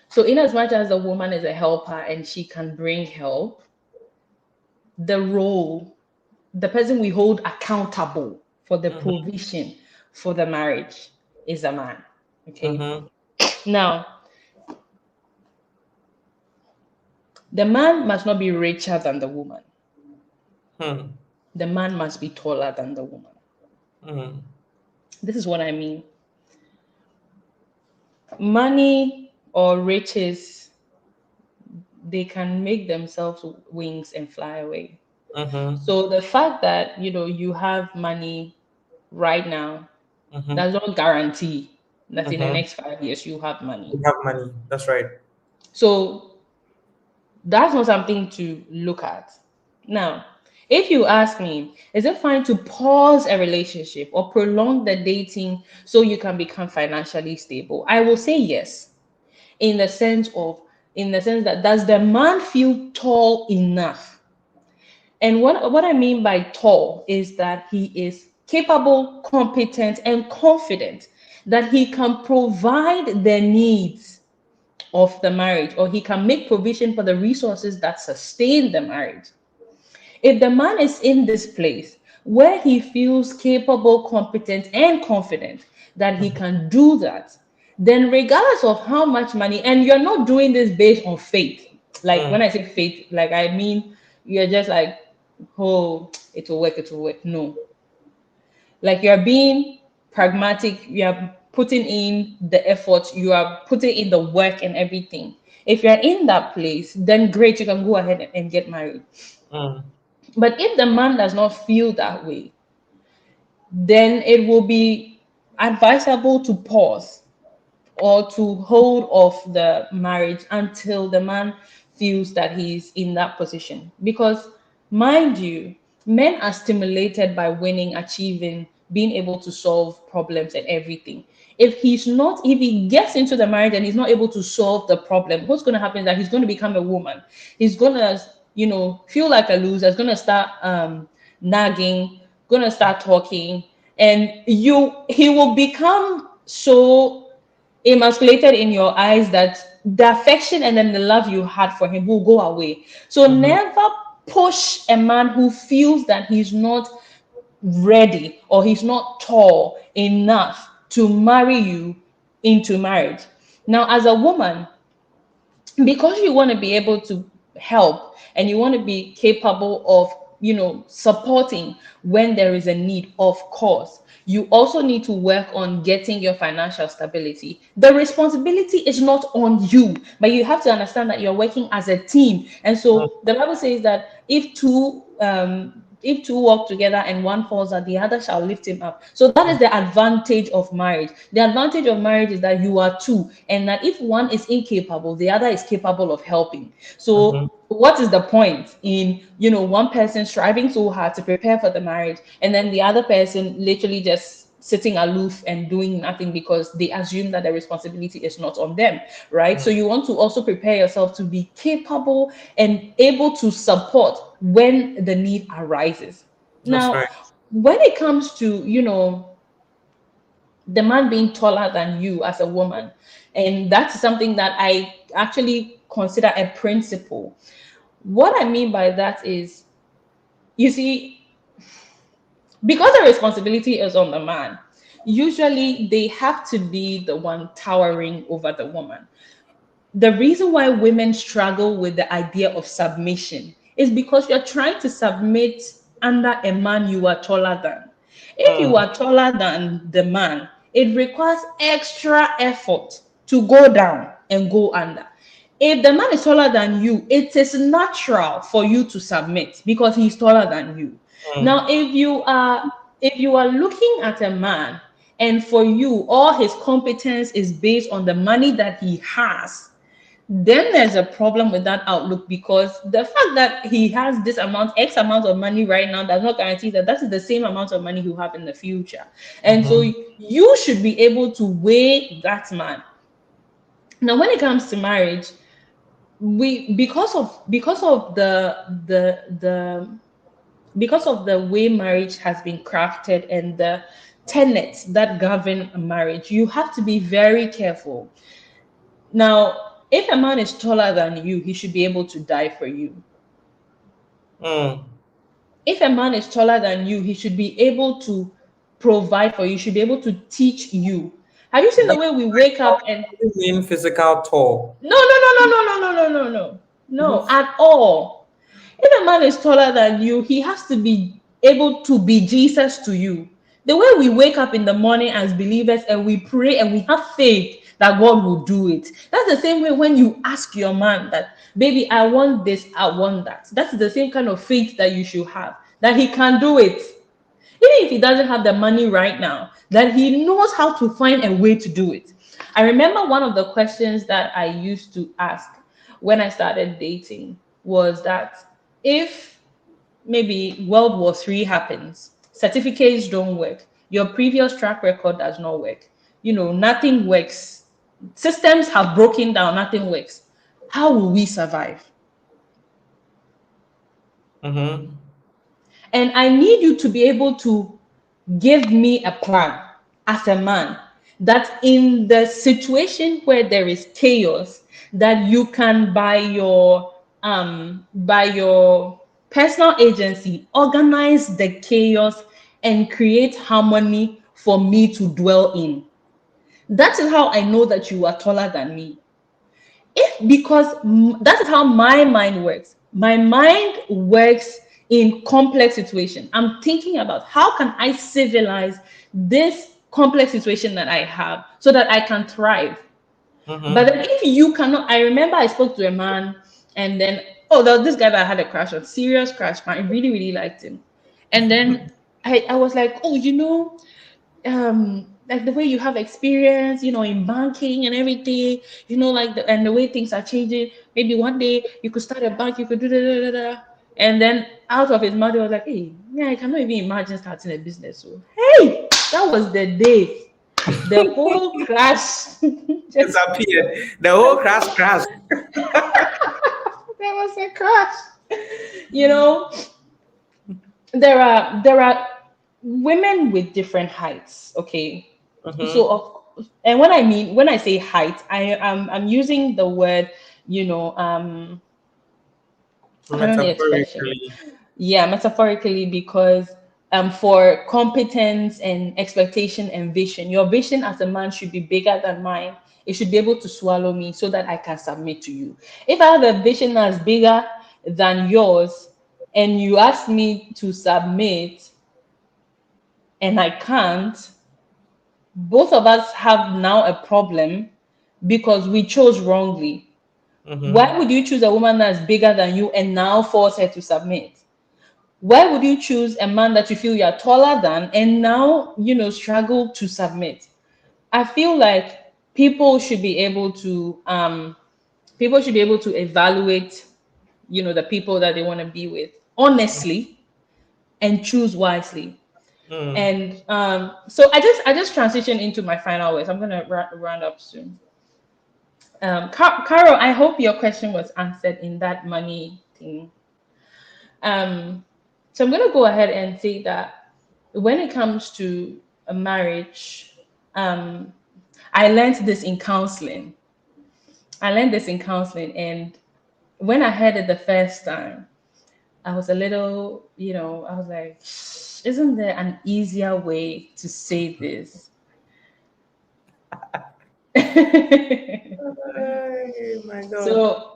So, in as much as the woman is a helper and she can bring help, the role, the person we hold accountable for the mhm, provision for the marriage is a man. Okay. mhm, Now, the man must not be richer than the woman, hmm, the man must be taller than the woman. mhm, This is what I mean. Money or riches, they can make themselves wings and fly away. mhm, So the fact that you have money right now mhm, does not guarantee that in the mhm. next 5 years you have money. You have money. That's right. So that's not something to look at. Now, if you ask me, is it fine to pause a relationship or prolong the dating so you can become financially stable? I will say yes, in the sense of in the sense that, does the man feel tall enough? And what I mean by tall is that he is capable, competent, and confident that he can provide the needs of the marriage, or he can make provision for the resources that sustain the marriage. If the man is in this place where he feels capable, competent, and confident that he Mhm, can do that, then regardless of how much money, and you're not doing this based on faith. Like mm, when I say faith, like I mean you're just like, oh, it will work. No, like you're being pragmatic, you are putting in the effort, you are putting in the work and everything. If you're in that place, then great, you can go ahead and get married. mm, But if the man does not feel that way, then it will be advisable to pause or to hold off the marriage until the man feels that he's in that position. Because, mind you, men are stimulated by winning, achieving, being able to solve problems and everything. If he gets into the marriage and he's not able to solve the problem, what's going to happen is that he's going to become a woman. He's going to, feel like a loser. He's going to start nagging, going to start talking, and he will become so emasculated in your eyes that the affection and then the love you had for him will go away. So Mm-hmm. never push a man who feels that he's not ready or he's not tall enough to marry you into marriage. Now, as a woman, because you want to be able to help and you want to be capable of supporting when there is a need, of course you also need to work on getting your financial stability. The responsibility is not on you, but you have to understand that you're working as a team. And so the Bible says that if two walk together and one falls out, the other shall lift him up. So that is the advantage of marriage. The advantage of marriage is that you are two, and that if one is incapable, the other is capable of helping. Mm-hmm. So what is the point in one person striving so hard to prepare for the marriage, and then the other person literally just sitting aloof and doing nothing because they assume that the responsibility is not on them, right? So you want to also prepare yourself to be capable and able to support when the need arises. That's Now, right. when it comes to the man being taller than you as a woman, and that's something that I actually consider a principle. What I mean by that is, you see, because the responsibility is on the man, usually they have to be the one towering over the woman. The reason why women struggle with the idea of submission is because you're trying to submit under a man you are taller than. If you Mm. are taller than the man, it requires extra effort to go down and go under. If the man is taller than you, it is natural for you to submit because he's taller than you. Mm. Now, if you are looking at a man and for you all his competence is based on the money that he has, then there's a problem with that outlook, because the fact that he has this amount x amount of money right now does not guarantee that that is the same amount of money he'll have in the future. And so Mm-hmm. you should be able to weigh that man. Now when it comes to marriage, we because of the way marriage has been crafted and the tenets that govern a marriage, you have to be very careful. Now, if a man is taller than you, he should be able to die for you. Mm. If a man is taller than you, he should be able to provide for you, he should be able to teach you. Have you seen By the way we wake up and you mean physical tall? no, no, no, no, no, no, no, no, no, no, no, Mm-hmm. at all. If a man is taller than you, he has to be able to be Jesus to you. The way we wake up in the morning as believers and we pray and we have faith that God will do it. That's the same way when you ask your man that, baby, I want this, I want that. That's the same kind of faith that you should have, that he can do it. Even if he doesn't have the money right now, that he knows how to find a way to do it. I remember one of the questions that I used to ask when I started dating was that, if maybe World War III happens, certificates don't work, your previous track record does not work, nothing works, systems have broken down, nothing works, how will we survive? Mm-hmm. And I need you to be able to give me a plan as a man, that in the situation where there is chaos, that you can by your personal agency organize the chaos and create harmony for me to dwell in. That is how I know that you are taller than me. If because that is how my mind works. My mind works in complex situation. I'm thinking about how can I civilize this complex situation that I have so that I can thrive. But Mm-hmm. then if you cannot, I remember I spoke to a man, and then there was this guy that I had a crush on, serious crush, man. I really, really liked him. And then I was like, oh, like the way you have experience, in banking and everything, like and the way things are changing. Maybe one day you could start a bank, you could do da, da, da, da. And then out of his mouth, he was like, hey, yeah, I cannot even imagine starting a business. So hey, that was the day. The whole crash just Disappeared. The whole class crashed. there was a crash. You know, there are women with different heights, okay? Mm-hmm. So and when I say height, I'm using the word, you know, I don't know the expression. Metaphorically. Yeah, metaphorically, because for competence and expectation and vision, your vision as a man should be bigger than mine. It should be able to swallow me so that I can submit to you. If I have a vision that's bigger than yours and you ask me to submit and I can't, both of us have now a problem because we chose wrongly. Why Mm-hmm. would you choose a woman that's bigger than you and now force her to submit? Why would you choose a man that you feel you're taller than and now, struggle to submit? I feel like people should be able to evaluate, the people that they want to be with honestly and choose wisely. Mm. And so I just transition into my final words. I'm gonna round up soon. Carol, I hope your question was answered in that money thing. Um, so I'm going to go ahead and say that when it comes to a marriage, um, I learned this in counseling. And when I heard it the first time, I was a little, I was like, isn't there an easier way to say this? Ay, my God. so,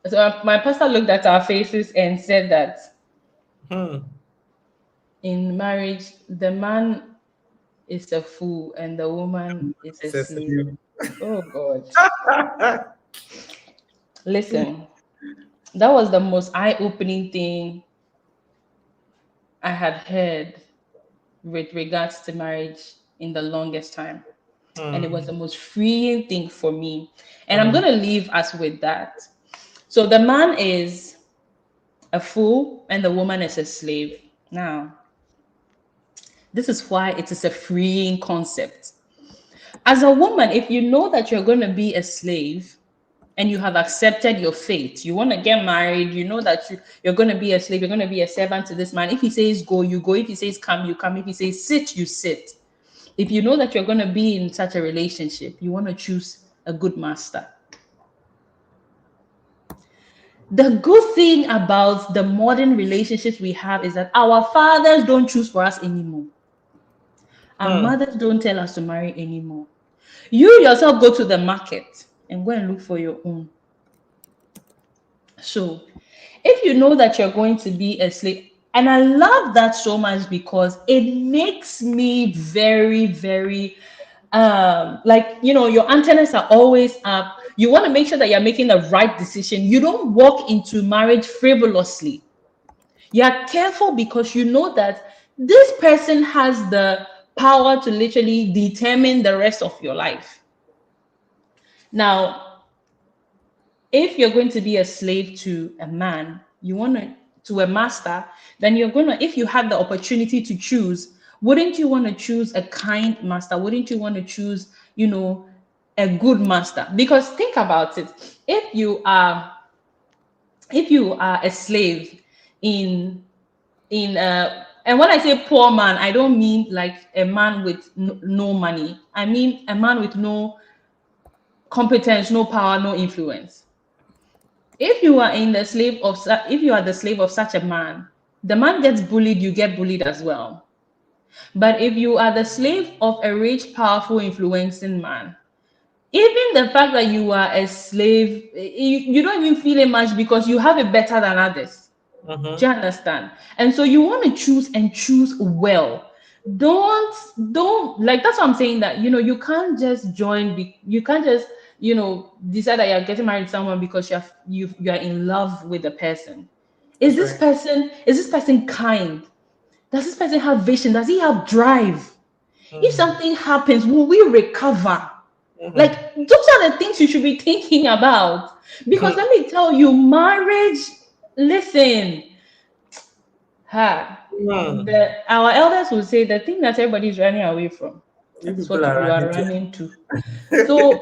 so my pastor looked at our faces and said that Hmm. in marriage, the man is a fool and the woman is a Says slave. you. Oh God. Listen, that was the most eye-opening thing I had heard with regards to marriage in the longest time. And it was Hmm. the most freeing thing for me. And I'm Hmm. gonna leave us with that. So the man is a fool and the woman is a slave. Now, this is why it is a freeing concept. As a woman, if you know that you're going to be a slave and you have accepted your fate, you want to get married, you know that you're going to be a slave, you're going to be a servant to this man. If he says go, you go. If he says come, you come. If he says sit, you sit. If you know that you're going to be in such a relationship, you want to choose a good master. The good thing about the modern relationships we have is that our fathers don't choose for us anymore. Our Hmm. mothers don't tell us to marry anymore. You yourself go to the market and go and look for your own. So, if you know that you're going to be a slave, and I love that so much because it makes me very, very like your antennas are always up. You want to make sure that you're making the right decision. You don't walk into marriage frivolously. You're careful because you know that this person has the power to literally determine the rest of your life. Now, if you're going to be a slave to a man, you want to a master, then you're going to, if you have the opportunity to choose, wouldn't you want to choose a kind master? Wouldn't you want to choose, a good master? Because think about it. If you are a slave in and when I say poor man, I don't mean like a man with no money. I mean a man with no competence, no power, no influence. If you are the slave of such a man, the man gets bullied, you get bullied as well. But if you are the slave of a rich, powerful, influencing man, even the fact that you are a slave, you don't even feel it much because you have it better than others. Do Mm-hmm. you understand? And so you want to choose and choose well. Don't like that's what I'm saying, that you can't just you can't just decide that you're getting married to someone because you're in love with the person. That's right. Is this person kind? Does this person have vision? Does he have drive? If Mm. something happens, will we recover? Mm-hmm. Like those are the things you should be thinking about. Because let me tell you, marriage, listen, Mm. our elders will say the thing that everybody is running away from, You that is people what are you are running to. running to. So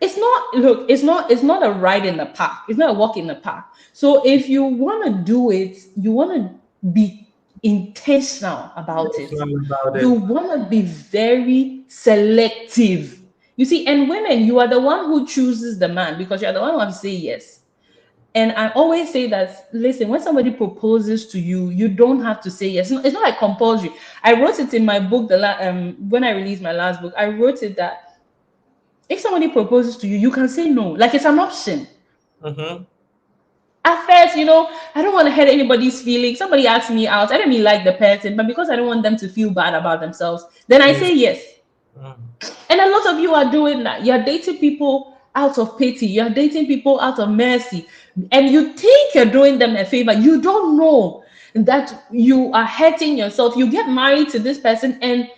it's not a ride in the park. It's not a walk in the park. So if you want to do it, you want to be intentional about it. Intentional about You it. want to be very selective. You see, and women, you are the one who chooses the man because you're the one who has to say yes. And I always say that, listen, when somebody proposes to you, you don't have to say yes. It's not like compulsory. I wrote it in my book, when I released my last book, I wrote it that if somebody proposes to you, you can say no. Like it's an option. Mm-hmm. At first, I don't want to hurt anybody's feelings. Somebody asked me out. I didn't mean like the person, but because I don't want them to feel bad about themselves, then I Yes. say yes. Mm. And a lot of you are doing that. You're dating people out of pity, you're dating people out of mercy, and you think you're doing them a favor. You don't know that you are hurting yourself. You get married to this person, and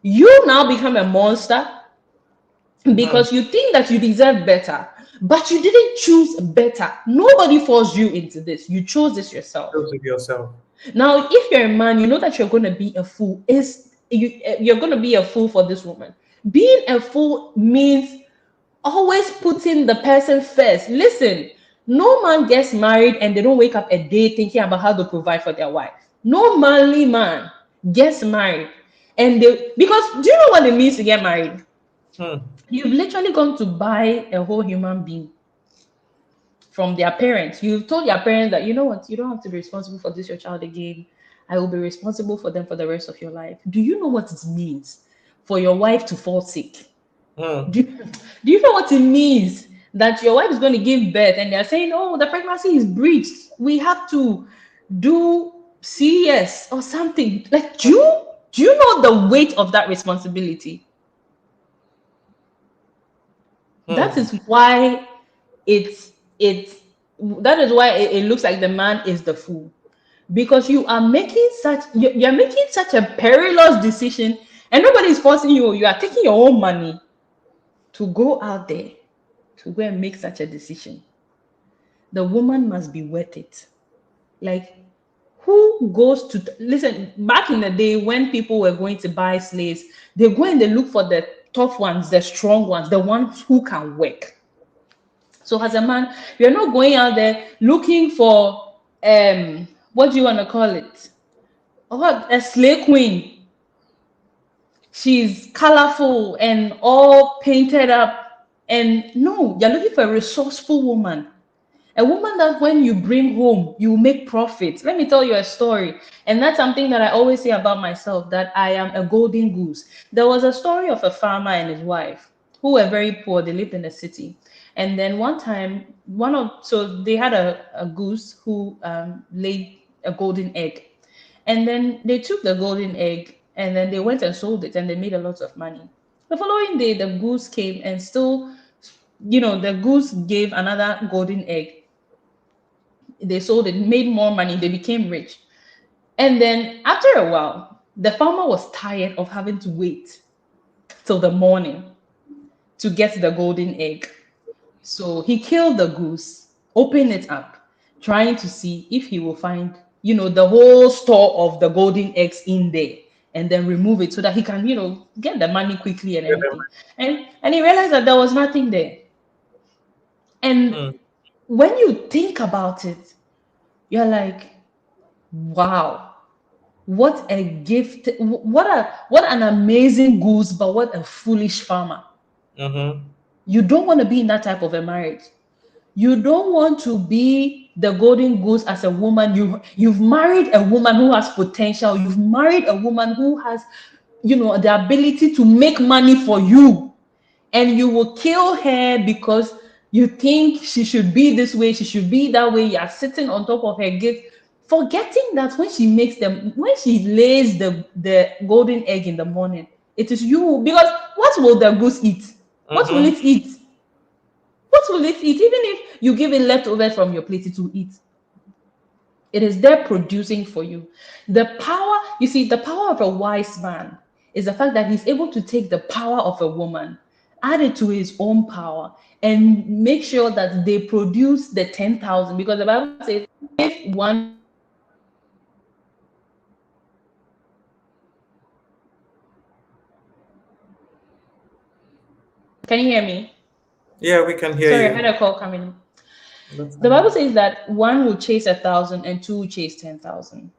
you now become a monster Mm. because you think that you deserve better, but you didn't choose better. Nobody forced you into this. You chose this yourself. Choose it yourself. Now, if you're a man, you know that you're going to be a fool. You're going to be a fool for this woman. Being a fool means always putting the person first. Listen, no man gets married and they don't wake up a day thinking about how to provide for their wife. No manly man gets married and they, because do you know what it means to get married? Mm. You've literally gone to buy a whole human being from their parents. You've told your parents that, you know what, you don't have to be responsible for this, your child again. I will be responsible for them for the rest of your life. Do you know what it means for your wife to fall sick? Mm. Do you know what it means that your wife is going to give birth and they're saying, oh, the pregnancy is breached. We have to do CS or something. Like, do you know the weight of that responsibility? That Mm. is why it's that is why it looks like the man is the fool, because you're making such a perilous decision and nobody's forcing you. You are taking your own money to go out there to go and make such a decision. The woman must be worth it. Like, who goes to listen? Back in the day when people were going to buy slaves, they go and they look for the tough ones, the strong ones, the ones who can work. So as a man, you're not going out there looking for what do you want to call it? What, a slave queen. She's colorful and all painted up. And no, you're looking for a resourceful woman. A woman that when you bring home, you make profit. Let me tell you a story. And that's something that I always say about myself, that I am a golden goose. There was a story of a farmer and his wife who were very poor. They lived in a city. And then one time, so they had a goose who laid a golden egg. And then they took the golden egg and then they went and sold it and they made a lot of money. The following day, the goose came and still, the goose gave another golden egg. They sold it, made more money, they became rich. And then after a while, the farmer was tired of having to wait till the morning to get the golden egg. So he killed the goose, opened it up, trying to see if he will find, the whole store of the golden eggs in there, and then remove it so that he can, get the money quickly and Get them. everything. And he realized that there was nothing there. And Mm. when you think about it, you're like, wow, what a gift, what an amazing goose, but what a foolish farmer. Mm-hmm. You don't want to be in that type of a marriage. You don't want to be the golden goose as a woman. You've married a woman who has potential. You've married a woman who has, the ability to make money for you. And you will kill her because you think she should be this way, she should be that way. You are sitting on top of her gate, forgetting that when she lays the golden egg in the morning, it is you. Because what will the goose eat? What will Mm-hmm. it eat? What will it eat? Even if you give it leftovers from your plate, it will eat. It is there producing for you. The power of a wise man is the fact that he's able to take the power of a woman, add it to his own power, and make sure that they produce the 10,000. Because the Bible says, if one man produces 10,000, that means that 10,000 women will produce 10,000. Can you hear me? Yeah, we can hear Sorry, I had you. a call coming in. That's The Bible fine. says that one will chase 1,000 and two will chase 10,000.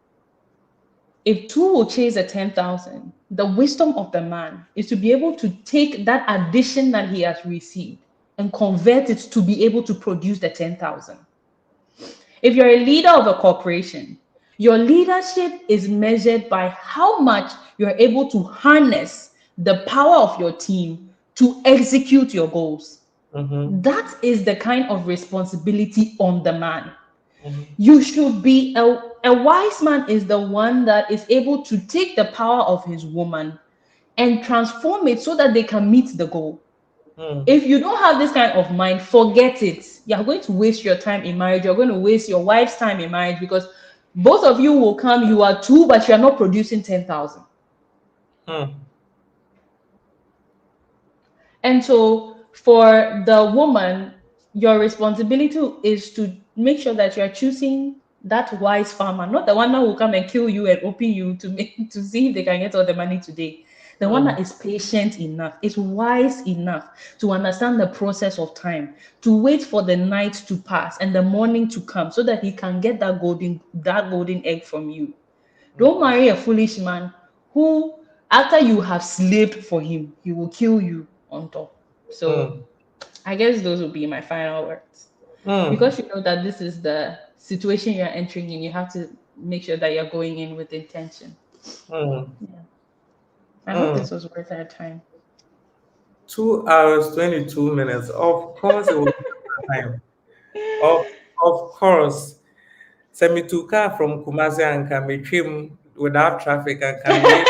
if two will chase a 10,000, the wisdom of the man is to be able to take that addition that he has received and convert it to be able to produce the 10,000. If you're a leader of a corporation, your leadership is measured by how much you're able to harness the power of your team to execute your goals. Mm-hmm. That is the kind of responsibility on the man. Mm-hmm. You should be a wise man is the one that is able to take the power of his woman and transform it so that they can meet the goal. Mm. If you don't have this kind of mind, forget it. You're going to waste your time in marriage. You're going to waste your wife's time in marriage because both of you will come, you are two, but you're not producing 10,000. Mm. And so for the woman, your responsibility is to make sure that you're choosing that wise farmer, not the one that will come and kill you and open you to make to see if they can get all the money today. The one that Mm. is patient enough, is wise enough to understand the process of time, to wait for the night to pass and the morning to come so that he can get that golden egg from you. Don't Mm. marry a foolish man who, after you have slaved for him, he will kill you on top. So Mm. I guess those will be my final words. Mm. Because you know that this is the situation you're entering in, you have to make sure that you're going in with intention. Mm. Yeah. I hope Mm. this was worth our time. 2 hours, 22 minutes. Of course, it was time. Of, of course. Semituka from Kumasi and Kamitrim without traffic and Kamie.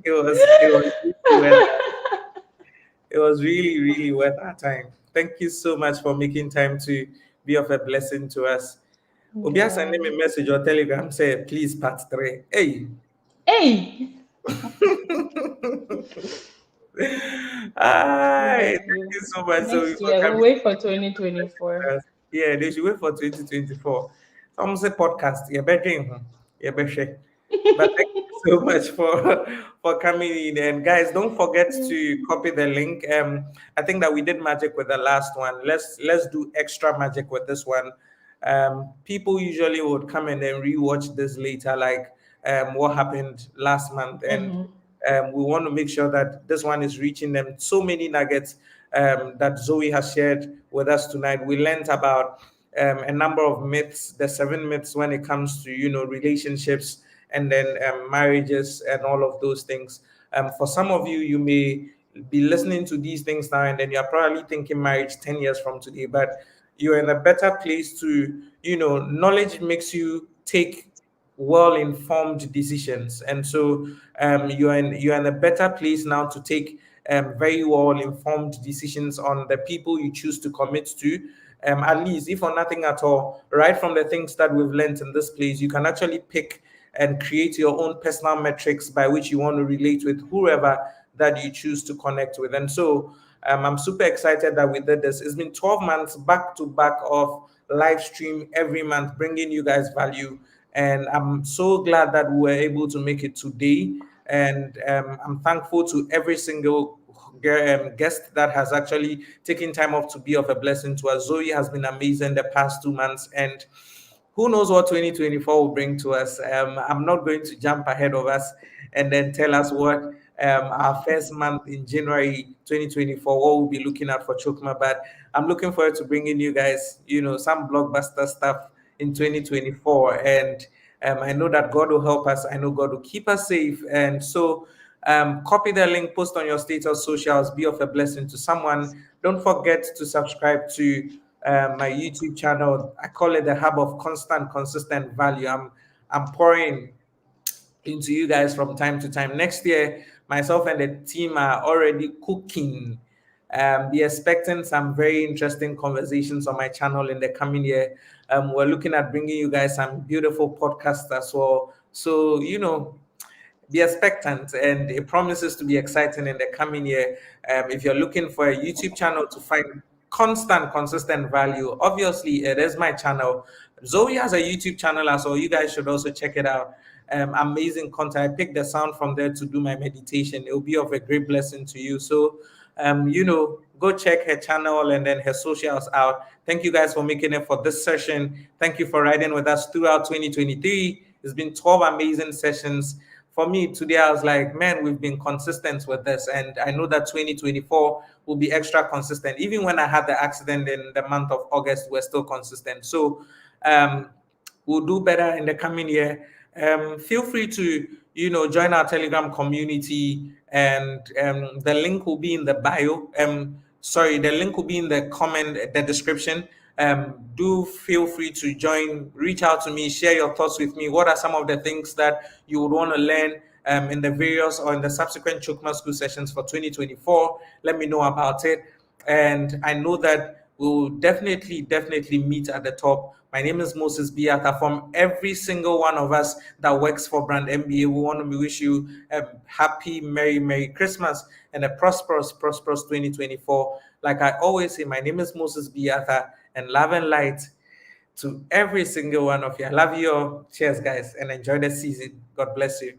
It was really worth it was really, really worth our time. Thank you so much for making time to be of a blessing to us. Obia sending me Yeah. message or telegram say please part three. Hey. Hey! Hi, Yeah, thank you so much, Zoe, next for year, we'll coming. wait for 2024. Yeah, they should wait for 2024. Some say podcast, yeah, better, yeah, better. But thank you so much for coming in. And guys, don't forget Yeah. to copy the link. I think that we did magic with the last one. Let's do extra magic with this one. People usually would come and then rewatch this later, like what happened last month, and Mm-hmm. we want to make sure that this one is reaching them. So many nuggets that Zoe has shared with us tonight. We learned about a number of myths, the 7 myths when it comes to relationships and then marriages and all of those things. For some of you, you may be listening to these things now, and then you're probably thinking marriage 10 years from today, but you're in a better place to knowledge makes you take well informed decisions, and so you're in a better place now to take very well informed decisions on the people you choose to commit to. At least, if for nothing at all, right from the things that we've learned in this place, you can actually pick and create your own personal metrics by which you want to relate with whoever that you choose to connect with. And so I'm super excited that we did this. It's been 12 months back to back of live stream every month, bringing you guys value. And I'm so glad that we were able to make it today. And I'm thankful to every single guest that has actually taken time off to be of a blessing to us. Zoe has been amazing the past 2 months, and who knows what 2024 will bring to us. I'm not going to jump ahead of us and then tell us what our first month in January 2024, what we'll be looking at for Chokma. But I'm looking forward to bringing you guys, some blockbuster stuff in 2024. And I know that God will help us. I know God will keep us safe. And so copy the link, post on your status socials, be of a blessing to someone. Don't forget to subscribe to my YouTube channel. I call it the hub of constant, consistent value. I'm pouring into you guys from time to time. Next year, myself and the team are already cooking. Be expecting some very interesting conversations on my channel in the coming year. We're looking at bringing you guys some beautiful podcasts as well. So, be expectant, and it promises to be exciting in the coming year. If you're looking for a YouTube channel to find constant, consistent value, obviously it is my channel. Zoe has a YouTube channel as well. You guys should also check it out. Amazing content. I picked the sound from there to do my meditation. It will be of a great blessing to you. So, go check her channel and then her socials out. Thank you guys for making it for this session. Thank you for riding with us throughout 2023. It's been 12 amazing sessions. For me, today, I was like, man, we've been consistent with this. And I know that 2024 will be extra consistent. Even when I had the accident in the month of August, we're still consistent. So um, we'll do better in the coming year. Feel free to, join our Telegram community, and the link will be in the bio. Sorry, the link will be in the comment, the description. Do feel free to join, reach out to me, share your thoughts with me. What are some of the things that you would want to learn in the various or in the subsequent Chokma School sessions for 2024? Let me know about it. And I know that we'll definitely meet at the top. My name is Moses Biata. From every single one of us that works for Brand MBA, we want to wish you a happy, Merry Christmas and a prosperous 2024. Like I always say, my name is Moses Biata, and love and light to every single one of you. I love you all. Cheers, guys, and enjoy the season. God bless you.